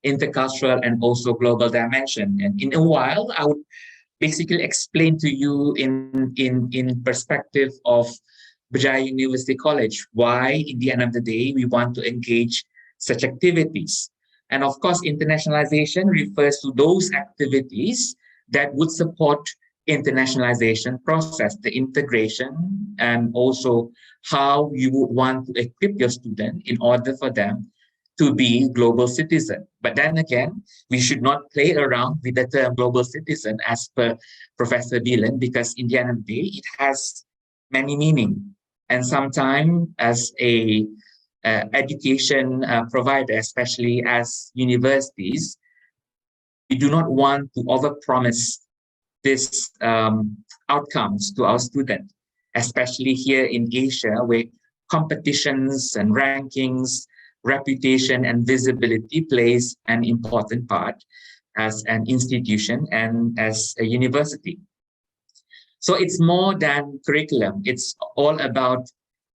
intercultural and also global dimension. And in a while, I would basically explain to you in perspective of Berjaya University College, why in the end of the day, we want to engage such activities. And of course, internationalization refers to those activities that would support internationalization process, the integration, and also how you would want to equip your student in order for them to be global citizen. But then again, we should not play around with the term global citizen as per Professor Dillon, because in the end of the day, it has many meanings. And sometimes as a education provider, especially as universities, we do not want to overpromise these outcomes to our students, especially here in Asia, where competitions and rankings, reputation and visibility plays an important part as an institution and as a university. So it's more than curriculum. It's all about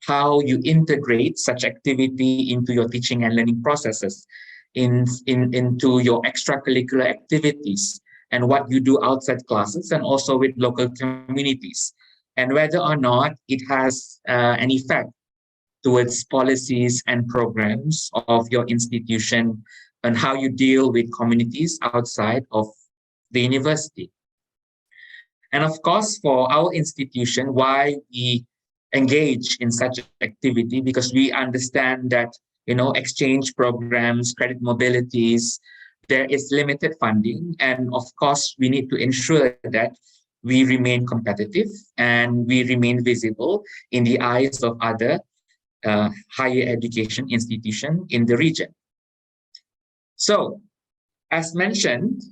how you integrate such activity into your teaching and learning processes, into your extracurricular activities, and what you do outside classes and also with local communities, and whether or not it has an effect towards policies and programs of your institution and how you deal with communities outside of the university. And of course, for our institution, why we engage in such activity, because we understand that, exchange programs, credit mobilities, there is limited funding. And of course, we need to ensure that we remain competitive and we remain visible in the eyes of other higher education institution in the region. So, as mentioned,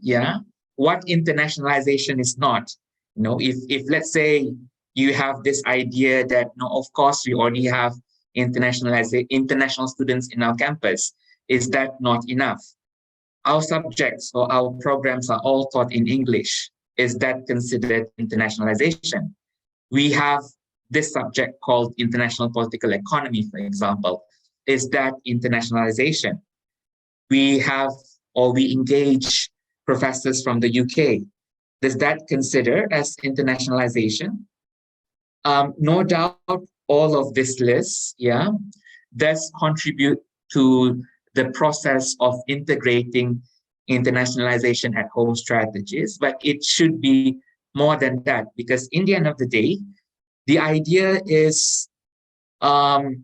what internationalization is not. If let's say you have this idea that, of course, we already have international students in our campus, is that not enough? Our subjects or our programs are all taught in English. Is that considered internationalization? We have this subject called international political economy, for example. Is that internationalization? We engage professors from the UK. Does that consider as internationalization? No doubt all of this list, does contribute to the process of integrating internationalization at home strategies, but it should be more than that, because in the end of the day, the idea is to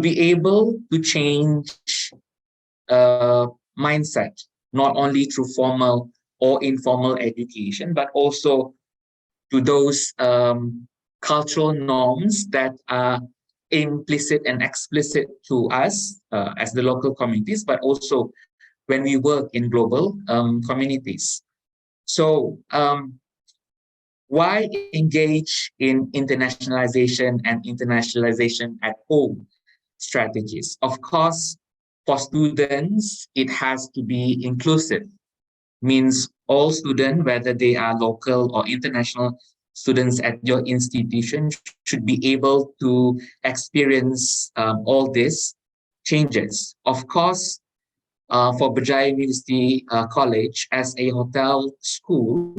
be able to change mindset, not only through formal or informal education, but also to those cultural norms that are implicit and explicit to us as the local communities, but also when we work in global communities. So why engage in internationalization and internationalization at home strategies? Of course, for students, it has to be inclusive. Means all students, whether they are local or international students at your institution, should be able to experience all these changes. Of course, for Berjaya University College, as a hotel school,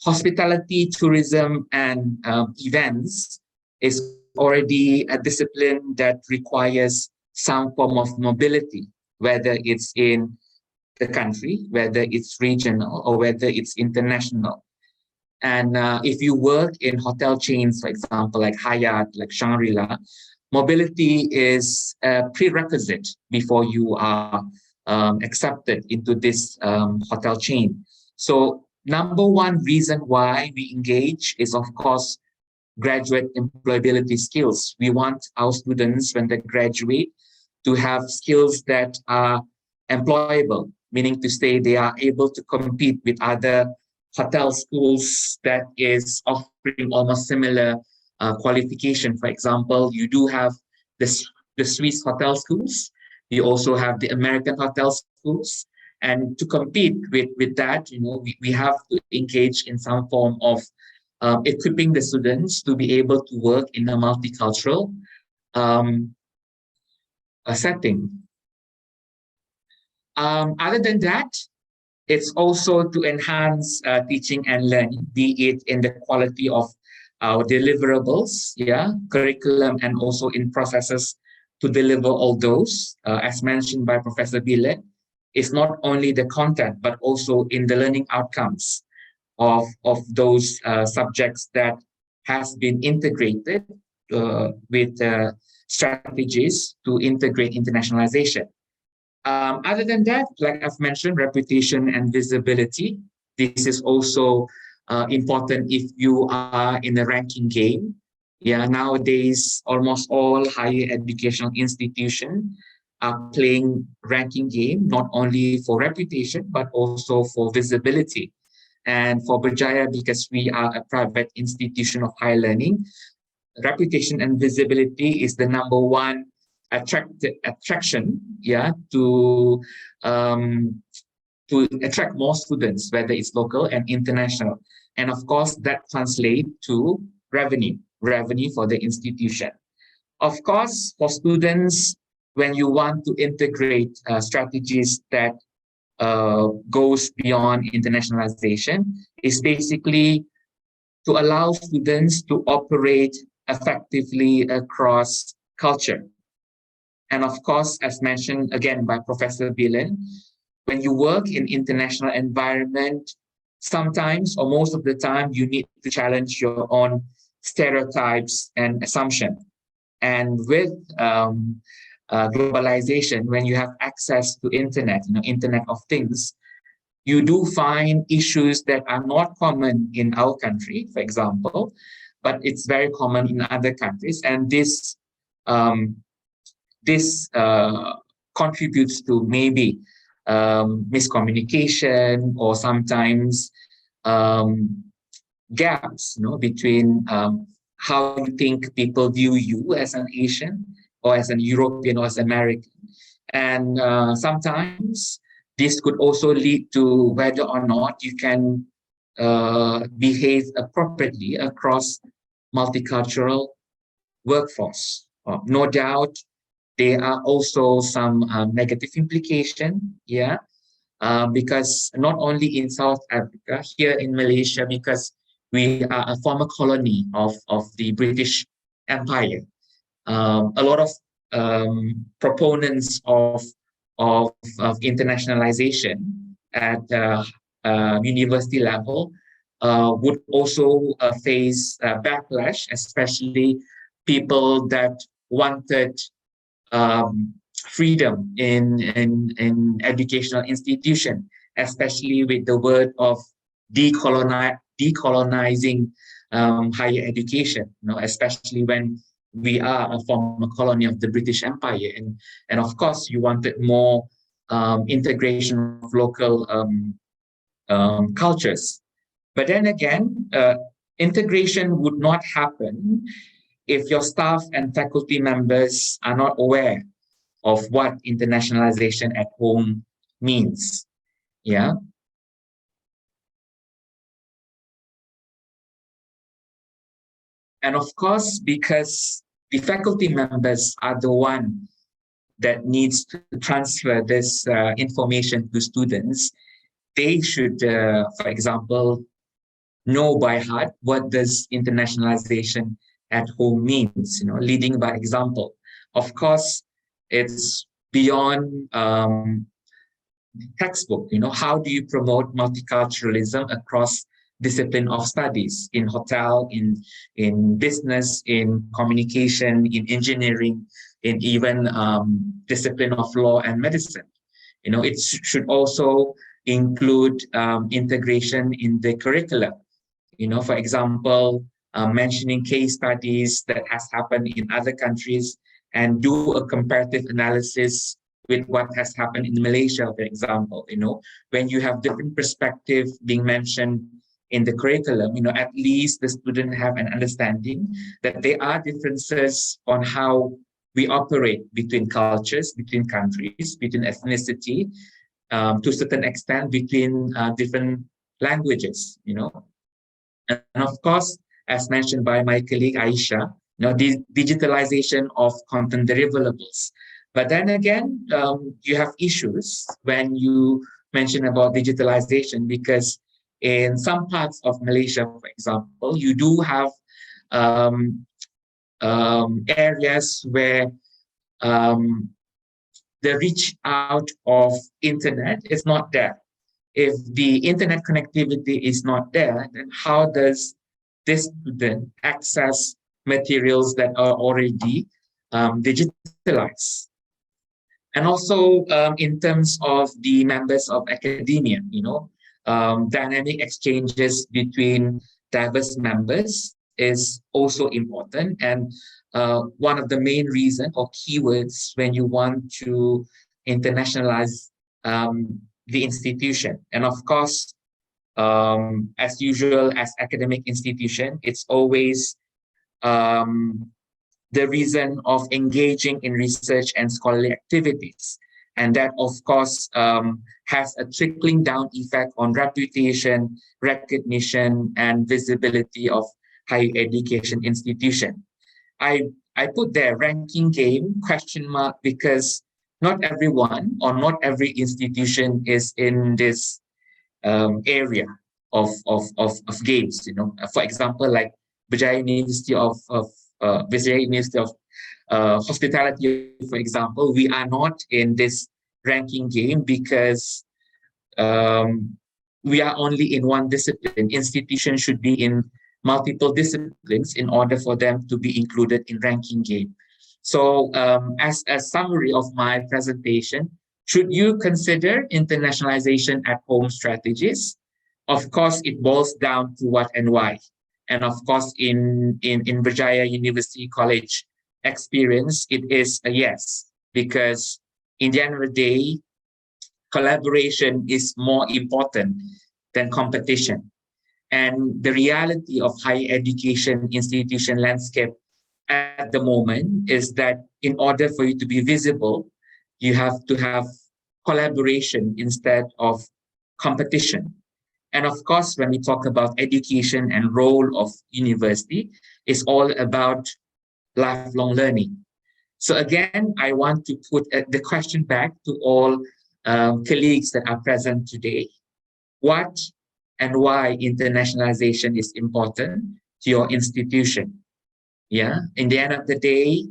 Hospitality, tourism, and events is already a discipline that requires some form of mobility, whether it's in the country, whether it's regional, or whether it's international. And if you work in hotel chains, for example, like Hyatt, like Shangri-La, mobility is a prerequisite before you are accepted into this hotel chain. So number one reason why we engage is, of course, graduate employability skills. We want our students, when they graduate, to have skills that are employable, meaning to say they are able to compete with other hotel schools that is offering almost similar qualification. For example, you do have the Swiss hotel schools. You also have the American hotel schools. And to compete with that, we have to engage in some form of equipping the students to be able to work in a multicultural setting. Other than that, it's also to enhance teaching and learning, be it in the quality of our deliverables, curriculum, and also in processes to deliver all those. As mentioned by Professor Bilen, it's not only the content, but also in the learning outcomes of those subjects that has been integrated with strategies to integrate internationalization. Other than that, like I've mentioned, reputation and visibility. This is also important if you are in a ranking game. Nowadays, almost all higher educational institutions are playing ranking game, not only for reputation, but also for visibility. And for Berjaya, because we are a private institution of higher learning, reputation and visibility is the number one attraction, to attract more students, whether it's local and international. And of course, that translates to revenue for the institution. Of course, for students, when you want to integrate strategies that goes beyond internationalization, is basically to allow students to operate effectively across culture. And of course, as mentioned again by Professor Bilen, when you work in international environment, sometimes or most of the time, you need to challenge your own stereotypes and assumption. And with globalization, when you have access to internet, Internet of Things, you do find issues that are not common in our country, for example, but it's very common in other countries. And this contributes to maybe miscommunication or sometimes gaps, between how you think people view you as an Asian or as an European or as American. And sometimes this could also lead to whether or not you can behave appropriately across multicultural workforce. No doubt, there are also some negative implication, because not only in South Africa, here in Malaysia, because we are a former colony of the British Empire. A lot of proponents of internationalization at university level would also face backlash, especially people that wanted freedom in educational institution, especially with the word of decolonizing higher education, especially when we are a former colony of the British Empire. And of course, you wanted more integration of local cultures. But then again, integration would not happen if your staff and faculty members are not aware of what internationalization at home means. And of course, because the faculty members are the one that needs to transfer this information to students, they should, for example, know by heart what does internationalization at home means, leading by example. Of course, it's beyond textbook, how do you promote multiculturalism across discipline of studies in hotel, in business, in communication, in engineering, in even discipline of law and medicine. It should also include integration in the curricula. For example, mentioning case studies that has happened in other countries and do a comparative analysis with what has happened in Malaysia, for example. When you have different perspectives being mentioned in the curriculum, at least the student have an understanding that there are differences on how we operate between cultures, between countries, between ethnicity, to a certain extent between different languages, And of course, as mentioned by my colleague Aisha, the digitalization of content deliverables. But then again, you have issues when you mention about digitalization, because in some parts of Malaysia, for example, you do have areas where the reach out of internet is not there. If the internet connectivity is not there, then how does this student access materials that are already digitalized? And also in terms of the members of academia, dynamic exchanges between diverse members is also important. And one of the main reasons or keywords when you want to internationalize the institution. And of course, as usual, as academic institution, it's always the reason of engaging in research and scholarly activities. And that, of course, has a trickling down effect on reputation, recognition, and visibility of higher education institution. I put there ranking game question mark because not everyone or not every institution is in this area of games. For example, like Vijaya University of Hospitality, for example, we are not in this ranking game because we are only in one discipline. Institutions should be in multiple disciplines in order for them to be included in ranking game. So as a summary of my presentation, should you consider internationalization at home strategies? Of course, it boils down to what and why. And of course, in Vijaya University College experience, it is a yes, because in the end of the day, collaboration is more important than competition. And the reality of higher education institution landscape at the moment is that in order for you to be visible, you have to have collaboration instead of competition. And of course, when we talk about education and role of university, it's all about lifelong learning. So again, I want to put the question back to all colleagues that are present today. What and why internationalization is important to your institution? Yeah, in the end of the day,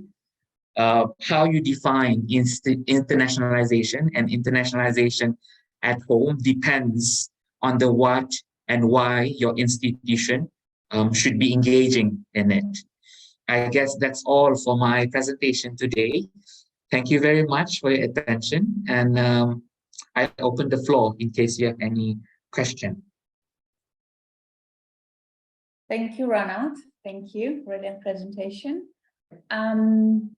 how you define internationalization and internationalization at home depends on the what and why your institution should be engaging in it. I guess that's all for my presentation today. Thank you very much for your attention. And I open the floor in case you have any question. Thank you, Ronald. Thank you. Brilliant presentation. I'm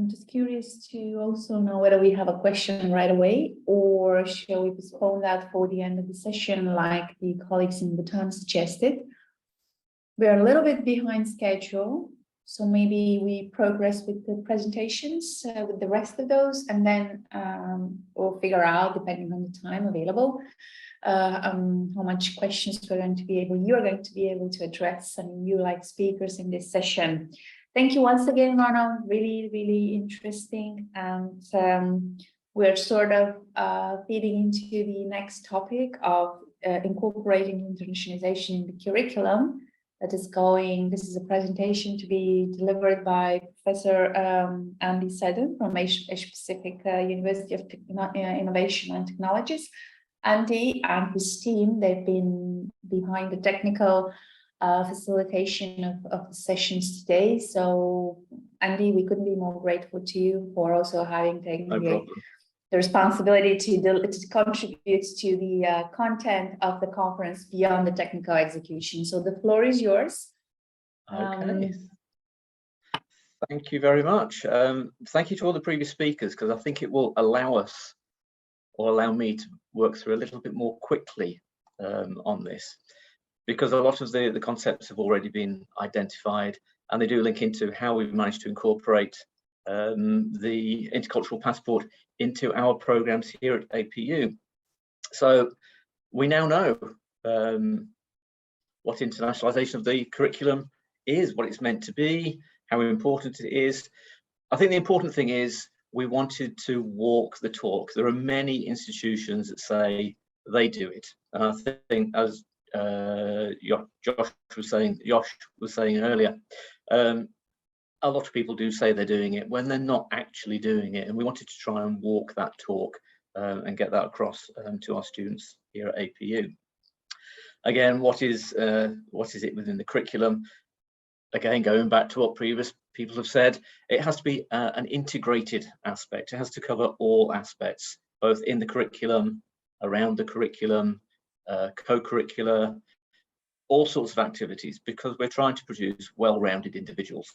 just curious to also know whether we have a question right away, or shall we postpone that for the end of the session like the colleagues in Bhutan suggested. We're a little bit behind schedule, so maybe we progress with the presentations with the rest of those, and then we'll figure out, depending on the time available, how much questions you're going to be able to address, and you like speakers in this session. Thank you once again, Ronald. Really, really interesting and we're sort of feeding into the next topic of incorporating internationalization in the curriculum. This is a presentation to be delivered by Professor Andy Seddon from Asia Pacific University of Innovation and Technologies. Andy and his team, they've been behind the technical facilitation of the sessions today. So Andy, we couldn't be more grateful to you for also having taken the responsibility to contribute to the content of the conference beyond the technical execution. So the floor is yours. Okay. Thank you very much. Thank you to all the previous speakers, because I think it will allow us, or allow me, to work through a little bit more quickly on this, because a lot of the concepts have already been identified, and they do link into how we've managed to incorporate the intercultural passport into our programs here at APU. So we now know what internationalization of the curriculum is, what it's meant to be, how important it is. I think the important thing is we wanted to walk the talk. There are many institutions that say they do it, and I think, as Josh was saying earlier, a lot of people do say they're doing it when they're not actually doing it, and we wanted to try and walk that talk and get that across to our students here at APU. Again, what is it within the curriculum? Again, going back to what previous people have said, it has to be an integrated aspect. It has to cover all aspects, both in the curriculum, around the curriculum, co-curricular, all sorts of activities, because we're trying to produce well-rounded individuals.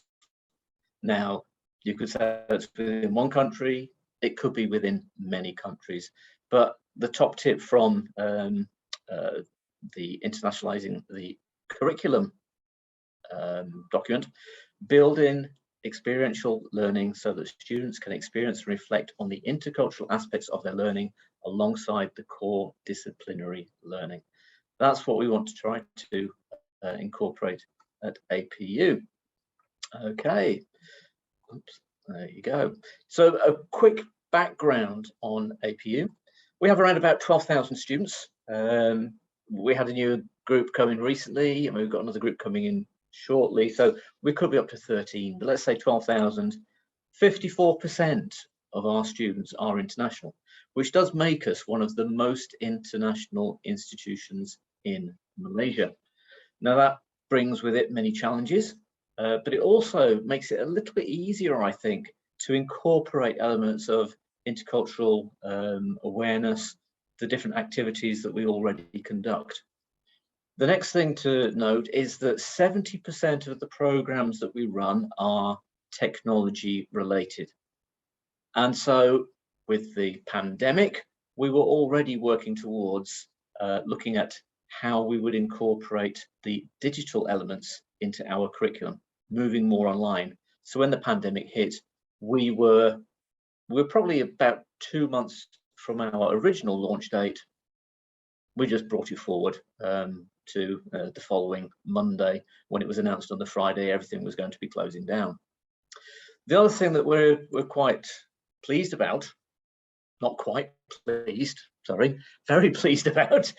Now, you could say it's within one country, it could be within many countries, but the top tip from the internationalizing the curriculum document, building experiential learning so that students can experience and reflect on the intercultural aspects of their learning alongside the core disciplinary learning. That's what we want to try to incorporate at APU. Okay, oops, there you go. So a quick background on APU. We have around about 12,000 students. We had a new group coming recently, and we've got another group coming in shortly, so we could be up to 13, but let's say 12,000. 54% of our students are international, which does make us one of the most international institutions in Malaysia. Now, that brings with it many challenges, but it also makes it a little bit easier, I think, to incorporate elements of intercultural awareness, the different activities that we already conduct. The next thing to note is that 70% of the programs that we run are technology related. And so with the pandemic, we were already working towards looking at how we would incorporate the digital elements into our curriculum, moving more online. So when the pandemic hit, we were probably about 2 months from our original launch date. We just brought it forward to the following Monday, when it was announced on the Friday everything was going to be closing down. The other thing that we're quite pleased about, not quite pleased, sorry, very pleased about,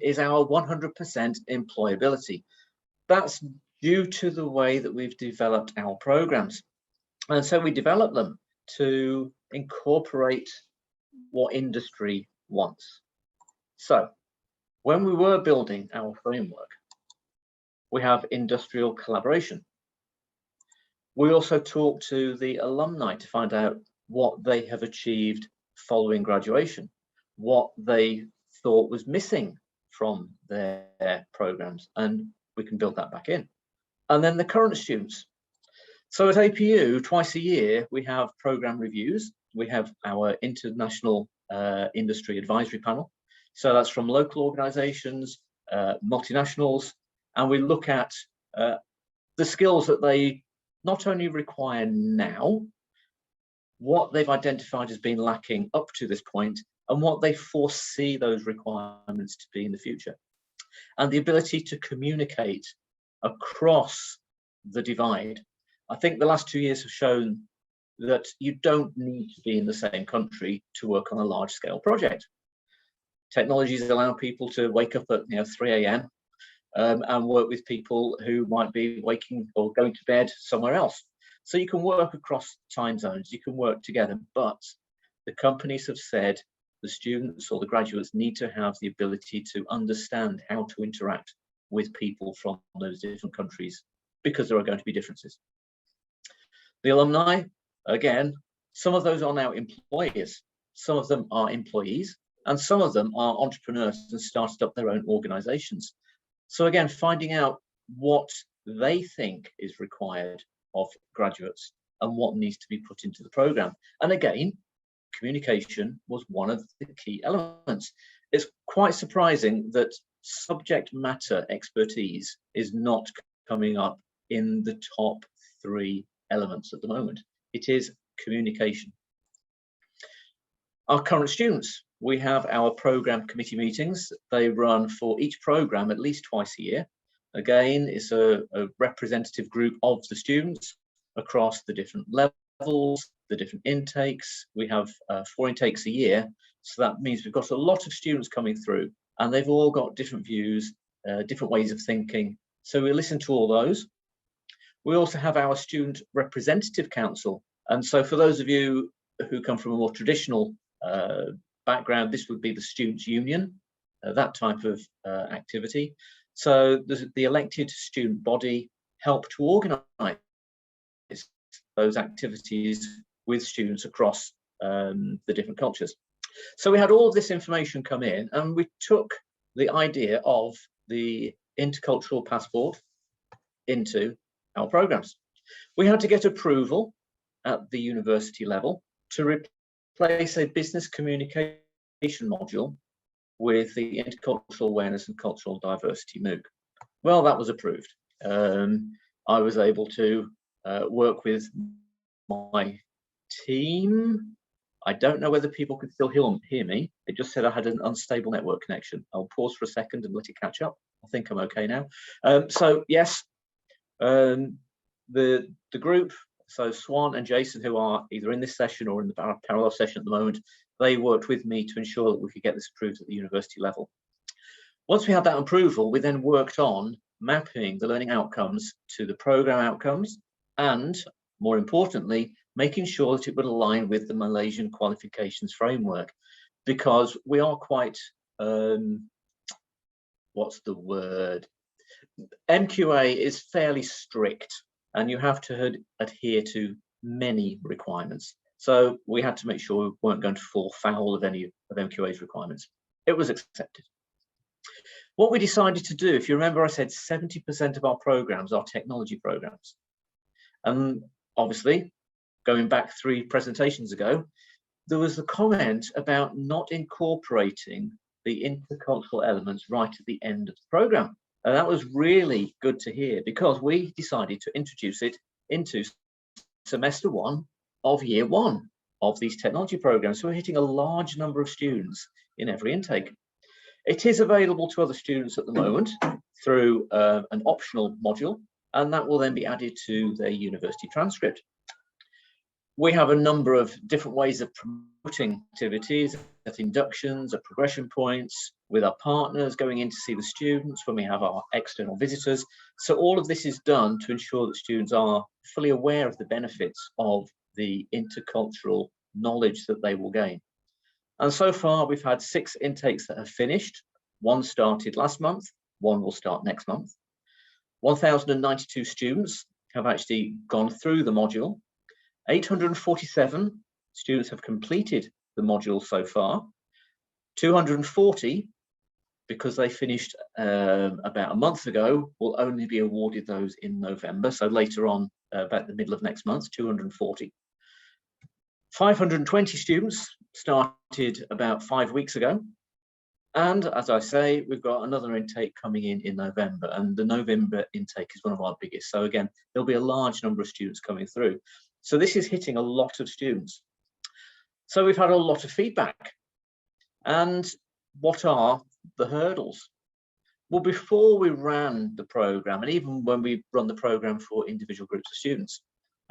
is our 100% employability. That's due to the way that we've developed our programs. And so we develop them to incorporate what industry wants. So when we were building our framework, we have industrial collaboration. We also talk to the alumni to find out what they have achieved following graduation, what they thought was missing from their programs, and we can build that back in. And then the current students. So at APU, twice a year, we have program reviews. We have our international industry advisory panel. So that's from local organizations, multinationals, and we look at the skills that they not only require now, what they've identified as being lacking up to this point, and what they foresee those requirements to be in the future. And the ability to communicate across the divide. I think the last 2 years have shown that you don't need to be in the same country to work on a large scale project. Technologies allow people to wake up at 3 a.m. And work with people who might be waking or going to bed somewhere else. So you can work across time zones, you can work together, but the companies have said the students or the graduates need to have the ability to understand how to interact with people from those different countries, because there are going to be differences. The alumni, again, some of those are now employers, some of them are employees, and some of them are entrepreneurs and started up their own organizations. So again, finding out what they think is required of graduates and what needs to be put into the program. And again, communication was one of the key elements. It's quite surprising that subject matter expertise is not coming up in the top 3 elements at the moment. It is communication. Our current students, we have our program committee meetings. They run for each program at least twice a year. Again, it's a representative group of the students across the different levels, the different intakes. We have 4 intakes a year. So that means we've got a lot of students coming through, and they've all got different views, different ways of thinking. So we listen to all those. We also have our student representative council. And so for those of you who come from a more traditional background, this would be the students' union, that type of activity. So the elected student body help to organise those activities with students across the different cultures. So we had all of this information come in, and we took the idea of the intercultural passport into our programs. We had to get approval at the university level to replace a business communication module with the intercultural awareness and cultural diversity MOOC. Well, that was approved. I was able to work with my team. I don't know whether people could still hear me. It just said I had an unstable network connection. I'll pause for a second and let it catch up. I think I'm okay now. So yes, the group, so Swan and Jason, who are either in this session or in the parallel session at the moment, they worked with me to ensure that we could get this approved at the university level. Once we had that approval, we then worked on mapping the learning outcomes to the program outcomes, and more importantly, making sure that it would align with the Malaysian qualifications framework, because we are quite, what's the word? MQA is fairly strict, and you have to adhere to many requirements. So we had to make sure we weren't going to fall foul of any of MQA's requirements. It was accepted. What we decided to do, if you remember, I said 70% of our programs are technology programs. And obviously, going back 3 presentations ago, there was the comment about not incorporating the intercultural elements right at the end of the program. And that was really good to hear, because we decided to introduce it into semester 1 of year 1 of these technology programs. So we're hitting a large number of students in every intake. It is available to other students at the moment through an optional module, and that will then be added to their university transcript. We have a number of different ways of promoting activities, at inductions, at progression points, with our partners going in to see the students when we have our external visitors. So all of this is done to ensure that students are fully aware of the benefits of the intercultural knowledge that they will gain. And so far, we've had 6 intakes that have finished. 1 started last month, 1 will start next month. 1,092 students have actually gone through the module. 847 students have completed the module so far. 240, because they finished about a month ago, will only be awarded those in November. So later on, about the middle of next month, 240. 520 students started about 5 weeks ago. And as I say, we've got another intake coming in November, and the November intake is one of our biggest. So again, there'll be a large number of students coming through. So this is hitting a lot of students. So we've had a lot of feedback. And what are the hurdles? Well, before we ran the program, and even when we run the program for individual groups of students,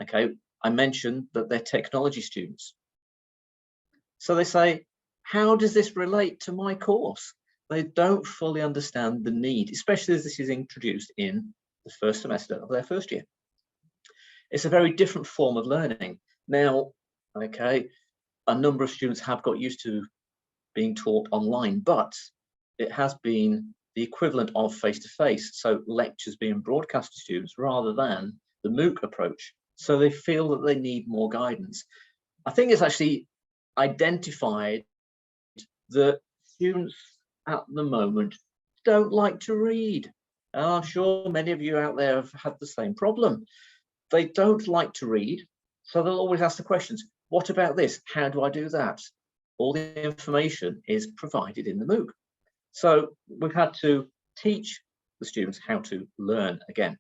okay, I mentioned that they're technology students. So they say, how does this relate to my course? They don't fully understand the need, especially as this is introduced in the first semester of their first year. It's a very different form of learning. Now, okay, a number of students have got used to being taught online, but it has been the equivalent of face-to-face, so lectures being broadcast to students rather than the MOOC approach. So they feel that they need more guidance. I think it's actually identified that students at the moment don't like to read. And I'm sure many of you out there have had the same problem. They don't like to read, so they'll always ask the questions, what about this? How do I do that? All the information is provided in the MOOC. So we've had to teach the students how to learn again.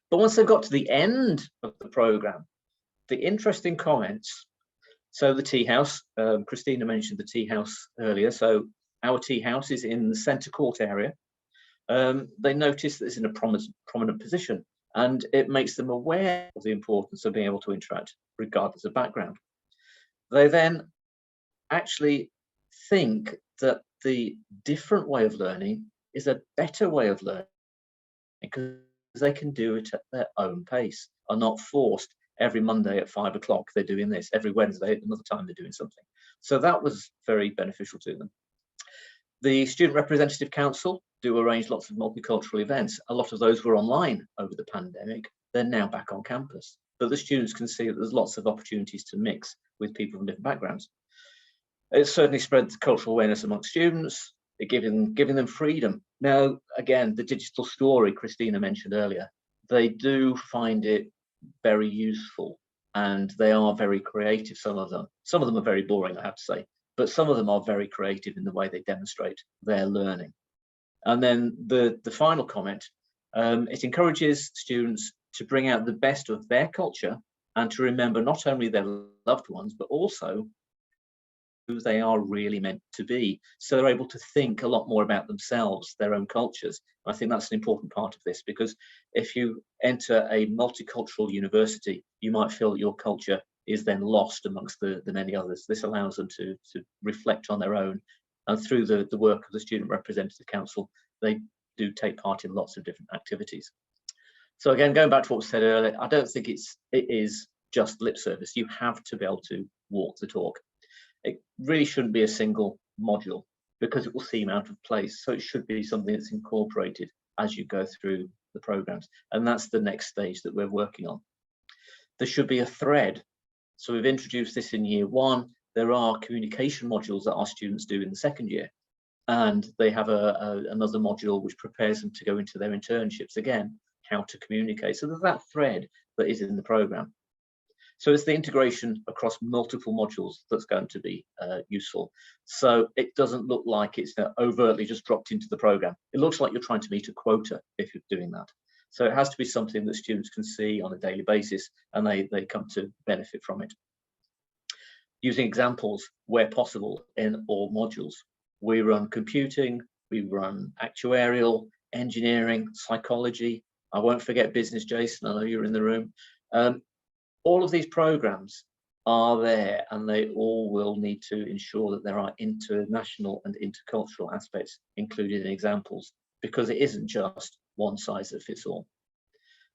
But once they've got to the end of the program, the interesting comments, so the tea house, Christina mentioned the tea house earlier. So our tea house is in the centre court area. They notice that it's in a prominent position, and it makes them aware of the importance of being able to interact regardless of background. They then actually think that the different way of learning is a better way of learning because they can do it at their own pace, are not forced every Monday at 5 o'clock they're doing this, every Wednesday at another time they're doing something. So that was very beneficial to them. The Student Representative Council do arrange lots of multicultural events. A lot of those were online over the pandemic. They're now back on campus, but the students can see that there's lots of opportunities to mix with people from different backgrounds. It certainly spread cultural awareness amongst students, giving them freedom. Now, again, the digital story Christina mentioned earlier, they do find it very useful and they are very creative, some of them. Some of them are very boring, I have to say, but some of them are very creative in the way they demonstrate their learning. And then the final comment, it encourages students to bring out the best of their culture and to remember not only their loved ones, but also who they are really meant to be. So they're able to think a lot more about themselves, their own cultures. I think that's an important part of this, because if you enter a multicultural university, you might feel that your culture is then lost amongst the many others. This allows them to reflect on their own. And through the work of the Student Representative Council, they do take part in lots of different activities. So again, going back to what was said earlier, I don't think it is just lip service. You have to be able to walk the talk. It really shouldn't be a single module because it will seem out of place. So it should be something that's incorporated as you go through the programs. And that's the next stage that we're working on. There should be a thread. So we've introduced this in year one. There are communication modules that our students do in the second year. And they have another module which prepares them to go into their internships again, how to communicate. So there's that thread that is in the program. So it's the integration across multiple modules that's going to be useful. So it doesn't look like it's overtly just dropped into the program. It looks like you're trying to meet a quota if you're doing that. So it has to be something that students can see on a daily basis and they come to benefit from it. Using examples where possible in all modules. We run computing, we run actuarial, engineering, psychology. I won't forget business, Jason, I know you're in the room. All of these programs are there and they all will need to ensure that there are international and intercultural aspects included in examples, because it isn't just one size that fits all.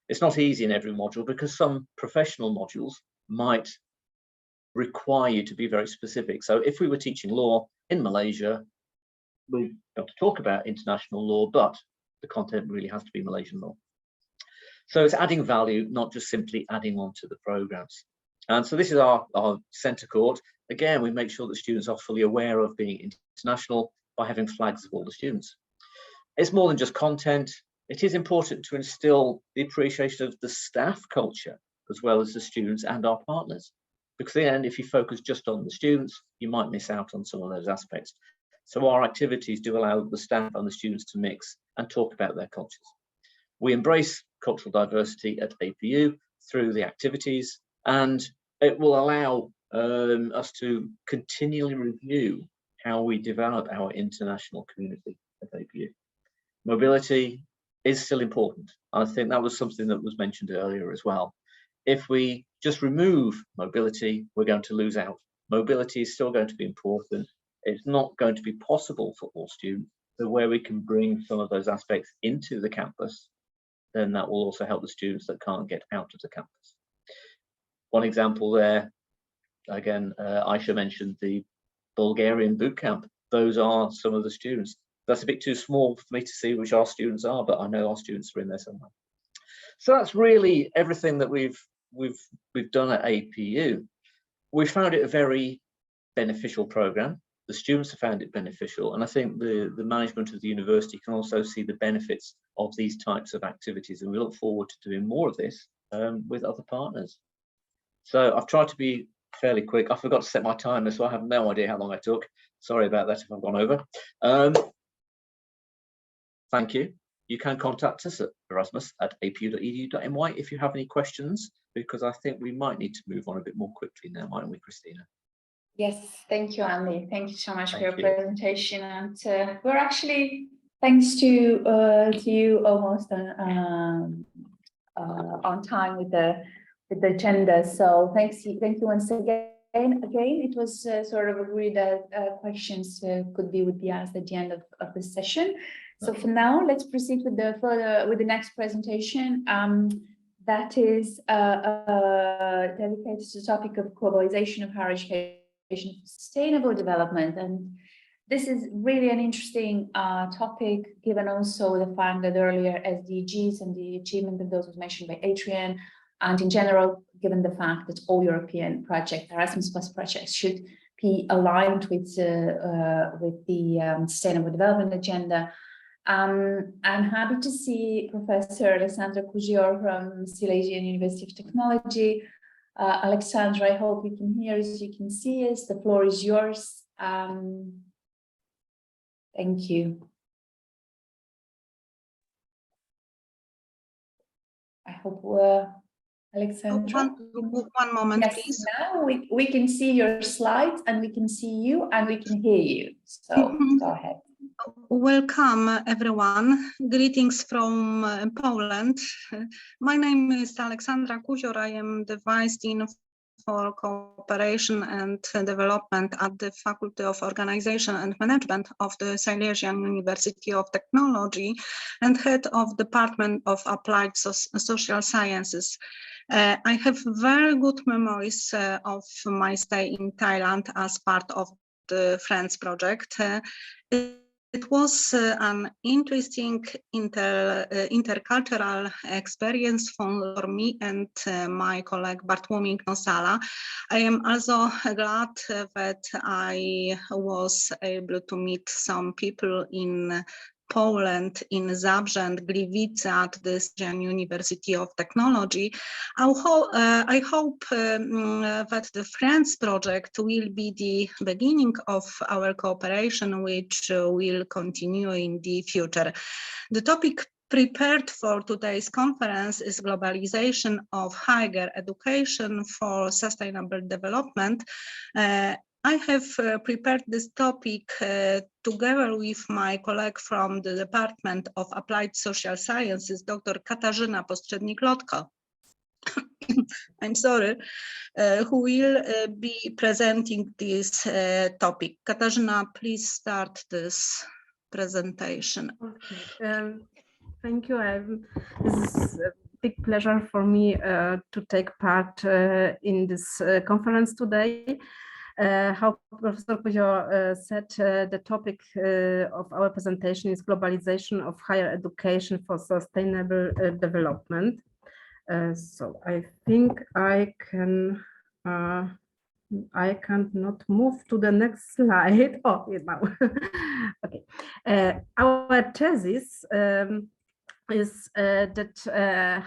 It's not easy in every module because some professional modules might require you to be very specific. So if we were teaching law in Malaysia, we've got to talk about international law, but the content really has to be Malaysian law. So it's adding value, not just simply adding on to the programs. And so this is our centre court. Again, we make sure that students are fully aware of being international by having flags of all the students. It's more than just content. It is important to instill the appreciation of the staff culture as well as the students and our partners. Because in the end, if you focus just on the students, you might miss out on some of those aspects. So our activities do allow the staff and the students to mix and talk about their cultures. We embrace cultural diversity at APU through the activities, and it will allow us to continually review how we develop our international community at APU. Mobility is still important. I think that was something that was mentioned earlier as well. If we just remove mobility, we're going to lose out. Mobility is still going to be important. It's not going to be possible for all students. So where we can bring some of those aspects into the campus, then that will also help the students that can't get out of the campus. One example there, again, Aisha mentioned the Bulgarian boot camp. Those are some of the students. That's a bit too small for me to see which our students are, but I know our students are in there somewhere. So that's really everything that we've done at APU. We found it a very beneficial program. The students have found it beneficial, and I think the management of the university can also see the benefits of these types of activities, and we look forward to doing more of this with other partners. So I've tried to be fairly quick. I forgot to set my timer, so I have no idea how long I took. Sorry about that if I've gone over. Thank you. You can contact us at erasmus@apu.edu.my if you have any questions, because I think we might need to move on a bit more quickly now, mightn't we, Christina? Yes, thank you, Andy. Thank you so much for your Thank you. presentation. And we're actually, thanks to you, almost on time with the agenda. So thank you once again. It was sort of agreed that questions would be asked at the end of the session. So for now, let's proceed with the next presentation. That is dedicated to the topic of globalization of higher education for sustainable development. And this is really an interesting topic, given also the fact that earlier SDGs and the achievement of those was mentioned by Adrian, and in general, given the fact that all European projects, Erasmus Plus projects, should be aligned with the Sustainable Development Agenda. I'm happy to see Professor Alexandra Cugior from Silesian University of Technology. Alexandra, I hope you can hear us, you can see us. The floor is yours. Thank you. I hope Alexandra. One moment, yes, please. Now we can see your slides and we can see you and we can hear you. So go ahead. Welcome, everyone. Greetings from Poland. My name is Alexandra Kuzior. I am the Vice Dean for Cooperation and Development at the Faculty of Organization and Management of the Silesian University of Technology and head of Department of Applied Social Sciences. I have very good memories of my stay in Thailand as part of the Friends project. It was an interesting intercultural experience for me and my colleague Bartłomiej Nosala. I am also glad that I was able to meet some people in Poland, in Zabrze and Gliwice at the Silesian University of Technology. I hope that the Friends project will be the beginning of our cooperation, which will continue in the future. The topic prepared for today's conference is globalization of higher education for sustainable development. I have prepared this topic together with my colleague from the Department of Applied Social Sciences, Dr. Katarzyna Postrzednik-Lotko. I'm sorry, who will be presenting this topic. Katarzyna, please start this presentation. Okay. Thank you. This is a big pleasure for me to take part in this conference today. How Professor Kuzior said, the topic of our presentation is globalization of higher education for sustainable development. So I think I can not move to the next slide. Oh, now. Okay. Our thesis is that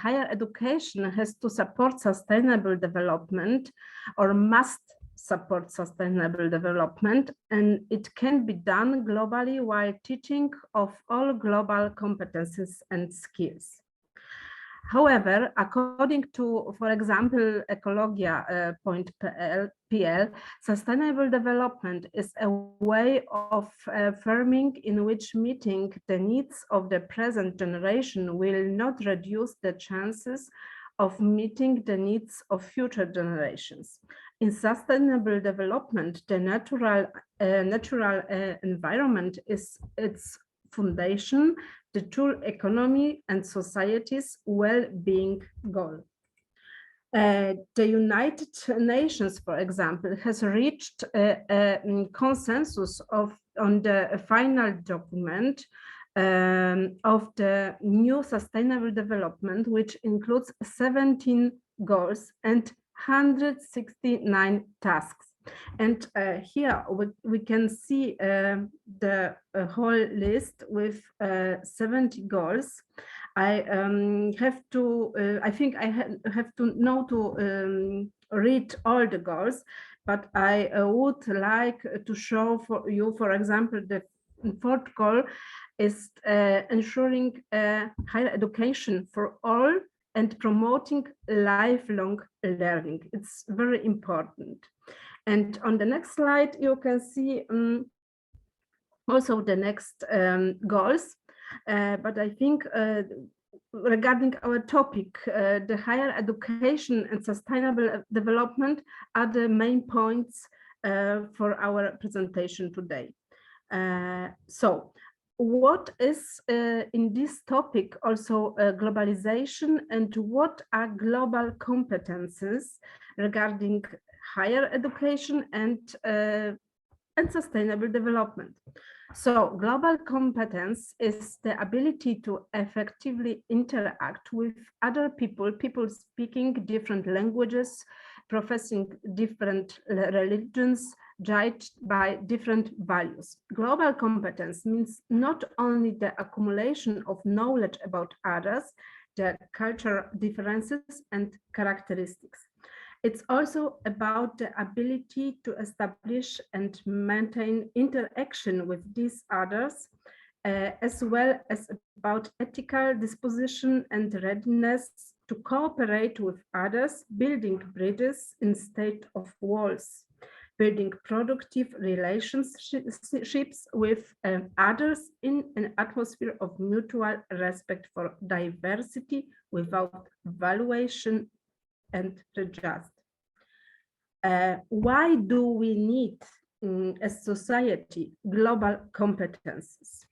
higher education has to support sustainable development, or must support sustainable development, and it can be done globally while teaching of all global competencies and skills. However, according to, for example, Ecologia.pl, sustainable development is a way of affirming in which meeting the needs of the present generation will not reduce the chances of meeting the needs of future generations. In sustainable development, the natural environment is its foundation, the true economy and society's well-being goal. The United Nations, for example, has reached a consensus on the final document of the new sustainable development, which includes 17 goals and 169 tasks. And here we can see the whole list with 70 goals. I think I have to know to read all the goals, but I would like to show for you, for example, the fourth goal is ensuring higher education for all and promoting lifelong learning. It's very important. And on the next slide, you can see also the next goals. But I think regarding our topic, the higher education and sustainable development are the main points for our presentation today. So what is in this topic also globalization, and what are global competences regarding higher education and sustainable development? So global competence is the ability to effectively interact with other people speaking different languages, professing different religions, judged by different values. Global competence means not only the accumulation of knowledge about others, their cultural differences and characteristics. It's also about the ability to establish and maintain interaction with these others, as well as about ethical disposition and readiness to cooperate with others, building bridges instead of walls, building productive relationships with others in an atmosphere of mutual respect for diversity without valuation and prejudice. Why do we need, as society, global competences?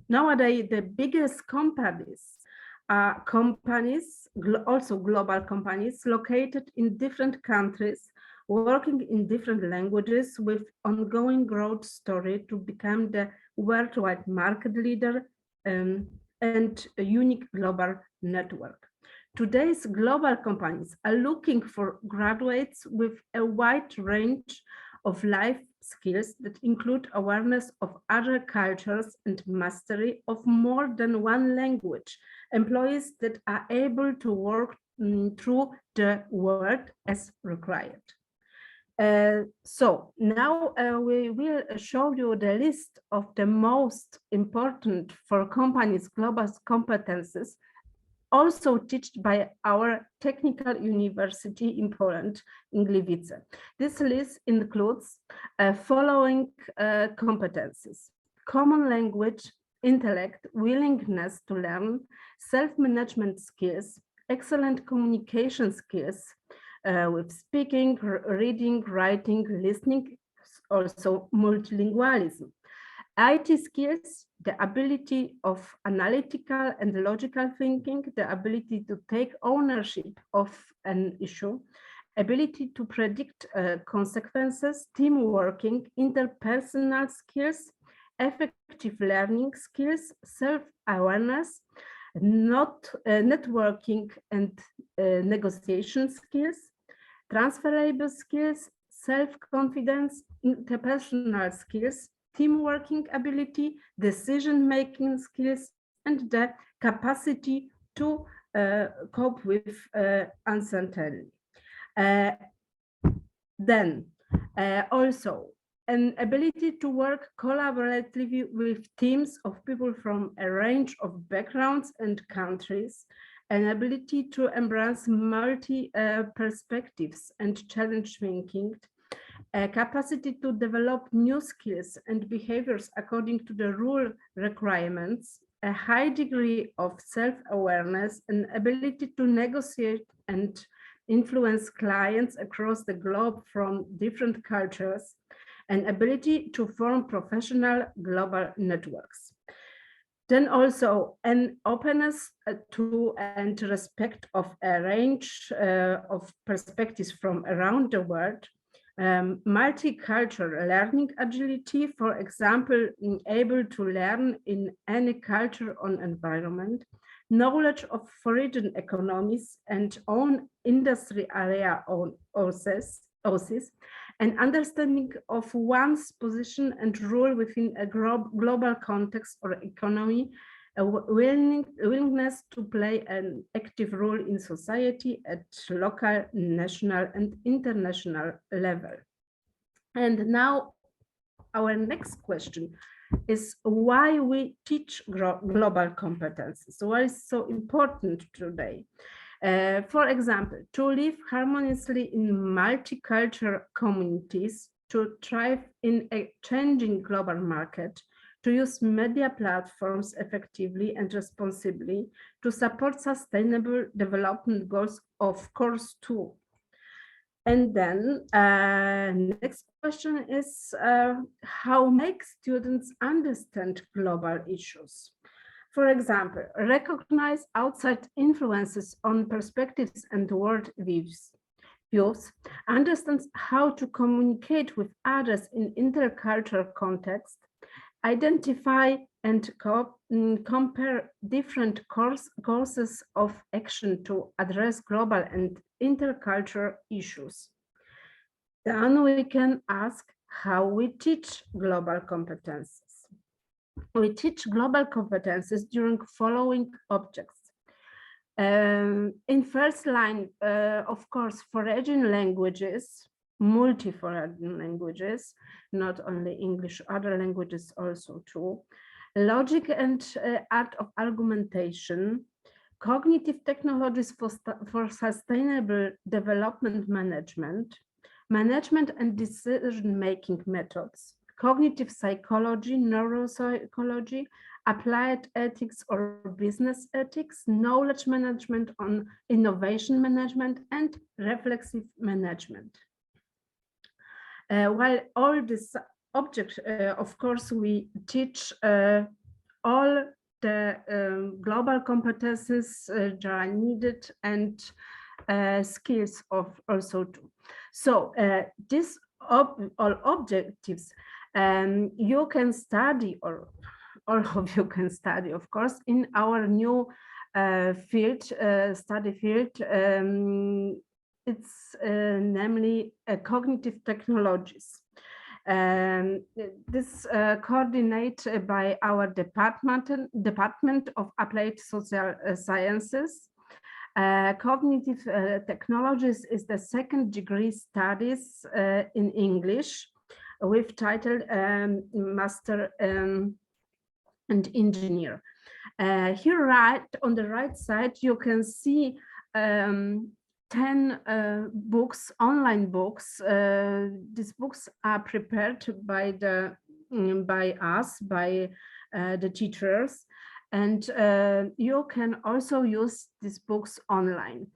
Nowadays, the biggest companies are also global companies located in different countries, working in different languages with ongoing growth story to become the worldwide market leader and a unique global network. Today's global companies are looking for graduates with a wide range of life skills that include awareness of other cultures and mastery of more than one language, employees that are able to work through the world as required. So now we will show you the list of the most important for companies' global competences, also taught by our technical university in Poland, in Gliwice. This list includes following competencies: common language, intellect, willingness to learn, self-management skills, excellent communication skills with speaking, reading, writing, listening, also multilingualism. IT skills, the ability of analytical and logical thinking, the ability to take ownership of an issue, ability to predict consequences, team working, interpersonal skills, effective learning skills, self-awareness, networking and negotiation skills, transferable skills, self-confidence, interpersonal skills, team working ability, decision-making skills, and the capacity to cope with uncertainty. Then also an ability to work collaboratively with teams of people from a range of backgrounds and countries, an ability to embrace multi-perspectives and challenge thinking, a capacity to develop new skills and behaviors according to the rule requirements, a high degree of self-awareness, an ability to negotiate and influence clients across the globe from different cultures, an ability to form professional global networks. Then also an openness to and respect of a range of perspectives from around the world, multicultural learning agility, for example, able to learn in any culture or environment, knowledge of foreign economies and own industry area OSIS, and understanding of one's position and role within a global context or economy, a willingness to play an active role in society at local, national, and international level. And now our next question is why we teach global competences. Why is so important today? For example, to live harmoniously in multicultural communities, to thrive in a changing global market, to use media platforms effectively and responsibly, to support sustainable development goals, of course, too. And then next question is how make students understand global issues? For example, recognize outside influences on perspectives and world views, understands how to communicate with others in intercultural context, identify and compare different courses of action to address global and intercultural issues. Then we can ask how we teach global competences. We teach global competences during following objects. In first line, of course, foreign languages, multi-foreign languages, not only English, other languages also too. Logic and art of argumentation, cognitive technologies for sustainable development management, management and decision-making methods, cognitive psychology, neuropsychology, applied ethics or business ethics, knowledge management on innovation management, and reflexive management. While all this object, of course, we teach all the global competences that are needed and skills of also too. So these all objectives you can study, or all of you can study, of course, in our new study field. It's namely cognitive technologies. This coordinated by our Department of Applied Social Sciences. Cognitive technologies is the second degree studies in English with title Master and Engineer. Here on the right side, you can see 10 books, online books. These books are prepared by us, by the teachers, and you can also use these books online.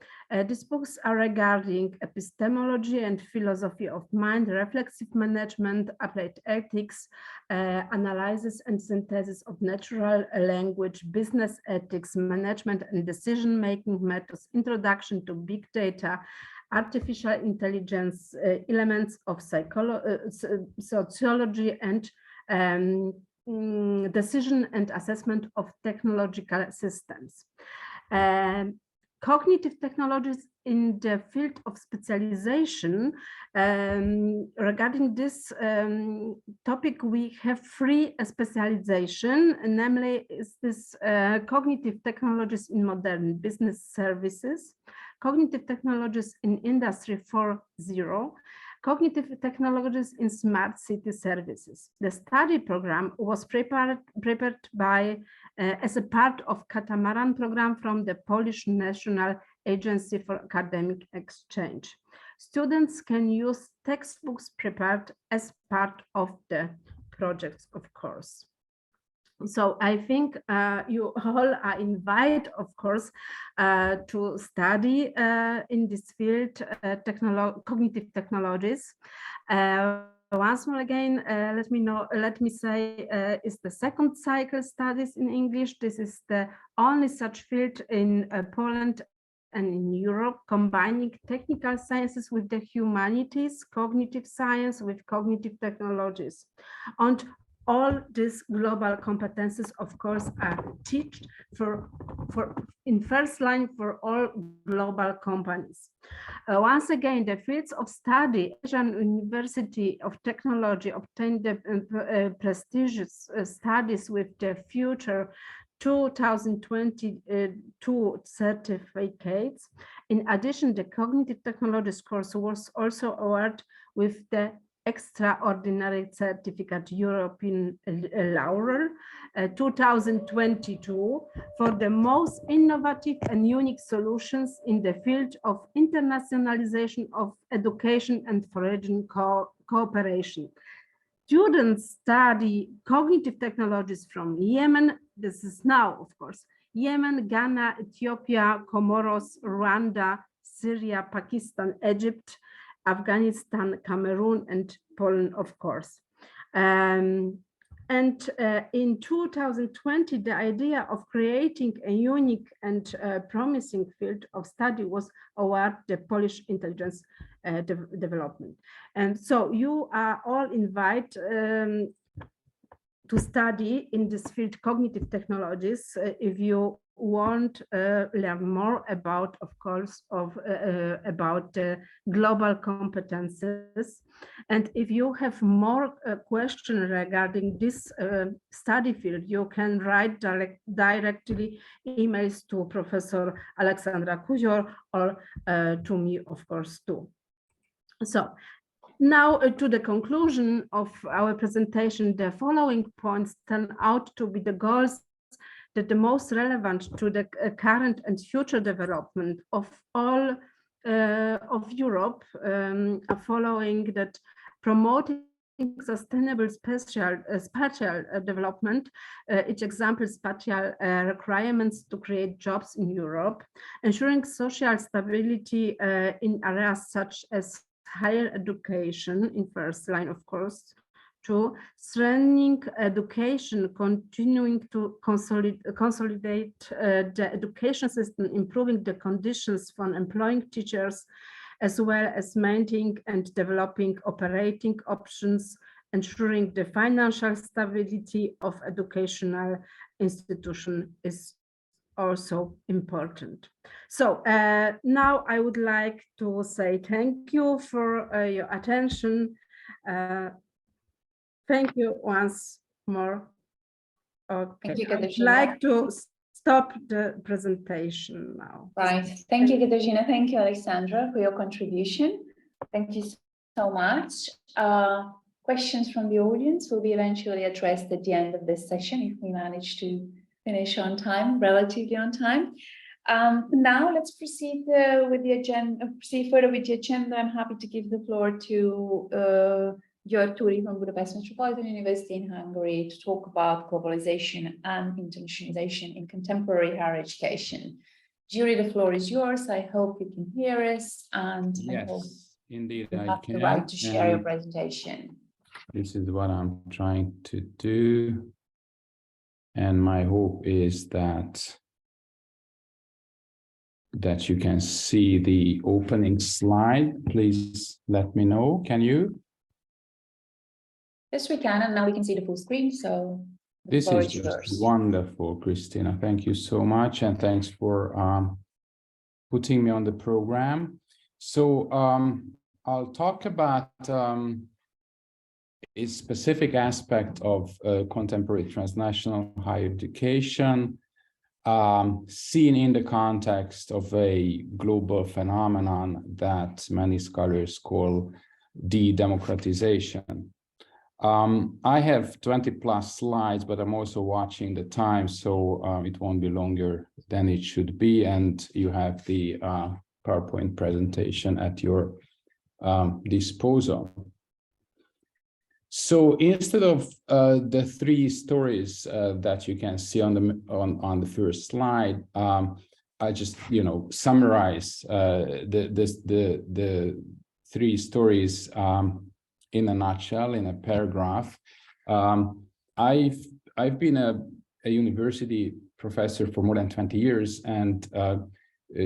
These books are regarding epistemology and philosophy of mind, reflexive management, applied ethics, analysis and synthesis of natural language, business ethics, management and decision-making methods, introduction to big data, artificial intelligence, elements of sociology, and decision and assessment of technological systems. Cognitive technologies in the field of specialization. Regarding this topic, we have 3 specialization, namely is this cognitive technologies in modern business services, cognitive technologies in industry 4.0, cognitive technologies in smart city services. The study program was prepared by as a part of Catamaran program from the Polish National Agency for Academic Exchange. Students can use textbooks prepared as part of the projects, of course. So I think you all are invited, of course, to study in this field, cognitive technologies. Once more again, let me say, it's the second cycle studies in English. This is the only such field in Poland and in Europe, combining technical sciences with the humanities, cognitive science with cognitive technologies. And all these global competences, of course, are taught in first line for all global companies. Once again, the fields of study, Asian University of Technology obtained the prestigious studies with the future 2022 certificates. In addition, the cognitive technologies course was also awarded with the extraordinary certificate European Laurel 2022 for the most innovative and unique solutions in the field of internationalization of education and foreign cooperation. Students study cognitive technologies from Yemen. This is now, of course, Yemen, Ghana, Ethiopia, Comoros, Rwanda, Syria, Pakistan, Egypt, Afghanistan, Cameroon, and Poland, of course. In 2020, the idea of creating a unique and promising field of study was awarded the Polish intelligence development. And so you are all invited to study in this field, cognitive technologies, if you want to learn more about, of course, about global competences. And if you have more questions regarding this study field, you can write directly emails to Professor Alexandra Kuzior or to me, of course, too. So now to the conclusion of our presentation, the following points turn out to be the goals that the most relevant to the current and future development of all of Europe, following that promoting sustainable spatial development, each example spatial requirements to create jobs in Europe, ensuring social stability in areas such as higher education in first line, of course, to strengthening education, continuing to consolidate the education system, improving the conditions for employing teachers, as well as maintaining and developing operating options, ensuring the financial stability of educational institution is also important. So now I would like to say thank you for your attention. Thank you once more. Okay. Thank you, I'd Katarzyna. like to stop the presentation now. Right. Thank you, Katarzyna. Thank you, Alexandra, for your contribution. Thank you so much. Questions from the audience will be eventually addressed at the end of this session if we manage to finish on time, relatively on time. Now let's proceed with the agenda. Proceed further with the agenda. I'm happy to give the floor to György Turi from Budapest Metropolitan University in Hungary to talk about globalization and internationalization in contemporary higher education. György, the floor is yours. I hope you can hear us, and yes, I hope indeed you I have can. the right to share your presentation. This is what I'm trying to do, and my hope is that you can see the opening slide. Please let me know. Can you? Yes, we can, and now we can see the full screen. So this is just wonderful, Christina. Thank you so much, and thanks for putting me on the program. So I'll talk about a specific aspect of contemporary transnational higher education, seen in the context of a global phenomenon that many scholars call de-democratization. I have 20+ slides, but I'm also watching the time, so it won't be longer than it should be, and you have the PowerPoint presentation at your disposal. So instead of the three stories that you can see on the first slide, I just summarize the three stories in a nutshell, in a paragraph. I've been a university professor for more than 20 years, and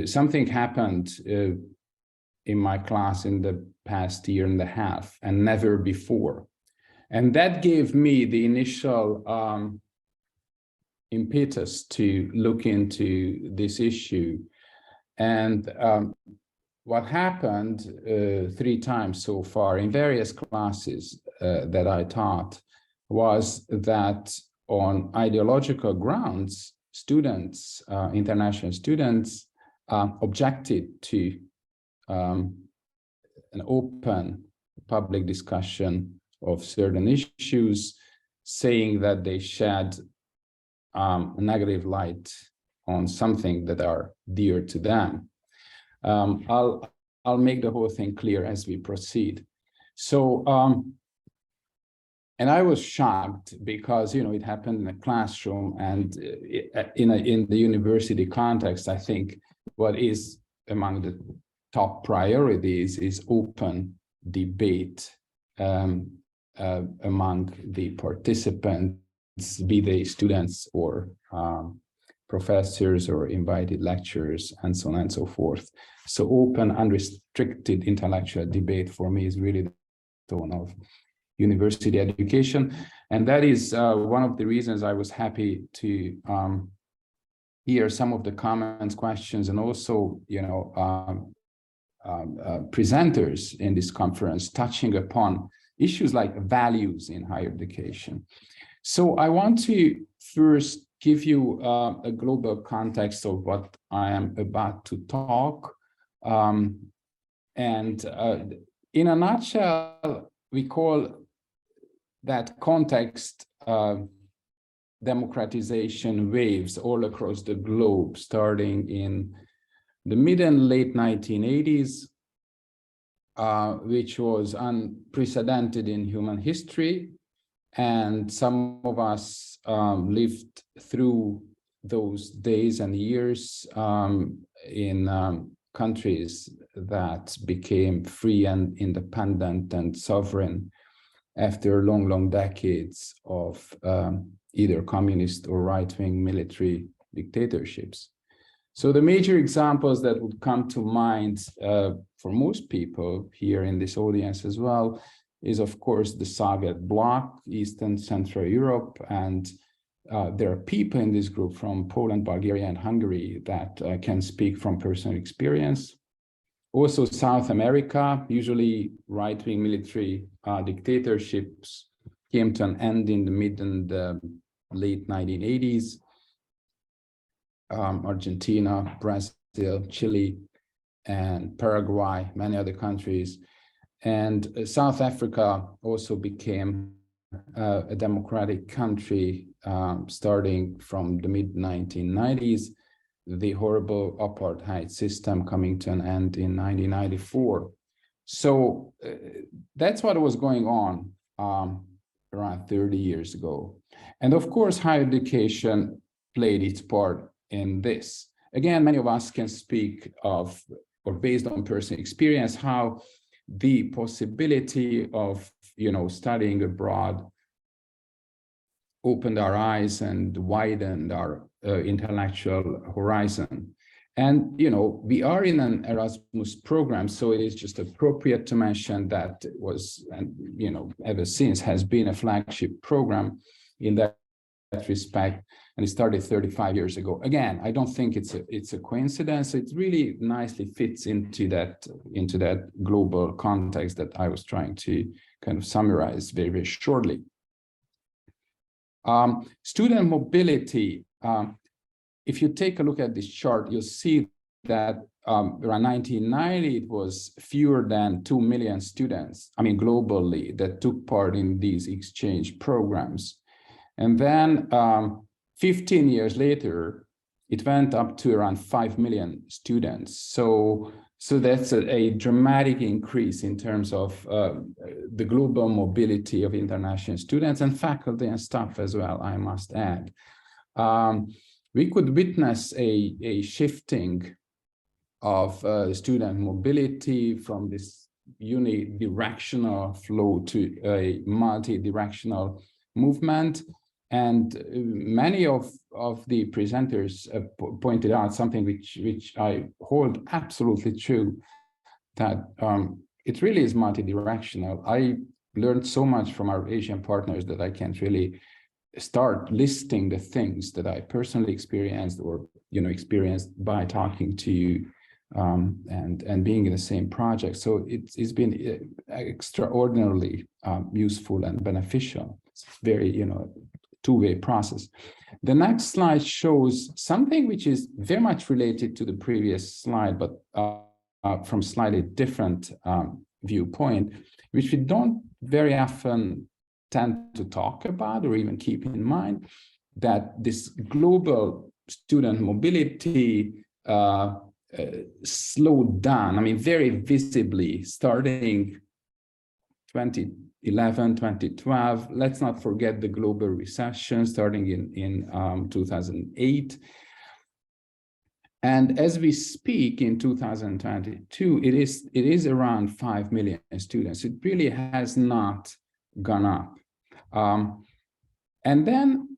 something happened in my class in the past year and a half, and never before. And that gave me the initial impetus to look into this issue. And what happened 3 times so far in various classes that I taught was that on ideological grounds, students, international students, objected to an open public discussion of certain issues, saying that they shed a negative light on something that are dear to them. I'll make the whole thing clear as we proceed. So, and I was shocked because it happened in a classroom, and in the university context, I think what is among the top priorities is open debate among the participants, be they students or professors or invited lecturers, and so on and so forth. So open, unrestricted intellectual debate for me is really the tone of university education. And that is one of the reasons I was happy to hear some of the comments, questions, and also, presenters in this conference touching upon issues like values in higher education. So I want to first give you a global context of what I am about to talk. In a nutshell, we call that context democratization waves all across the globe, starting in the mid and late 1980s, which was unprecedented in human history. And some of us lived through those days and years in countries that became free and independent and sovereign after long, long decades of either communist or right-wing military dictatorships. So the major examples that would come to mind for most people here in this audience as well is, of course, the Soviet bloc, Eastern Central Europe, and there are people in this group from Poland, Bulgaria, and Hungary that can speak from personal experience. Also South America, usually right-wing military dictatorships came to an end in the mid and late 1980s. Argentina, Brazil, Chile, and Paraguay, many other countries. And South Africa also became a democratic country starting from the mid-1990s, the horrible apartheid system coming to an end in 1994. So that's what was going on around 30 years ago. And of course, higher education played its part in this. Again, many of us can speak of, or based on personal experience, how the possibility of, studying abroad opened our eyes and widened our intellectual horizon. And, we are in an Erasmus program, so it is just appropriate to mention that it was, and, ever since has been a flagship program in that respect, and it started 35 years ago. Again, I don't think it's a coincidence. It really nicely fits into that global context that I was trying to kind of summarize very, very shortly. Student mobility. If you take a look at this chart, you'll see that around 1990, it was fewer than 2 million students, globally, that took part in these exchange programs. And then 15 years later, it went up to around 5 million students. So So that's a dramatic increase in terms of the global mobility of international students and faculty and staff as well, I must add. We could witness a shifting of student mobility from this unidirectional flow to a multi-directional movement. And many of the presenters pointed out something which I hold absolutely true, that it really is multi-directional. I learned so much from our Asian partners that I can't really start listing the things that I personally experienced or experienced by talking to you and being in the same project. So it's been extraordinarily useful and beneficial. It's very two-way process. The next slide shows something which is very much related to the previous slide, but from slightly different viewpoint, which we don't very often tend to talk about or even keep in mind, that this global student mobility slowed down, I mean, very visibly starting 2011, 2012. Let's not forget the global recession starting in 2008. And as we speak in 2022, it is around 5 million students. It really has not gone up. And then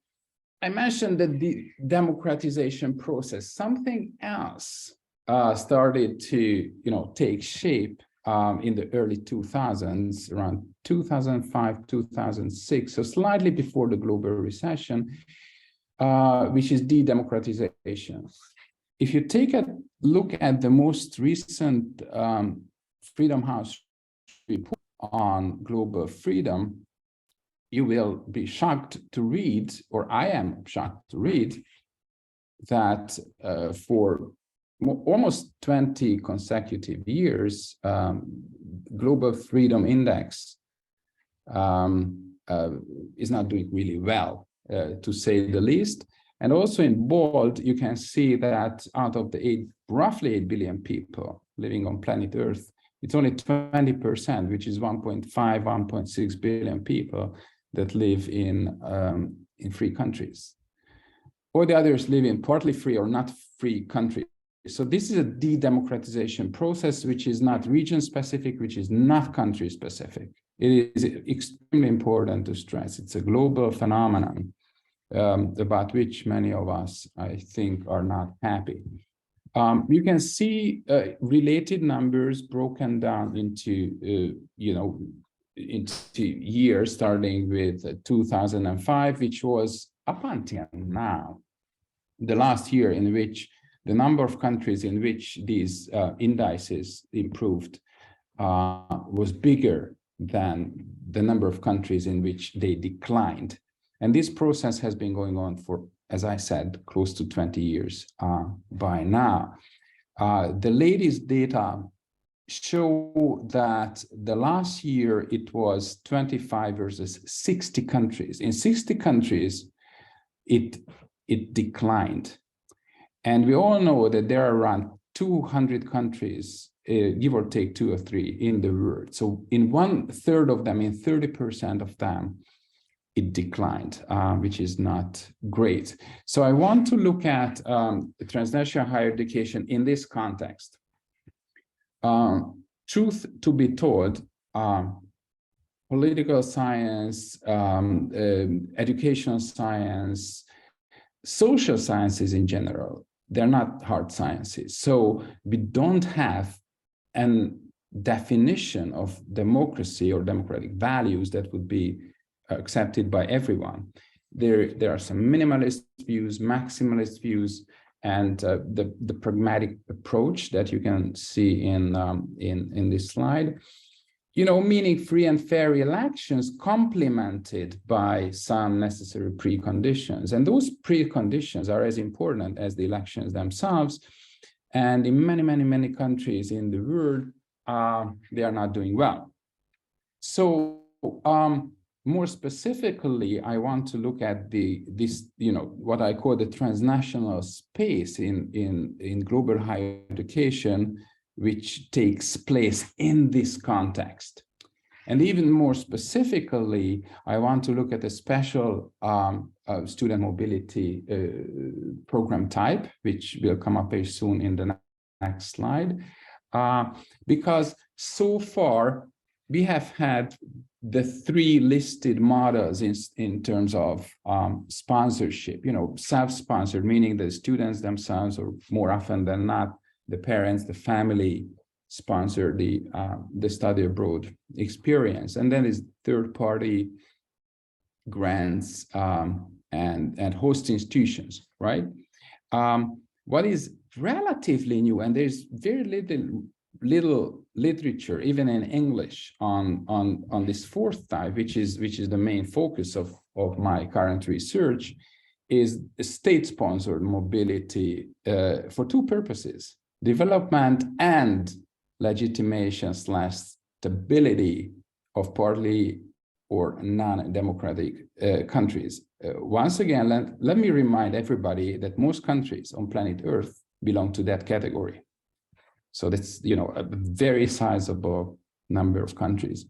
I mentioned that the democratization process, something else started to take shape in the early 2000s, around 2005, 2006, so slightly before the global recession, which is de-democratization. If you take a look at the most recent Freedom House report on global freedom, you will be shocked to read, or I am shocked to read, that for almost 20 consecutive years, Global Freedom Index is not doing really well, to say the least. And also in bold, you can see that out of the roughly 8 billion people living on planet Earth, it's only 20%, which is 1.5, 1.6 billion people that live in free countries. All the others live in partly free or not free countries. So this is a de-democratization process, which is not region-specific, which is not country-specific. It is extremely important to stress. It's a global phenomenon about which many of us, I think, are not happy. You can see related numbers broken down into, into years starting with 2005, which was up until now, the last year in which the number of countries in which these indices improved was bigger than the number of countries in which they declined. And this process has been going on for, as I said, close to 20 years by now. The latest data show that the last year it was 25 versus 60 countries. In 60 countries, it declined. And we all know that there are around 200 countries, give or take 2 or 3 in the world. So in 1/3 of them, in 30% of them, it declined, which is not great. So I want to look at transnational higher education in this context. Truth to be told, political science, educational science, social sciences in general, they're not hard sciences. So we don't have a definition of democracy or democratic values that would be accepted by everyone. There are some minimalist views, maximalist views, and the pragmatic approach that you can see in this slide, meaning free and fair elections complemented by some necessary preconditions. And those preconditions are as important as the elections themselves. And in many, many, many countries in the world, they are not doing well. So more specifically, I want to look at this, what I call the transnational space in global higher education, which takes place in this context. And even more specifically, I want to look at a special student mobility program type, which will come up very soon in the next slide. Because so far, we have had the three listed models in terms of sponsorship, self-sponsored, meaning the students themselves, or more often than not, the parents, the family sponsor the study abroad experience. And then is third-party grants and host institutions, right? What is relatively new, and there's very little literature, even in English, on this fourth type, which is the main focus of my current research, is state-sponsored mobility for two purposes: development and legitimation / stability of partly or non-democratic countries. Once again, let me remind everybody that most countries on planet Earth belong to that category. So that's, a very sizable number of countries.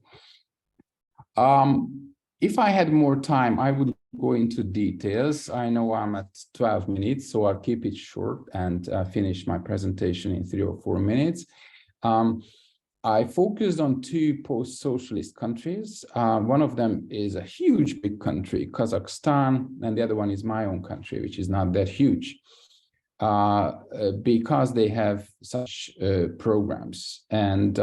If I had more time, I would go into details. I know I'm at 12 minutes, so I'll keep it short and finish my presentation in 3 or 4 minutes. I focused on two post-socialist countries. One of them is a huge, big country, Kazakhstan, and the other one is my own country, which is not that huge, because they have such programs. And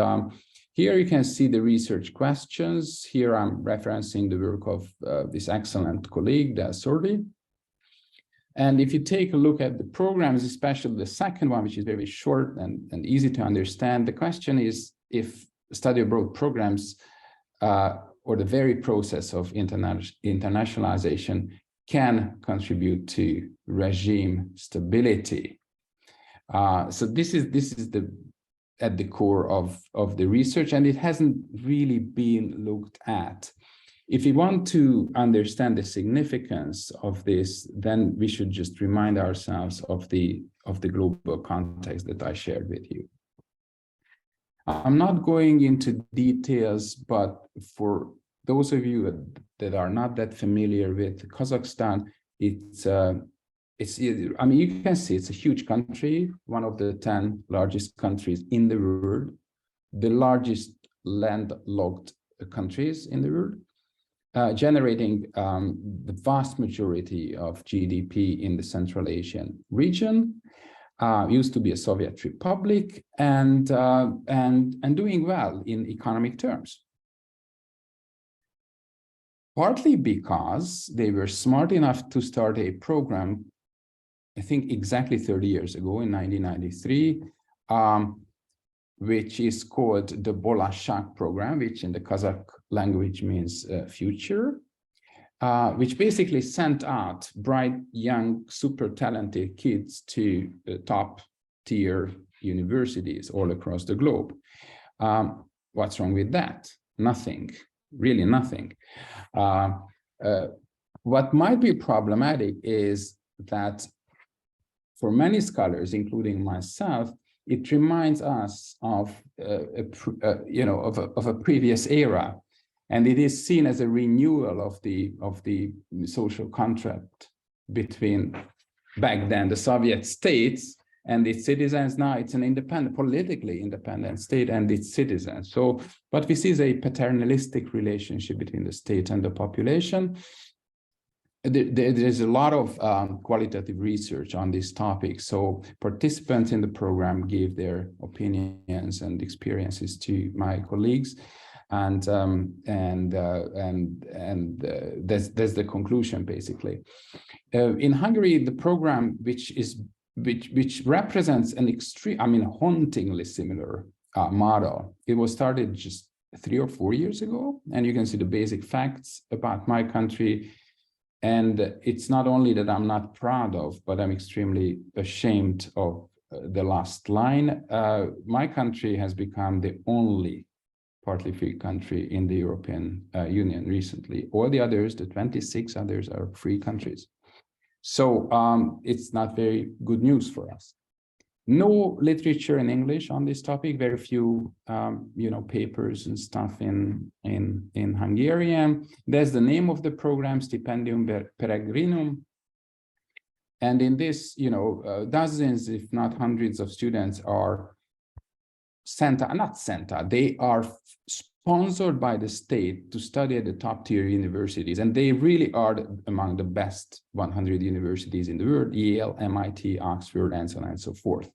here you can see the research questions. Here I'm referencing the work of this excellent colleague, Sordi. And if you take a look at the programs, especially the second one, which is very short and easy to understand, the question is if study abroad programs or the very process of internationalization can contribute to regime stability. So this is at the core of the research, and it hasn't really been looked at. If we want to understand the significance of this, then we should just remind ourselves of the global context that I shared with you. I'm not going into details, but for those of you that are not that familiar with Kazakhstan, I mean, you can see it's a huge country, one of the 10 largest countries in the world, the largest landlocked countries in the world, generating the vast majority of GDP in the Central Asian region. Used to be a Soviet republic and doing well in economic terms. Partly because they were smart enough to start a program, I think exactly 30 years ago in 1993, which is called the Bolashak program, which in the Kazakh language means future, which basically sent out bright, young, super talented kids to top tier universities all across the globe. What's wrong with that? Nothing, really nothing. What might be problematic is that for many scholars, including myself, it reminds us of a previous era. And it is seen as a renewal of the social contract between back then the Soviet states and its citizens. Now it's an independent, politically independent state and its citizens. So what we see is a paternalistic relationship between the state and the population. There's a lot of qualitative research on this topic. So participants in the program gave their opinions and experiences to my colleagues. And that's the conclusion, basically. In Hungary, the program, which represents an extreme, I mean, hauntingly similar model. It was started just 3 or 4 years ago, and you can see the basic facts about my country. And it's not only that I'm not proud of, but I'm extremely ashamed of the last line. My country has become the only partly free country in the European Union recently. All the others, the 26 others, are free countries. So it's not very good news for us. No literature in English on this topic, very few papers and stuff in Hungarian. There's the name of the program, Stipendium Peregrinum. And in this, dozens, if not hundreds of students are they are sponsored by the state to study at the top tier universities. And they really are among the best 100 universities in the world, Yale, MIT, Oxford, and so on and so forth.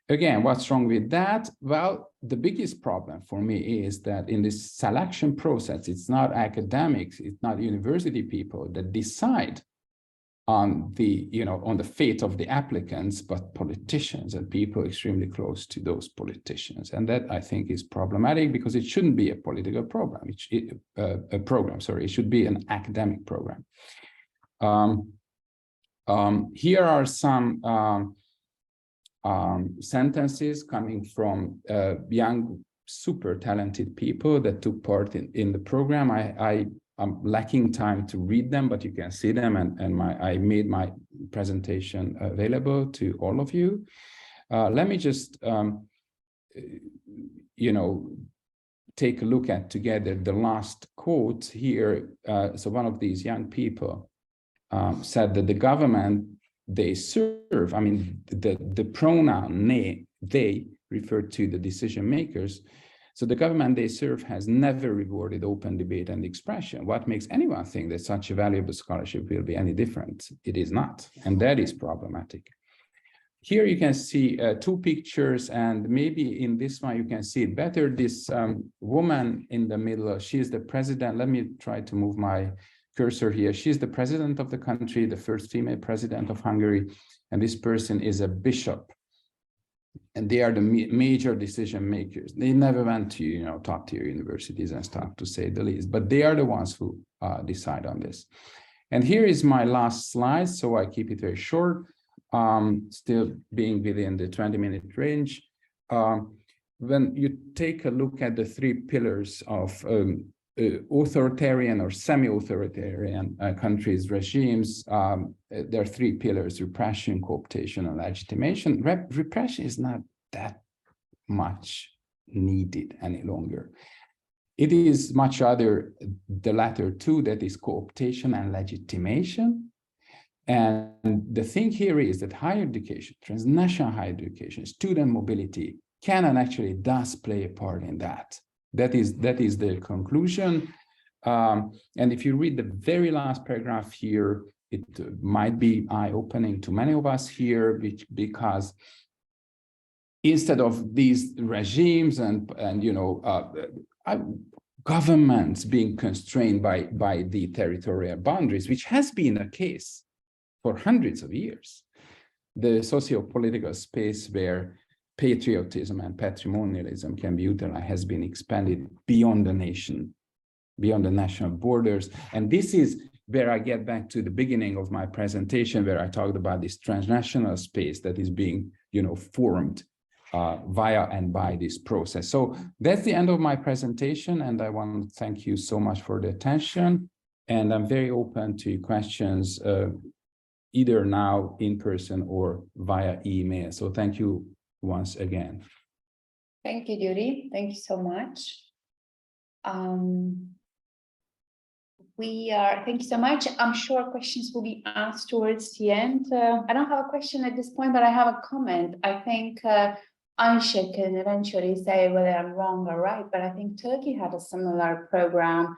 Again, what's wrong with that? Well, the biggest problem for me is that in this selection process, it's not academics, it's not university people that decide on the fate of the applicants, but politicians and people extremely close to those politicians. And that, I think, is problematic because it shouldn't be a political program. It should be an academic program. Here are some sentences coming from young, super talented people that took part in the program. I'm lacking time to read them, but you can see them, and I made my presentation available to all of you. Let me just, take a look at together the last quote here. So one of these young people said that the government they serve, I mean, the pronoun they referred to the decision makers. So the government they serve has never rewarded open debate and expression. What makes anyone think that such a valuable scholarship will be any different? It is not, and that is problematic. Here you can see two pictures, and maybe in this one you can see it better. This woman in the middle, she's the president. Let me try to move my cursor here. She's the president of the country, the first female president of Hungary, and this person is a bishop. And they are the major decision makers. They never went to, top tier universities and stuff, to say the least, but they are the ones who decide on this. And here is my last slide, so I keep it very short, still being within the 20-minute range. When you take a look at the three pillars of authoritarian or semi-authoritarian countries, regimes, there are three pillars: repression, cooptation, and legitimation. Repression is not that much needed any longer. It is much rather the latter two, that is cooptation and legitimation. And the thing here is that higher education, transnational higher education, student mobility can and actually does play a part in that. That is the conclusion. And if you read the very last paragraph here, it might be eye-opening to many of us here, because instead of these regimes and governments being constrained by the territorial boundaries, which has been the case for hundreds of years, the socio-political space where patriotism and patrimonialism can be utilized has been expanded beyond the nation, beyond the national borders. And this is where I get back to the beginning of my presentation, where I talked about this transnational space that is being, formed via and by this process. So that's the end of my presentation, and I want to thank you so much for the attention. And I'm very open to questions, either now in person or via email. So thank you once again. Thank you, Yuri. Thank you so much. Thank you so much. I'm sure questions will be asked towards the end. I don't have a question at this point, but I have a comment. I think Aisha can eventually say whether I'm wrong or right, but I think Turkey had a similar program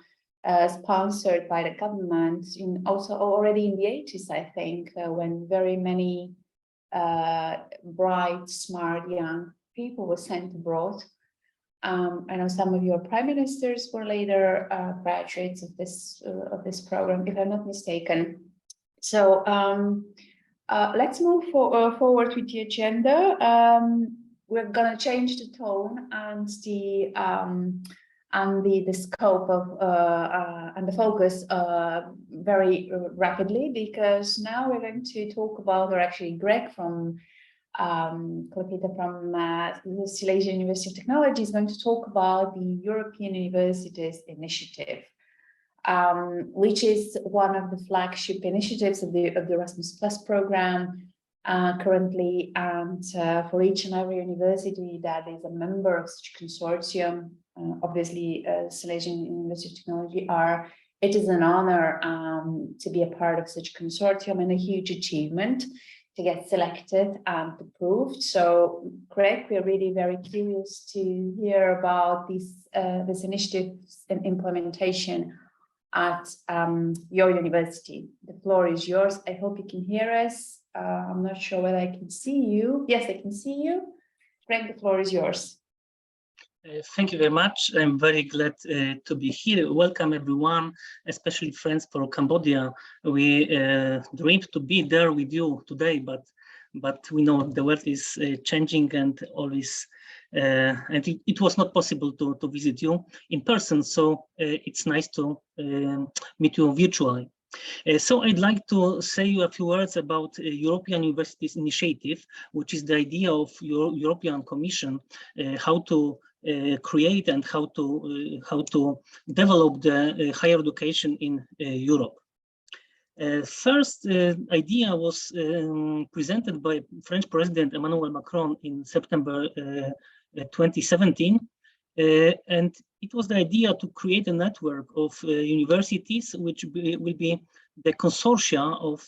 sponsored by the government also already in the 80s, I think, when very many bright, smart young people were sent abroad. I know some of your prime ministers were later graduates of this program, if I'm not mistaken. So let's move forward with the agenda. We're going to change the tone and the scope of and the focus very rapidly, because now we're going to talk about, or actually Greg from Kolpita from the Silesian University of Technology is going to talk about the European Universities Initiative, which is one of the flagship initiatives of the Erasmus Plus program, currently, and for each and every university that is a member of such consortium, obviously Salesian University of Technology it is an honor to be a part of such consortium and a huge achievement to get selected and approved. So, Craig, we're really very curious to hear about this initiatives and implementation at your university. The floor is yours. I hope you can hear us. I'm not sure whether I can see you. Yes, I can see you. Craig, the floor is yours. Thank you very much. I'm very glad to be here. Welcome everyone, especially friends from Cambodia. We dreamed to be there with you today, but we know the world is changing and always, and it was not possible to visit you in person. So it's nice to meet you virtually. So I'd like to say a few words about European Universities Initiative, which is the idea of European Commission, how to create and how to develop the higher education in Europe. First idea was presented by French President Emmanuel Macron in September 2017, and it was the idea to create a network of universities which will be the consortia of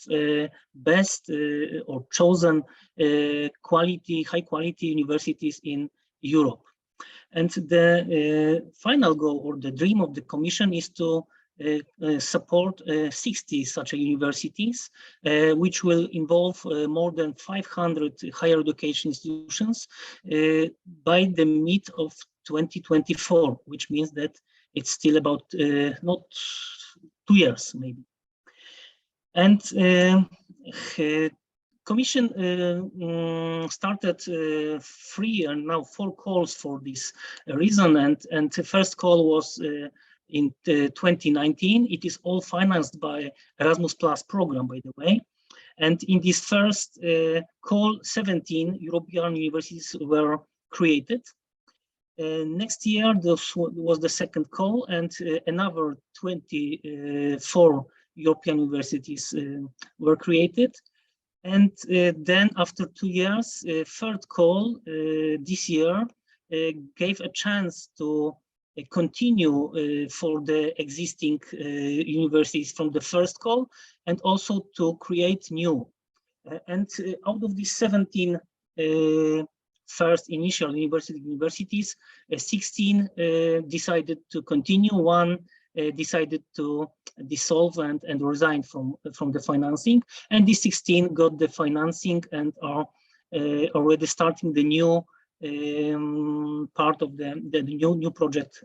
best or chosen high quality universities in Europe. And the final goal or the dream of the Commission is to support 60 such universities, which will involve more than 500 higher education institutions by the mid of 2024, which means that it's still about not 2 years maybe. And Commission started 3 and now 4 calls for this reason, and the first call was in 2019. It is all financed by Erasmus Plus program, by the way. And in this first call, 17 European universities were created. Next year, this was the second call, and another 24 European universities were created. And then after 2 years, third call this year gave a chance to continue for the existing universities from the first call, and also to create new. And out of these 17 first initial universities, 16 decided to continue, 1 decided to dissolve and resign from the financing, and these 16 got the financing and are already starting the new part of the new project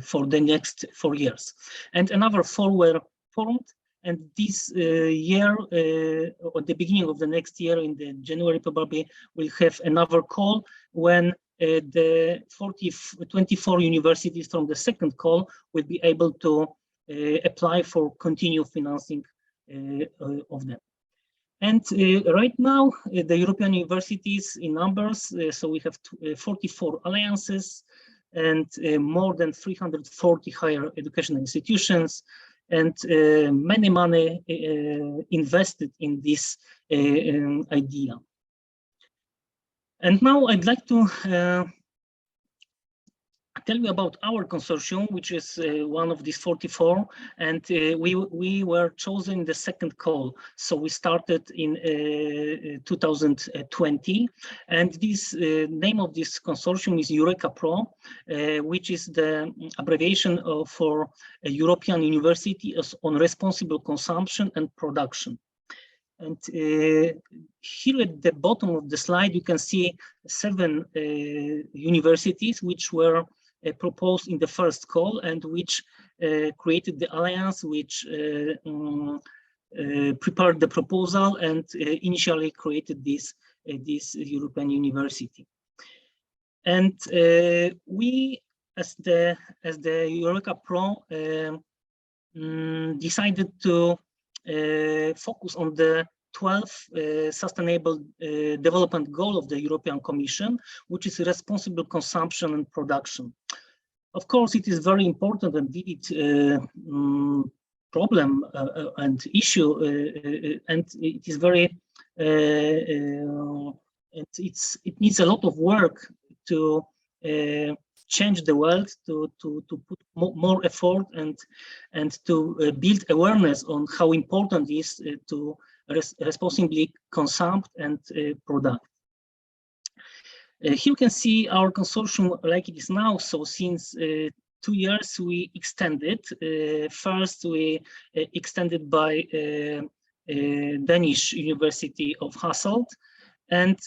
for the next 4 years. And another 4 were formed, and this year, at the beginning of the next year, in the January probably, we'll have another call when the 24 universities from the second call will be able to apply for continued financing of them. And right now, the European universities in numbers, so we have 44 alliances and more than 340 higher educational institutions, and many money invested in this idea. And now I'd like to tell you about our consortium, which is one of these 44, and we were chosen in the second call. So we started in 2020, and this name of this consortium is Eureka Pro, which is the abbreviation for European University on Responsible Consumption and Production. And here at the bottom of the slide, you can see 7 universities which were proposed in the first call, and which created the alliance, which prepared the proposal and initially created this European university. And we, as the Eureka Pro, decided to focus on the 12 sustainable development goal of the European Commission, which is responsible consumption and production. Of course, it is very important and vivid problem and issue, and it is very it needs a lot of work to change the world, to put more effort and to build awareness on how important it is to responsibly consume and product. Here you can see our consortium like it is now. So since 2 years we extended. First we extended by Danish University of Hasselt, and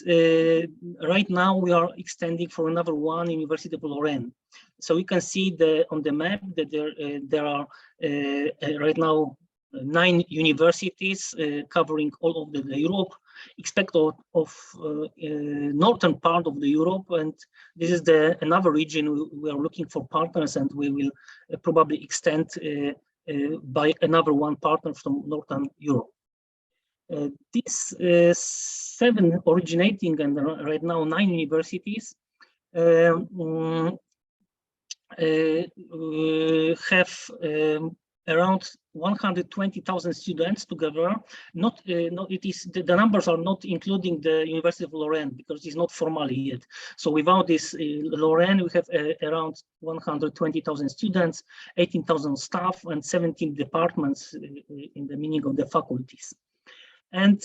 right now we are extending for another one, University of Lorraine. So you can see on the map that there are right now 9 universities covering all of the Europe, except of northern part of the Europe, and this is another region we are looking for partners, and we will probably extend by another one partner from Northern Europe. These 7 originating and right now 9 universities have around 120,000 students together. The numbers are not including the University of Lorraine because it's not formally yet. So without this Lorraine, we have around 120,000 students, 18,000 staff, and 17 departments in the meaning of the faculties. And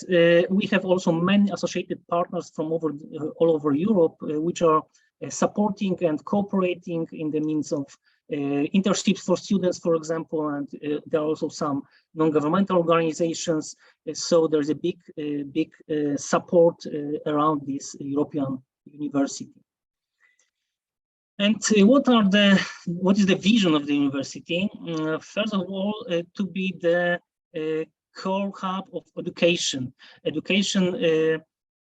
we have also many associated partners from all over Europe, which are supporting and cooperating in the means of internships for students, for example, and there are also some non-governmental organizations. So there's a big support around this European university. And what is the vision of the university? First of all, to be the core hub of education. Education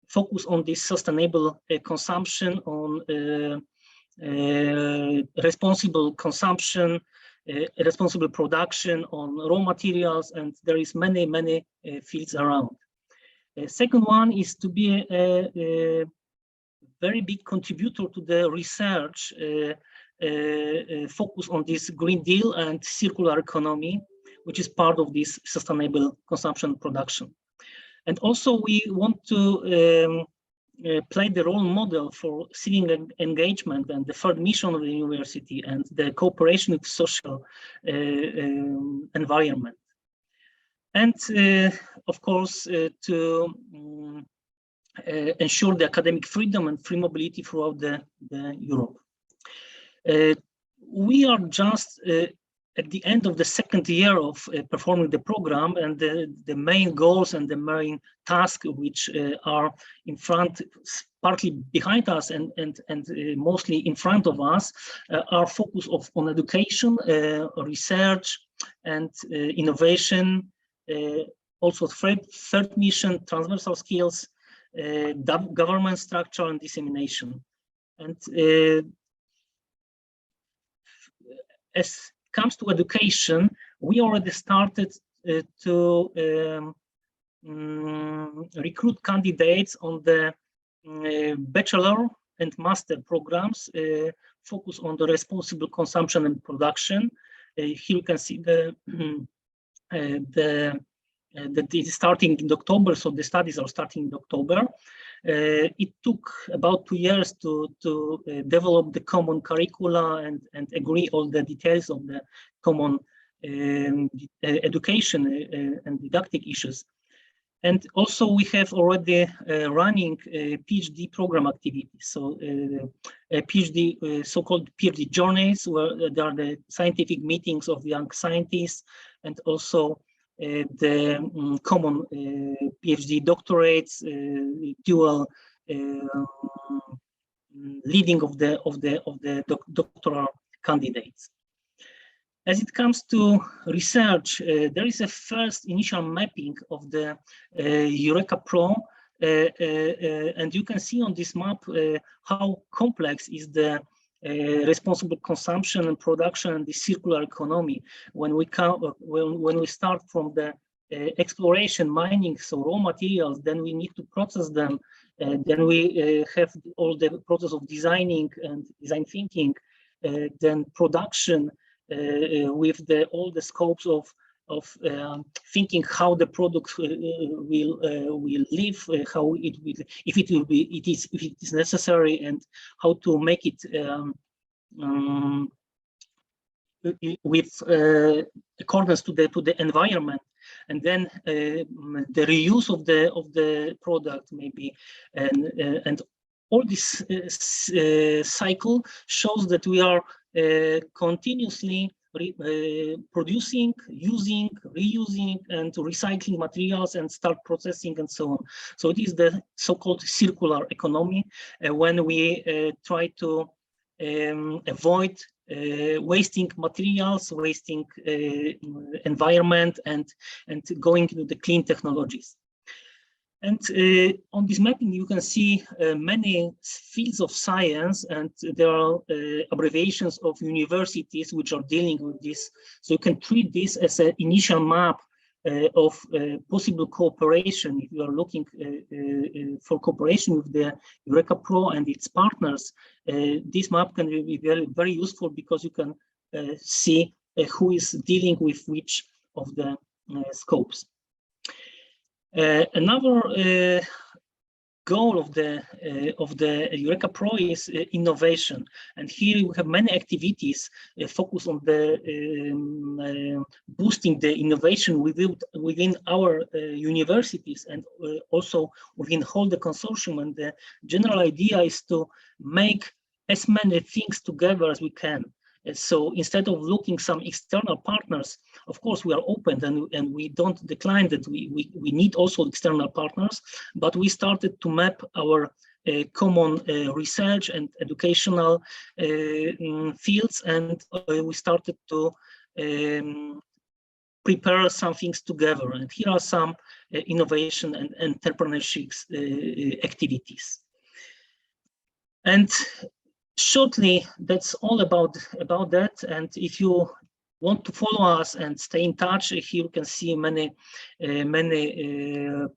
focus on this sustainable consumption, on responsible consumption, responsible production, on raw materials, and there is many fields around. Second one is to be a very big contributor to the research, focus on this Green Deal and circular economy, which is part of this sustainable consumption production. And also we want to play the role model for citizen engagement and the third mission of the university and the cooperation with social environment. And of course, to ensure the academic freedom and free mobility throughout the Europe. We are just at the end of the second year of performing the program, and the main goals and the main tasks which are in front, partly behind us and mostly in front of us, are focused on education, research, and innovation. Also third mission, transversal skills, government structure, and dissemination. And as comes to education, we already started to recruit candidates on the bachelor and master programs, focus on the responsible consumption and production. Here you can see that it is starting in October, so the studies are starting in October. It took about 2 years to develop the common curricula and agree all the details of the common education and didactic issues. And also we have already running PhD program activities. So PhD, so-called PhD journeys, where there are the scientific meetings of young scientists, and also the common PhD doctorates, dual leading of the doctoral candidates. As it comes to research, there is a first initial mapping of the Eureka Pro, and you can see on this map how complex is the responsible consumption and production and the circular economy. When we start from the exploration, mining, so raw materials, then we need to process them, then we have all the process of designing and design thinking, then production with all the scopes of thinking how the product will live, how it will, if it is necessary, and how to make it with accordance to the environment, and then the reuse of the product maybe, and all this cycle shows that we are continuously producing, using, reusing, and recycling materials and start processing and so on. So it is the so-called circular economy when we try to avoid wasting materials, wasting environment, and going to the clean technologies. And on this mapping, you can see many fields of science, and there are abbreviations of universities which are dealing with this. So you can treat this as an initial map of possible cooperation. If you are looking for cooperation with the Eureka Pro and its partners, this map can be very useful, because you can see who is dealing with which of the scopes. Another goal of the Eureka Pro is innovation, and here we have many activities focused on the boosting the innovation within our universities, and also within all the consortium. And the general idea is to make as many things together as we can. So instead of looking some external partners, of course we are open, and we don't decline that we need also external partners, but we started to map our common research and educational fields, and we started to prepare some things together. And here are some innovation and entrepreneurship activities. And shortly, that's all about that. And if you want to follow us and stay in touch, here you can see many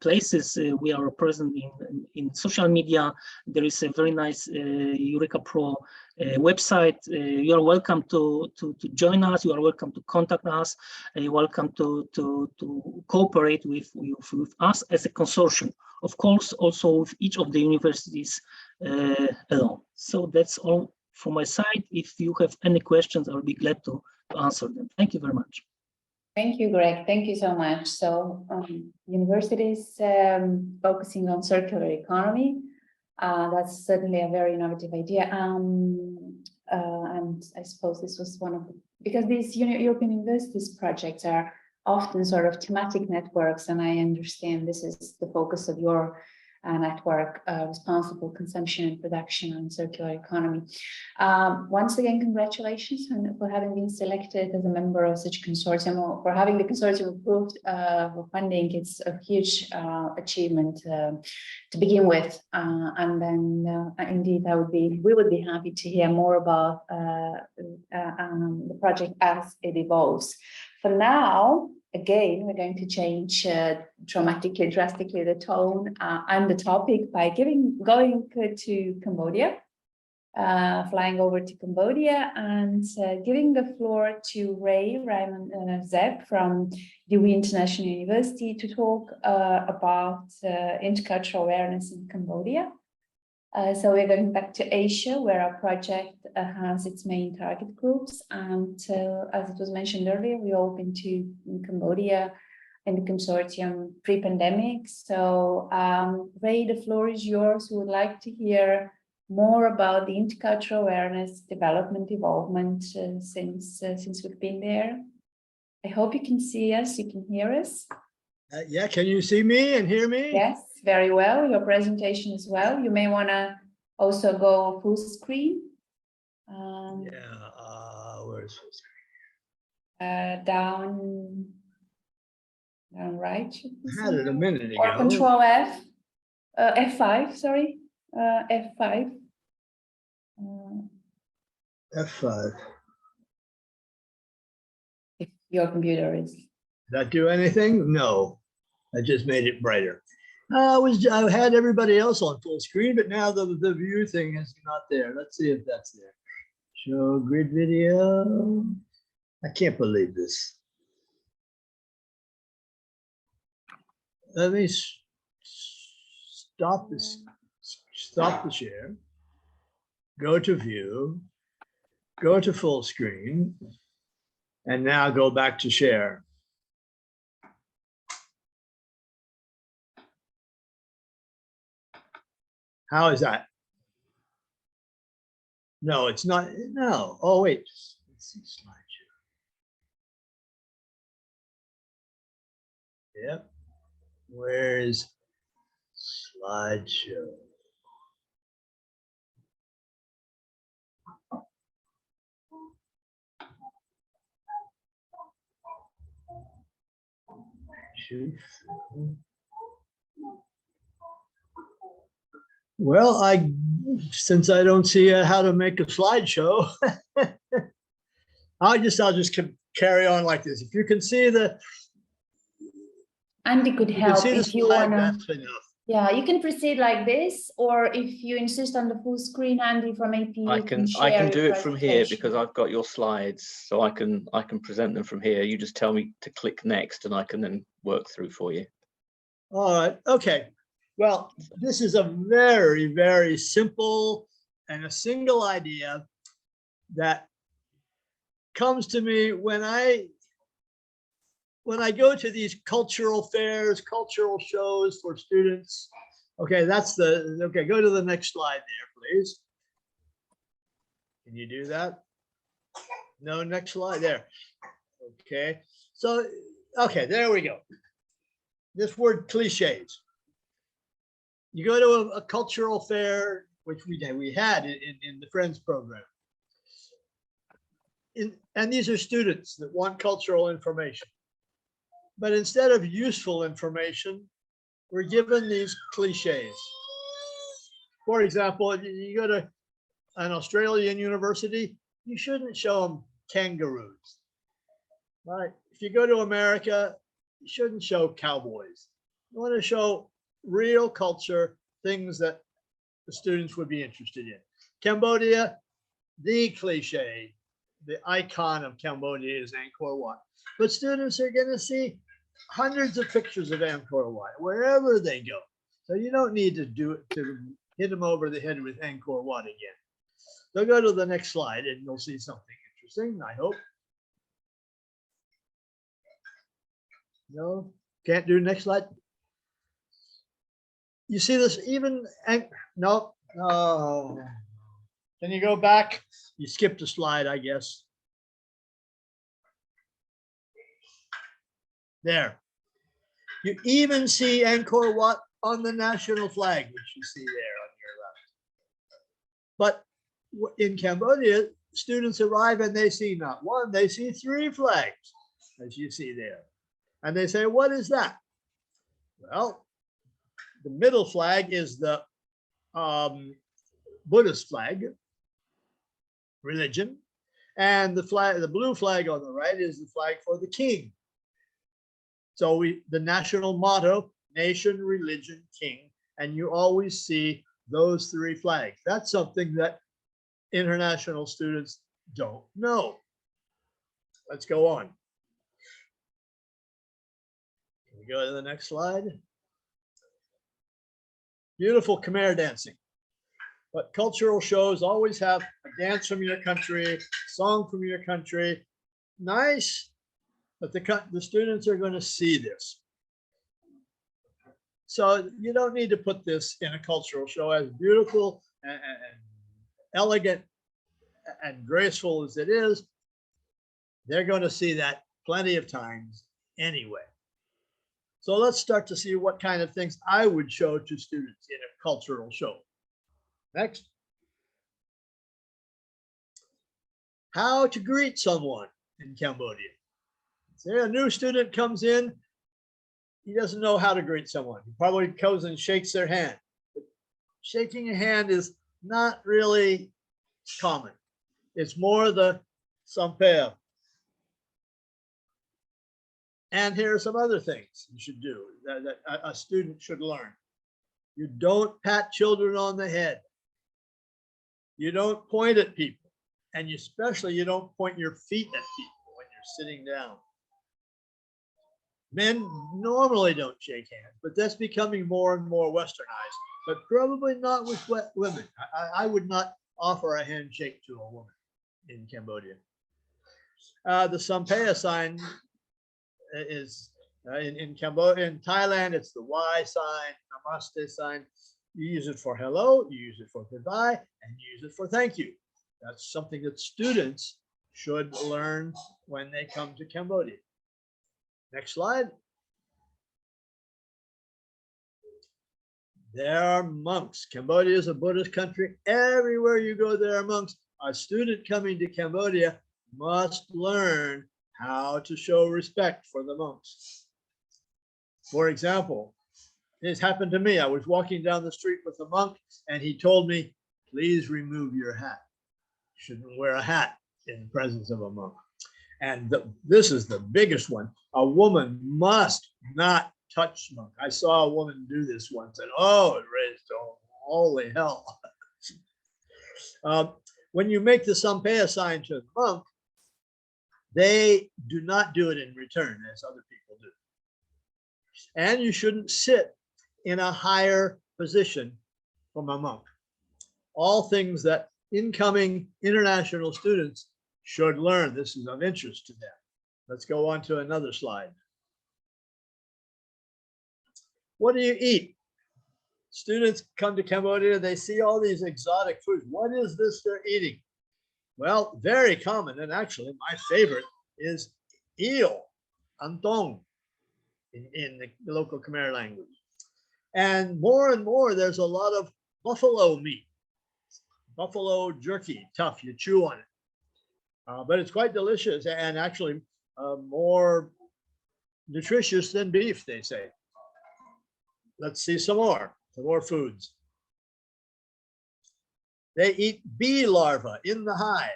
places we are present in social media. There is a very nice Eureka Pro website. You are welcome to join us. You are welcome to contact us. You're welcome to cooperate with us as a consortium. Of course, also with each of the universities alone. So that's all from my side. If you have any questions, I'll be glad to answer them. Thank you very much. Thank you, Greg. Thank you so much. So universities focusing on circular economy, that's certainly a very innovative idea. And I suppose this was one of the, because these European universities projects are often sort of thematic networks, and I understand this is the focus of your network, responsible consumption and production and circular economy. Once again, congratulations for having been selected as a member of such consortium, or for having the consortium approved for funding. It's a huge achievement to begin with, and then indeed we would be happy to hear more about the project as it evolves. For now, again, we're going to change drastically the tone and the topic by going to Cambodia, flying over to Cambodia, and giving the floor to Raymond Zeb from Dewey International University to talk about intercultural awareness in Cambodia. So we're going back to Asia, where our project has its main target groups. And as it was mentioned earlier, we opened to Cambodia in the consortium pre-pandemic. So Ray, the floor is yours. We would like to hear more about the intercultural awareness, development, involvement since we've been there. I hope you can see us, you can hear us. Yeah, can you see me and hear me? Yes, very well. Your presentation as well. You may want to also go full screen. Where's full screen? Down right. I had it a minute ago. Or Control F, F5, sorry, F5. F5. If your computer is. Did that do anything? No, I just made it brighter. I had everybody else on full screen, but now the view thing is not there. Let's see if that's there. Show grid video. I can't believe this. let me stop the share, go to view, go to full screen, and now go back to share. How is that? No, it's not. No. Oh, wait. Let's see slideshow. Yep. Where is slideshow? Well, since I don't see how to make a slideshow, I'll just carry on like this. If you can see Andy could help if you slide, wanna. that's enough. Yeah, you can proceed like this, or if you insist on the full screen, Andy from AP, I can share do your it from here presentation. because I've got your slides, so I can present them from here. You just tell me to click next, and I can then work through for you. All right. Okay. Well, this is a very, very simple and a single idea that comes to me when I go to these cultural fairs, cultural shows for students. Okay, okay, go to the next slide there, please. Can you do that? No, next slide there. Okay, so, okay, there we go. This word cliches. You go to a cultural fair, which we had in the Friends program. And these are students that want cultural information. But instead of useful information, we're given these cliches. For example, if you go to an Australian university, you shouldn't show them kangaroos. Right? If you go to America, you shouldn't show cowboys. You want to show real culture, things that the students would be interested in. Cambodia, the cliche, the icon of Cambodia is Angkor Wat. But students are going to see hundreds of pictures of Angkor Wat wherever they go. So you don't need to hit them over the head with Angkor Wat again. So go to the next slide and you'll see something interesting, I hope. No, can't do next slide. You see this even, no, oh. Can you go back? You skipped a slide, I guess. There. You even see Angkor Wat on the national flag, which you see there on your left. But in Cambodia, students arrive and they see not one, they see 3 flags, as you see there. And they say, what is that? Well, the middle flag is the Buddhist flag, religion, and the blue flag on the right is the flag for the king. So the national motto, nation, religion, king, and you always see those 3 flags. That's something that international students don't know. Let's go on. Can we go to the next slide? Beautiful Khmer dancing. But cultural shows always have a dance from your country, song from your country. Nice, but the students are going to see this. So you don't need to put this in a cultural show, as beautiful and elegant and graceful as it is. They're going to see that plenty of times anyway. So let's start to see what kind of things I would show to students in a cultural show. Next. How to greet someone in Cambodia. Say a new student comes in, he doesn't know how to greet someone. He probably goes and shakes their hand. But shaking a hand is not really common. It's more the sampeo. And here are some other things you should do that a student should learn. You don't pat children on the head. You don't point at people. And especially you don't point your feet at people when you're sitting down. Men normally don't shake hands, but that's becoming more and more westernized, but probably not with women. I would not offer a handshake to a woman in Cambodia. The Sampaya sign is in Cambodia. In Thailand, it's the Y sign, Namaste sign. You use it for hello, you use it for goodbye, and you use it for thank you. That's something that students should learn when they come to Cambodia. Next slide. There are monks. Cambodia is a Buddhist country. Everywhere you go, there are monks. A student coming to Cambodia must learn how to show respect for the monks. For example, this happened to me. I was walking down the street with a monk and he told me, please remove your hat. You shouldn't wear a hat in the presence of a monk. And this is the biggest one. A woman must not touch monk. I saw a woman do this once and oh, it raised holy hell. When you make the Sampaya sign to the monk, they do not do it in return as other people do. And you shouldn't sit in a higher position from a monk. All things that incoming international students should learn. This is of interest to them. Let's go on to another slide. What do you eat? Students come to Cambodia, they see all these exotic foods. What is this they're eating? Well, very common, and actually my favorite is eel, antong, in the local Khmer language. And more, there's a lot of buffalo meat, buffalo jerky, tough, you chew on it. But it's quite delicious and actually more nutritious than beef, they say. Let's see some more foods. They eat bee larvae in the hive.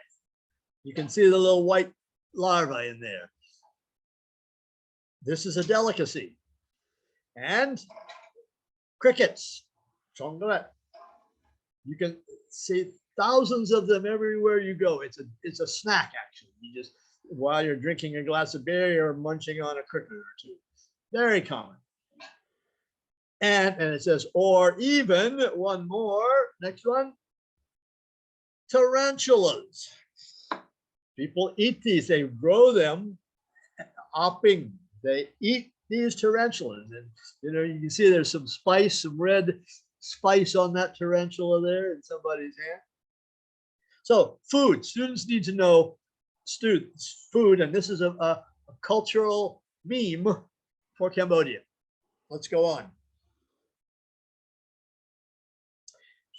You can see the little white larvae in there. This is a delicacy. And crickets, chonglet. You can see thousands of them everywhere you go. It's a snack, actually. You just, while you're drinking a glass of beer, you're munching on a cricket or two. Very common. And it says, or even one more, next one, tarantulas. People eat these, they grow them, opping. They eat these tarantulas. And you can see there's some spice, some red spice on that tarantula there in somebody's hand. So food, students need to know food, and this is a cultural meme for Cambodia. Let's go on.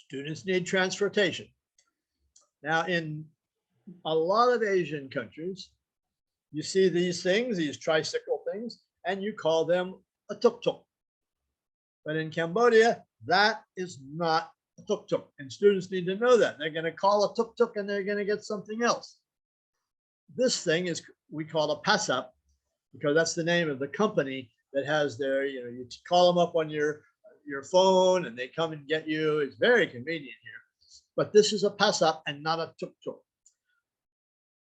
Students need transportation. Now, in a lot of Asian countries, you see these things, these tricycle things, and you call them a tuk-tuk. But in Cambodia, that is not a tuk-tuk, and students need to know that. They're going to call a tuk-tuk and they're going to get something else. This thing is, we call a pasap, because that's the name of the company that has their, you call them up on your phone and they come and get you. It's very convenient here. But this is a pasap and not a tuk-tuk.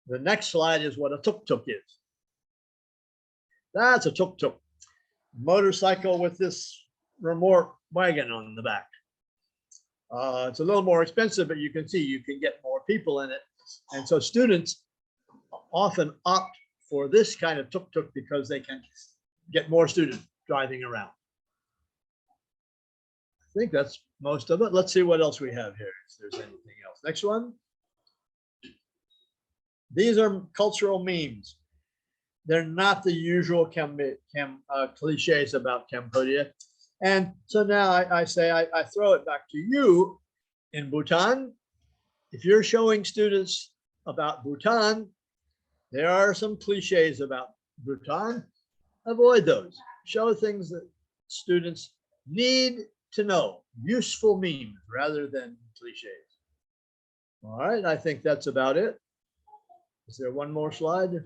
The next slide is what a tuk-tuk is. That's a tuk-tuk. Motorcycle with this remote wagon on the back. It's a little more expensive, but you can see you can get more people in it. And so students often opt for this kind of tuk-tuk because they can get more students driving around. I think that's most of it. Let's see what else we have here, if there's anything else. Next one. These are cultural memes. They're not the usual cliches about Cambodia. And so now I say, I throw it back to you in Bhutan. If you're showing students about Bhutan, there are some cliches about Bhutan. Avoid those. Show things that students need to know, useful memes rather than cliches. All right, I think that's about it. Is there one more slide?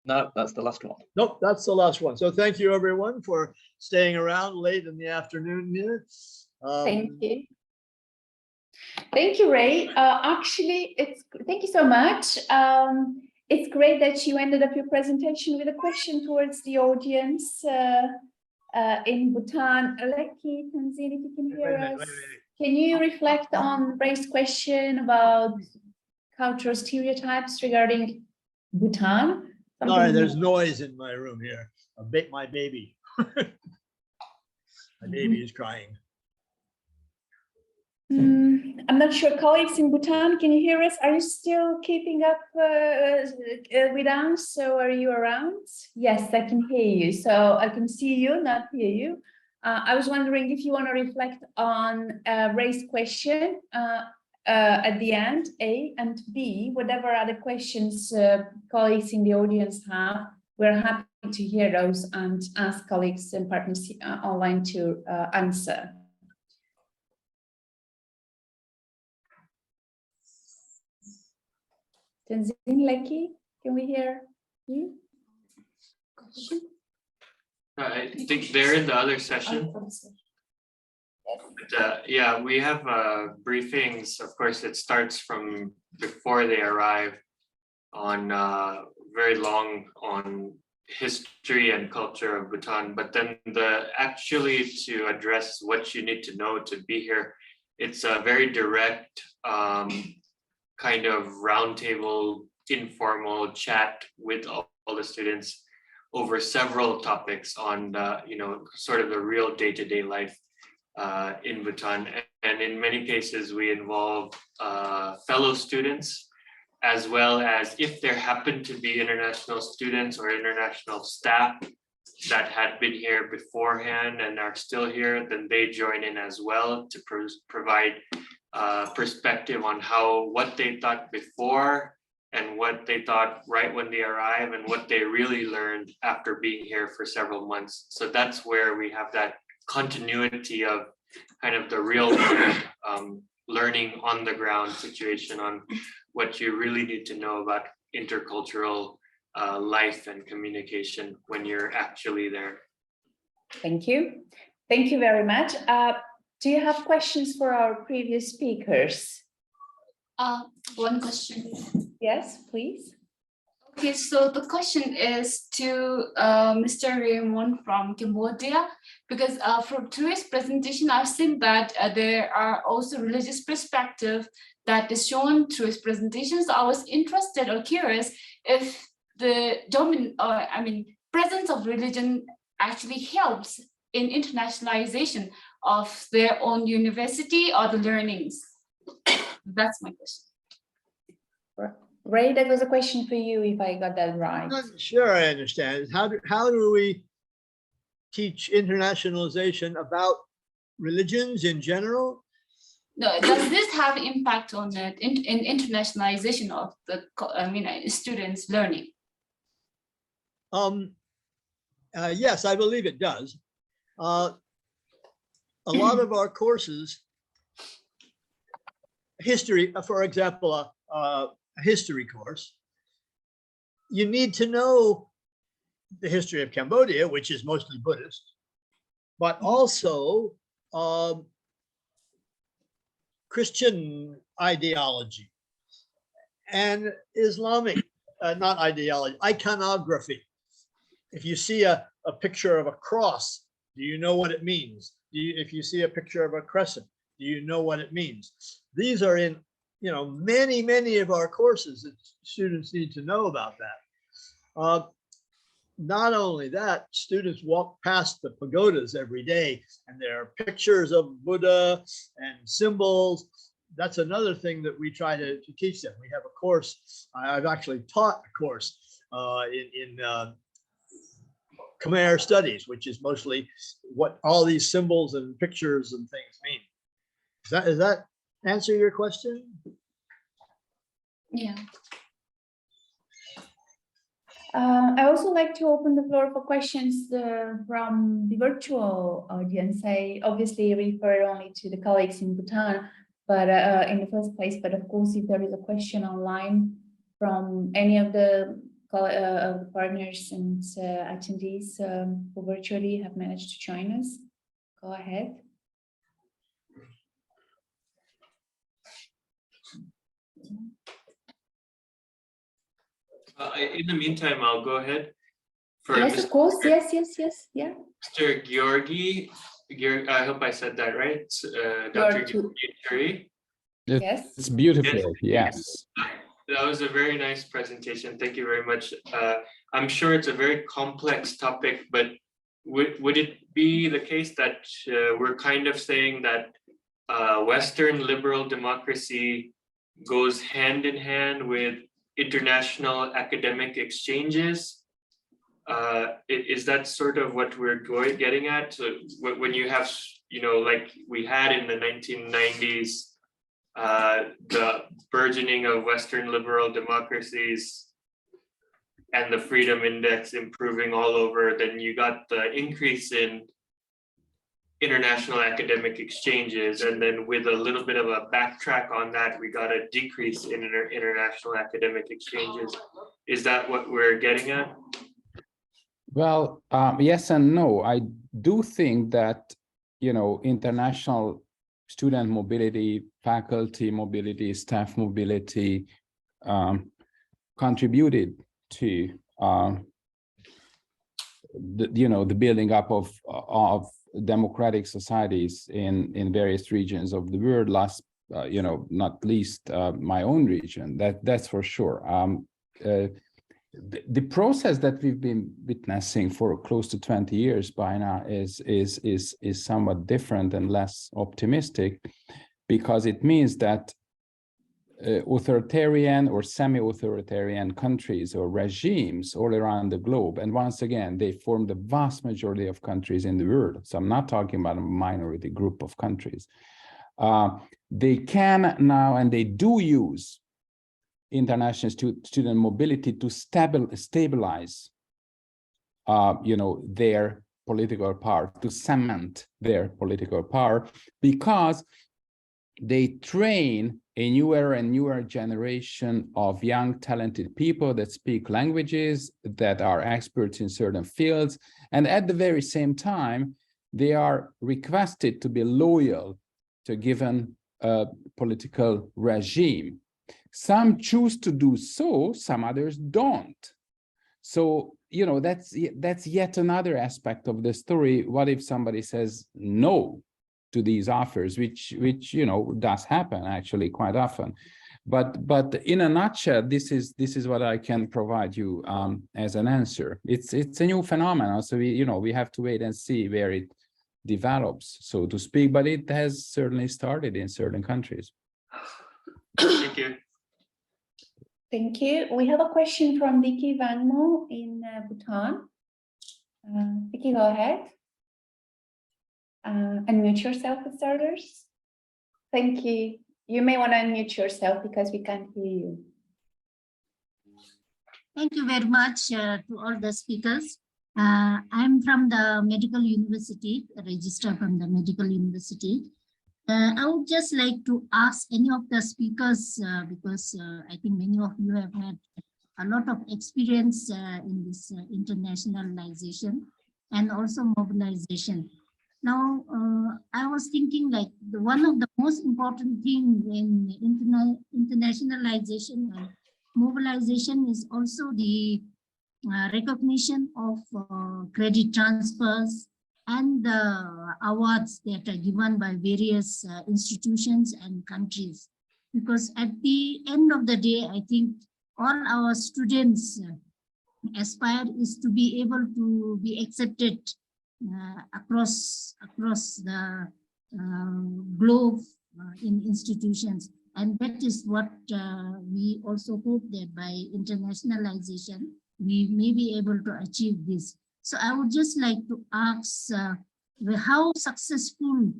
No, that's the last one. Nope, that's the last one. So thank you everyone for staying around late in the afternoon here. Thank you. Thank you, Ray. Actually, thank you so much. It's great that you ended up your presentation with a question towards the audience in Bhutan. Lekki, Tanzine, if you can hear us, can you reflect on Ray's question about cultural stereotypes regarding Bhutan? Sorry, there's noise in my room here. My baby. My baby is crying. I'm not sure, colleagues in Bhutan, can you hear us? Are you still keeping up with us? So are you around? Yes, I can hear you. So I can see you, not hear you. I was wondering if you want to reflect on Ray's question at the end, A, and B, whatever other questions colleagues in the audience have, we're happy to hear those and ask colleagues and partners online to answer. Tanzine, Lekki, can we hear you? I think they're in the other session. But, yeah, we have briefings. Of course, it starts from before they arrive on very long on history and culture of Bhutan. But then actually to address what you need to know to be here, it's a very direct kind of roundtable, informal chat with all the students over several topics on sort of the real day-to-day life in Bhutan. And in many cases, we involve fellow students, as well as if there happen to be international students or international staff that had been here beforehand and are still here, then they join in as well to provide perspective on what they thought before and what they thought right when they arrive and what they really learned after being here for several months. So that's where we have that continuity of kind of the real world learning on the ground situation on what you really need to know about intercultural life and communication when you're actually there. Thank you. Thank you very much. Do you have questions for our previous speakers? One question. Yes, please. Okay, so the question is to Mr. Raymond from Cambodia, because from today's presentation, I've seen that there are also religious perspective that is shown through his presentation. So I was interested or curious if the presence of religion actually helps in internationalization of their own university or the learnings. That's my question. Ray, that was a question for you, if I got that right. I'm not sure I understand. How do we teach internationalization about religions in general? No, does this have impact on the in internationalization of the students' learning? Yes, I believe it does. A lot of our courses, history, for example, a history course, you need to know the history of Cambodia, which is mostly Buddhist, but also Christian ideology and Islamic, not ideology, iconography. If you see a picture of a cross, do you know what it means? If you see a picture of a crescent, do you know what it means? These are in many of our courses that students need to know about that. Not only that, students walk past the pagodas every day and there are pictures of Buddha and symbols. That's another thing that we try to teach them. We have a course, I've actually taught a course in Khmer studies, which is mostly what all these symbols and pictures and things mean. Does that answer your question? Yeah. I also like to open the floor for questions from the virtual audience. I obviously refer only to the colleagues in Bhutan, but in the first place, but of course, if there is a question online from any of the partners and attendees who virtually have managed to join us, go ahead. In the meantime, I'll go ahead. For Yes, of course. Yes, yeah. Mr. Georgi, I hope I said that right. Dr. Georgi. Yes. It's beautiful. Yes. That was a very nice presentation. Thank you very much. I'm sure it's a very complex topic, but would it be the case that we're kind of saying that Western liberal democracy goes hand in hand with international academic exchanges? Is that sort of what we're getting at? So when you have, like we had in the 1990s, the burgeoning of Western liberal democracies and the freedom index improving all over, then you got the increase in international academic exchanges, and then with a little bit of a backtrack on that, we got a decrease in international academic exchanges. Is that what we're getting at? Well, yes and no. I do think that, international student mobility, faculty mobility, staff mobility contributed to the building up of democratic societies in various regions of the world. Not least my own region. That's for sure. The process that we've been witnessing for close to 20 years by now is somewhat different and less optimistic, because it means that authoritarian or semi-authoritarian countries or regimes all around the globe, and once again, they form the vast majority of countries in the world. So I'm not talking about a minority group of countries. They can now, and they do use international student mobility to stabilize, their political power, to cement their political power, because they train a newer and newer generation of young, talented people that speak languages, that are experts in certain fields, and at the very same time, they are requested to be loyal to a given political regime. Some choose to do so, some others don't. So, that's yet another aspect of the story. What if somebody says no to these offers, which does happen actually quite often. But in a nutshell, this is what I can provide you as an answer. It's a new phenomenon, so we have to wait and see where it develops, so to speak. But it has certainly started in certain countries. Thank you. Thank you. We have a question from Vicky Vanmo in Bhutan. Vicky, go ahead. Unmute yourself for starters. Thank you. You may want to unmute yourself because we can't hear you. Thank you very much to all the speakers. I'm from the medical university, registered from the medical university. I would just like to ask any of the speakers, because I think many of you have had a lot of experience in this internationalization and also mobilization. Now, I was thinking like one of the most important things in internationalization and mobilization is also the recognition of credit transfers and the awards that are given by various institutions and countries. Because at the end of the day, I think all our students aspire is to be able to be accepted across the globe in institutions. And that is what we also hope that by internationalization, we may be able to achieve this. So I would just like to ask how successful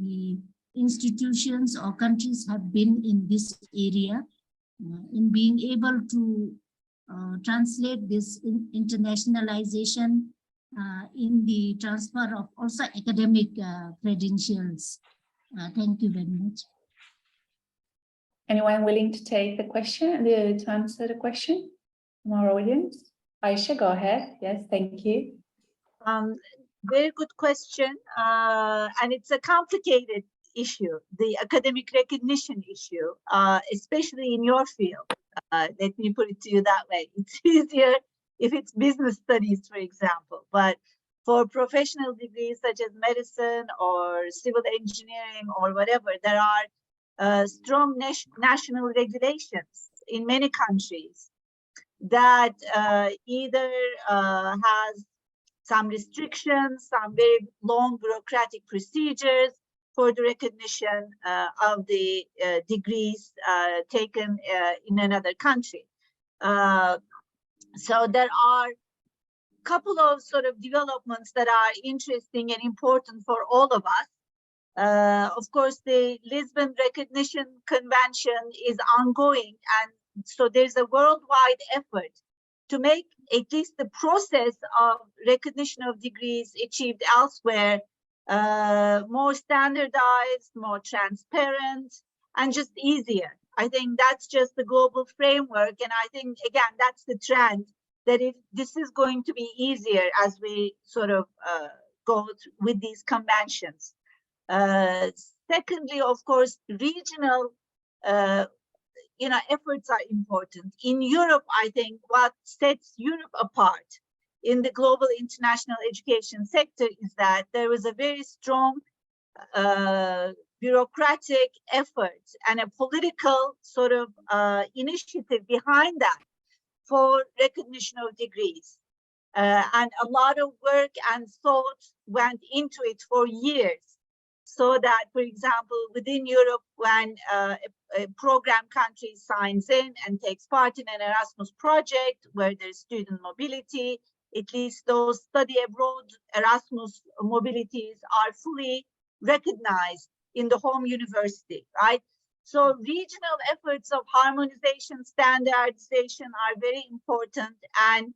the institutions or countries have been in this area in being able to translate this internationalization in the transfer of also academic credentials. Thank you very much. Anyone willing to take the question, to answer the question from our audience? Aisha, go ahead. Yes, thank you. Very good question. And it's a complicated issue, the academic recognition issue, especially in your field. Let me put it to you that way. It's easier if it's business studies, for example, but for professional degrees such as medicine or civil engineering or whatever, there are strong national regulations in many countries that either has some restrictions, some very long bureaucratic procedures for the recognition of the degrees taken in another country. So there are a couple of sort of developments that are interesting and important for all of us. Of course, the Lisbon Recognition Convention is ongoing, and so there's a worldwide effort to make at least the process of recognition of degrees achieved elsewhere more standardized, more transparent, and just easier. I think that's just the global framework, and I think, again, that's the trend, that this is going to be easier as we sort of go with these conventions. Secondly, of course, regional efforts are important. In Europe, I think what sets Europe apart in the global international education sector is that there was a very strong bureaucratic effort and a political sort of initiative behind that for recognition of degrees. And a lot of work and thought went into it for years. So that, for example, within Europe, when a program country signs in and takes part in an Erasmus project where there's student mobility, at least those study abroad Erasmus mobilities are fully recognized in the home university, right? So regional efforts of harmonization, standardization are very important, and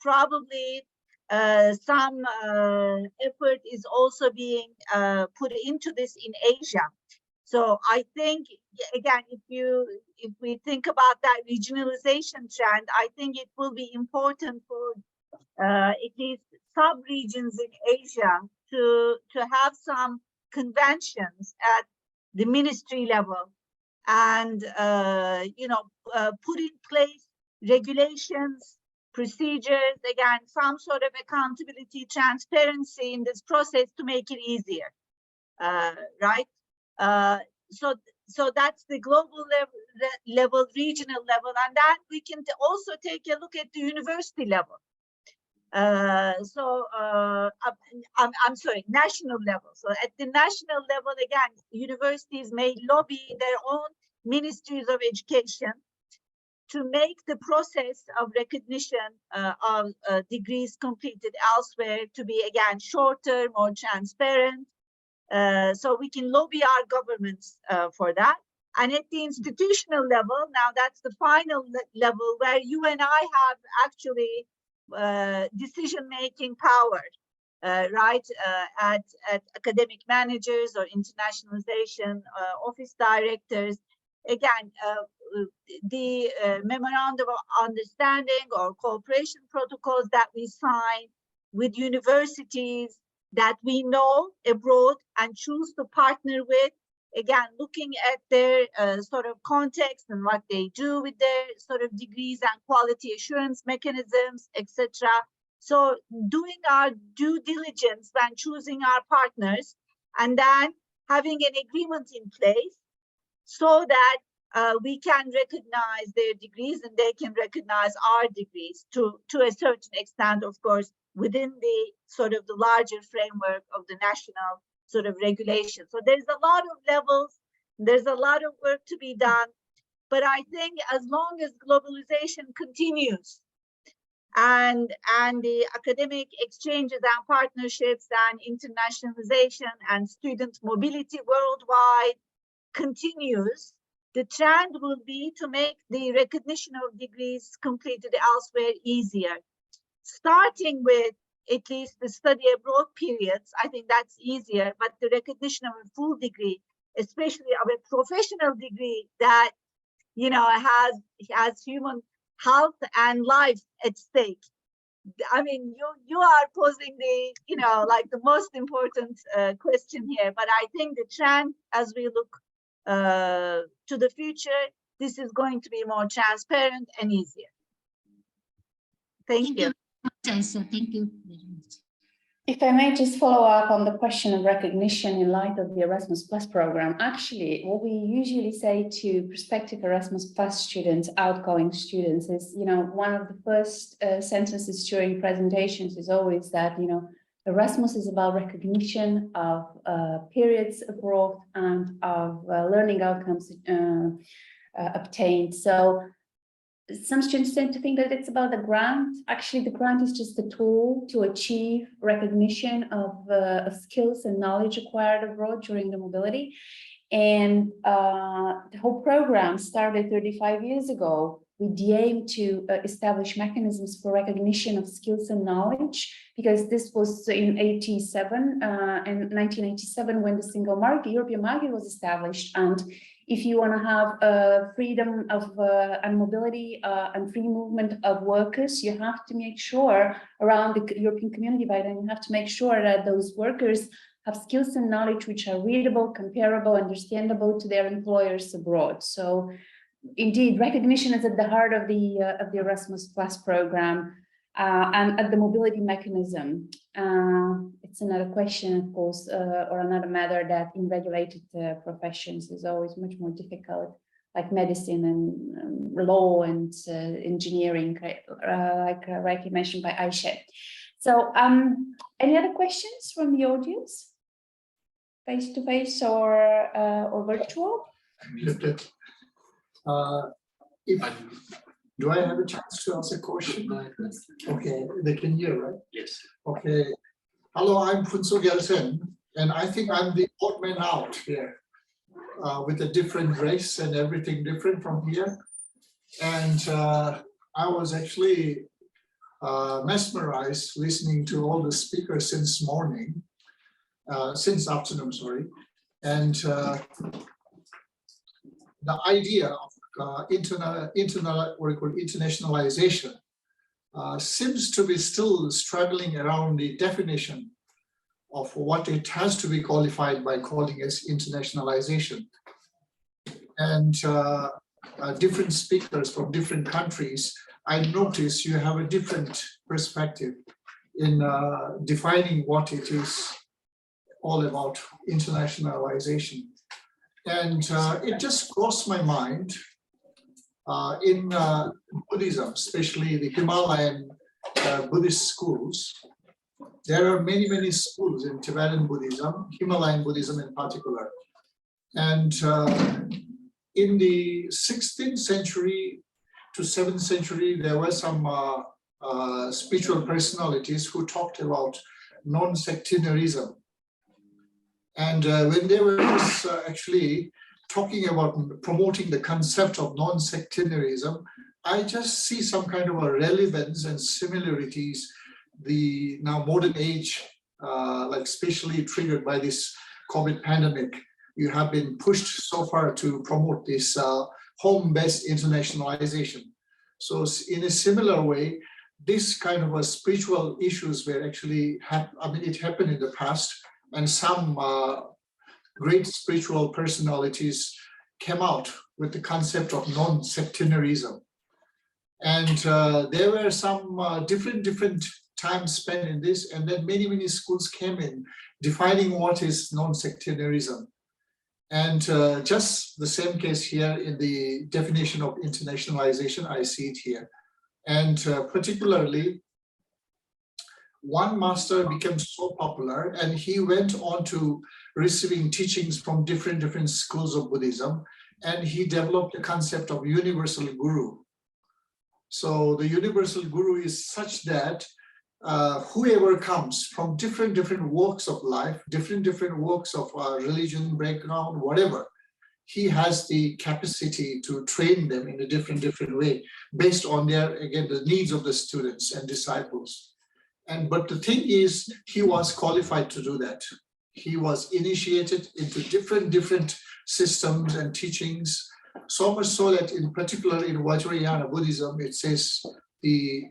probably some effort is also being put into this in Asia. So I think, again, if we think about that regionalization trend, I think it will be important for at least sub-regions in Asia to have some conventions at the ministry level and put in place regulations, procedures, again, some sort of accountability, transparency in this process to make it easier, right? So that's the global level, regional level, and that we can also take a look at the university level. I'm sorry, national level. So at the national level, again, universities may lobby their own ministries of education to make the process of recognition of degrees completed elsewhere to be, again, shorter, more transparent. So we can lobby our governments for that. And at the institutional level, now that's the final level where you and I have actually decision-making power, right? At academic managers or internationalization office directors. Again, the memorandum of understanding or cooperation protocols that we sign with universities that we know abroad and choose to partner with, again, looking at their sort of context and what they do with their sort of degrees and quality assurance mechanisms, etc. So doing our due diligence when choosing our partners and then having an agreement in place so that we can recognize their degrees and they can recognize our degrees to a certain extent, of course, within the sort of the larger framework of the national sort of regulation. So there's a lot of levels, there's a lot of work to be done, but I think as long as globalization continues and the academic exchanges and partnerships and internationalization and student mobility worldwide continues, the trend will be to make the recognition of degrees completed elsewhere easier. Starting with at least the study abroad periods, I think that's easier, but the recognition of a full degree, especially of a professional degree that, you know, has human health and life at stake. I mean, you are posing the, you know, like the most important question here, but I think the trend as we look to the future this is going to be more transparent and easier. Thank you. Thank you very much. If I may just follow up on the question of recognition in light of the Erasmus Plus program, actually, what we usually say to prospective Erasmus Plus students, outgoing students, is, one of the first sentences during presentations is always that, Erasmus is about recognition of periods abroad and of learning outcomes obtained. So some students tend to think that it's about the grant. Actually, the grant is just a tool to achieve recognition of skills and knowledge acquired abroad during the mobility. And the whole program started 35 years ago with the aim to establish mechanisms for recognition of skills and knowledge, because this was in 1987 when the single market, European market, was established. And if you want to have freedom of and mobility and free movement of workers, you have to make sure around the European community by then, you have to make sure that those workers have skills and knowledge which are readable, comparable, understandable to their employers abroad. So indeed, recognition is at the heart of the Erasmus Plus program and at the mobility mechanism. It's another question, of course, or another matter that in regulated professions is always much more difficult, like medicine and law and engineering, like rightly mentioned by Aisha. So any other questions from the audience? Face-to-face or virtual? Do I have a chance to ask a question? Okay, they can hear, right? Yes. Okay. Hello, I'm Funso Gelsen, and I think I'm the odd man out here with a different race and everything different from here. And I was actually mesmerized listening to all the speakers since afternoon, sorry. And the idea of internationalization seems to be still struggling around the definition of what it has to be qualified by calling as internationalization. And different speakers from different countries, I notice you have a different perspective in defining what it is all about, internationalization. And it just crossed my mind in Buddhism, especially the Himalayan Buddhist schools. There are many, many schools in Tibetan Buddhism, Himalayan Buddhism in particular. And in the 16th century to 7th century, there were some spiritual personalities who talked about non-sectarianism. And when they were actually talking about promoting the concept of non-sectarianism, I just see some kind of a relevance and similarities, the now modern age, like especially triggered by this COVID pandemic. You have been pushed so far to promote this home-based internationalization. So in a similar way, this kind of a spiritual issues were actually, it happened in the past, and some great spiritual personalities came out with the concept of non-sectarianism. And there were some different time spent in this, and then many, many schools came in defining what is non-sectarianism. And just the same case here in the definition of internationalization, I see it here. And particularly, one master became so popular, and he went on to receiving teachings from different schools of Buddhism, and he developed the concept of universal guru. So the universal guru is such that whoever comes from different walks of life, different walks of religion, background, whatever, he has the capacity to train them in a different way based on their, again, the needs of the students and disciples. But the thing is, he was qualified to do that. He was initiated into different systems and teachings, so much so that in particular in Vajrayana Buddhism, it says the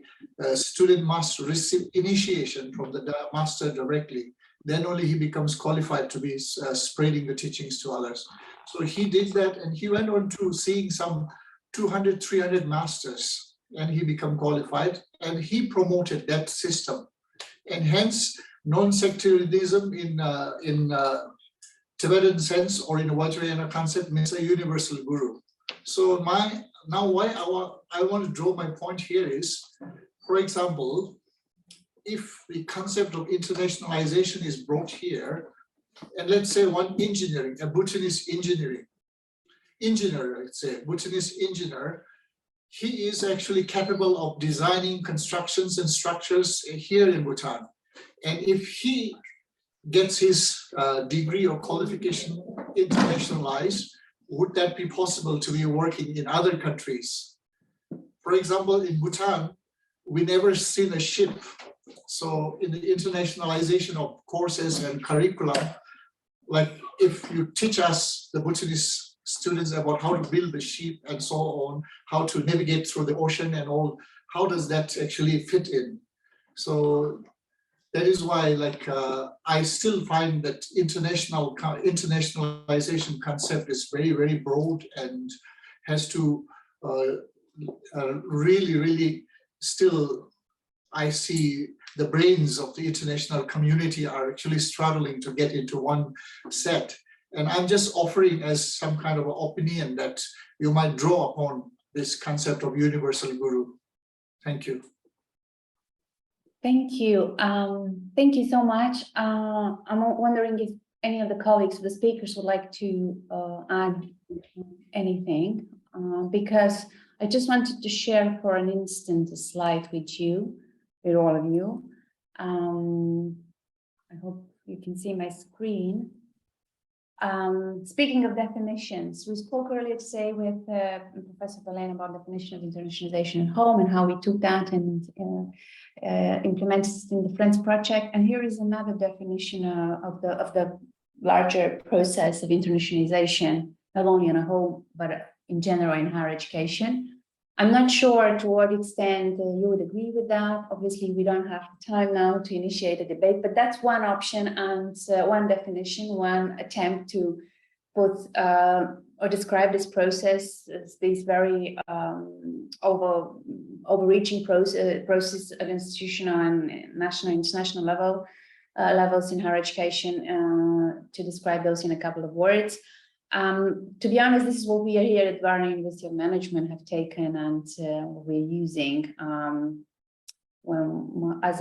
student must receive initiation from the master directly. Then only he becomes qualified to be spreading the teachings to others. So he did that, and he went on to seeing some 200, 300 masters, and he became qualified, and he promoted that system. And hence, non-sectarianism in Tibetan sense or in Vajrayana concept means a universal guru. So why I want to draw my point here is, for example, if the concept of internationalization is brought here, and let's say one engineering, a Bhutanese engineer, let's say, Bhutanese engineer, he is actually capable of designing constructions and structures here in Bhutan. And if he gets his degree or qualification internationalized, would that be possible to be working in other countries? For example, in Bhutan, we never seen a ship. So in the internationalization of courses and curriculum, like if you teach us, the Bhutanese students, about how to build a ship and so on, how to navigate through the ocean and all, how does that actually fit in? So that is why, like, I still find that internationalization concept is very, very broad and has to really still, I see the brains of the international community are actually struggling to get into one set. And I'm just offering as some kind of an opinion that you might draw upon this concept of universal guru. Thank you. Thank you. Thank you so much. I'm wondering if any of the colleagues, the speakers, would like to add anything, because I just wanted to share for an instant a slide with you, with all of you. I hope you can see my screen. Speaking of definitions, we spoke earlier today with Professor Belen about definition of internationalization at home and how we took that and implemented it in the Friends project. And here is another definition of the larger process of internationalization, not only in a home, but in general in higher education. I'm not sure to what extent you would agree with that. Obviously, we don't have time now to initiate a debate, but that's one option and one definition, one attempt to put or describe this process as this very overreaching process at institutional and national, international levels in higher education, to describe those in a couple of words. To be honest, this is what we are here at Varna University of Management have taken and what we're using as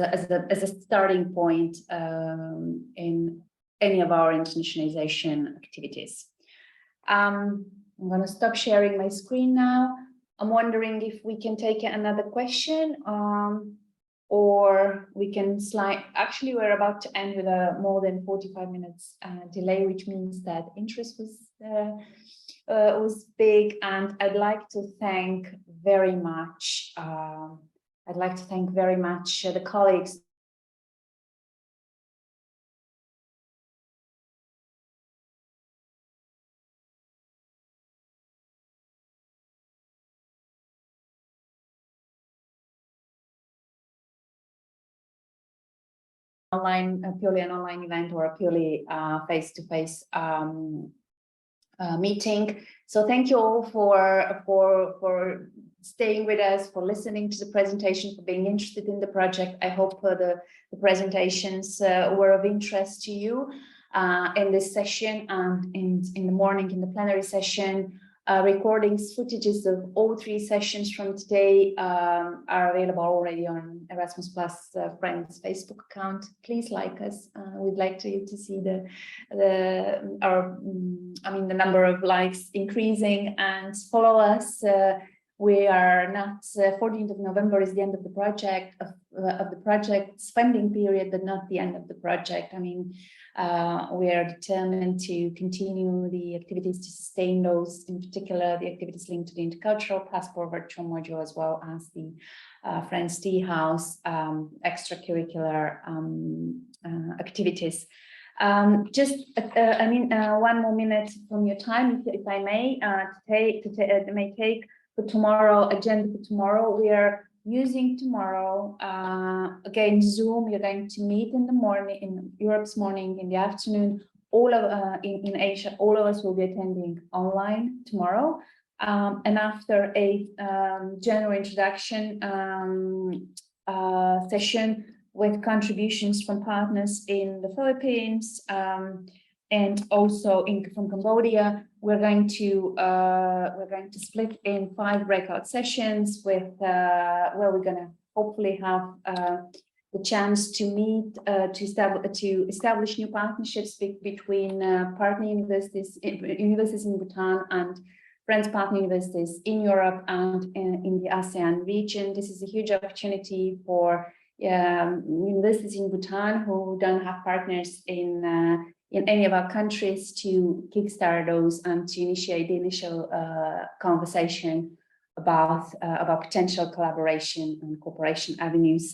a starting point in any of our internationalization activities. I'm going to stop sharing my screen now. I'm wondering if we can take another question, or we can slide. Actually, we're about to end with a more than 45 minutes delay, which means that interest was big, and I'd like to thank very much. The colleagues. Purely an online event or a purely face-to-face meeting. So thank you all for staying with us, for listening to the presentation, for being interested in the project. I hope the presentations were of interest to you in this session, and in the morning in the plenary session. Recordings, footages of all 3 sessions from today are available already on Erasmus Plus Friends Facebook account. Please like us. We'd like to see the number of likes increasing, and follow us. We are not 14th of November is the end of the project of the project's funding period, but not the end of the project. I mean, we are determined to continue the activities to sustain those, in particular the activities linked to the intercultural passport virtual module, as well as the Friends Tea House extracurricular activities. Just one more minute from your time, if I may, take for tomorrow, agenda for tomorrow. We are using tomorrow, again, Zoom. You're going to meet in the morning, in Europe's morning, in the afternoon, all of in Asia, all of us will be attending online tomorrow. And after a general introduction session with contributions from partners in the Philippines and also from Cambodia, we're going to split in 5 breakout sessions with where we're going to hopefully have the chance to meet to establish new partnerships between partner universities in Bhutan and friends partner universities in Europe and in the ASEAN region. This is a huge opportunity for universities in Bhutan who don't have partners in any of our countries to kickstart those and to initiate the initial conversation about potential collaboration and cooperation avenues.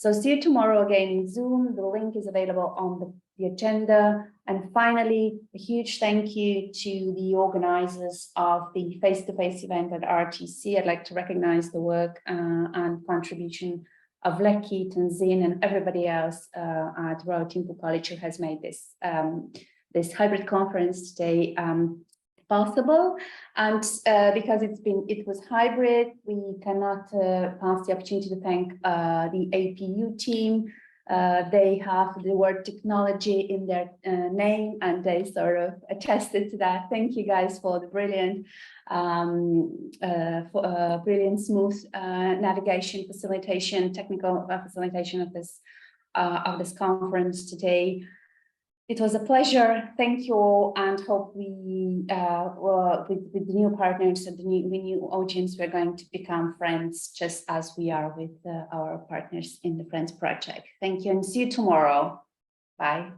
So see you tomorrow again in Zoom. The link is available on the agenda. And finally, a huge thank you to the organizers of the face-to-face event at RTC. I'd like to recognize the work and contribution of Lekki, Tanzin, and everybody else at Royal Timpu College who has made this, this hybrid conference today possible. And because it was hybrid, we cannot pass the opportunity to thank the APU team. They have the word technology in their name, and they sort of attested to that. Thank you guys for the brilliant, brilliant smooth navigation, facilitation, technical facilitation of this conference today. It was a pleasure. Thank you all, and hope we, with the new partners and the new audience, we're going to become friends just as we are with our partners in the Friends Project. Thank you, and see you tomorrow. Bye.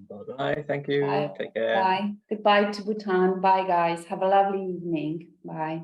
Bye-bye. Thank you. Bye. Take care. Bye. Goodbye to Bhutan. Bye, guys. Have a lovely evening. Bye.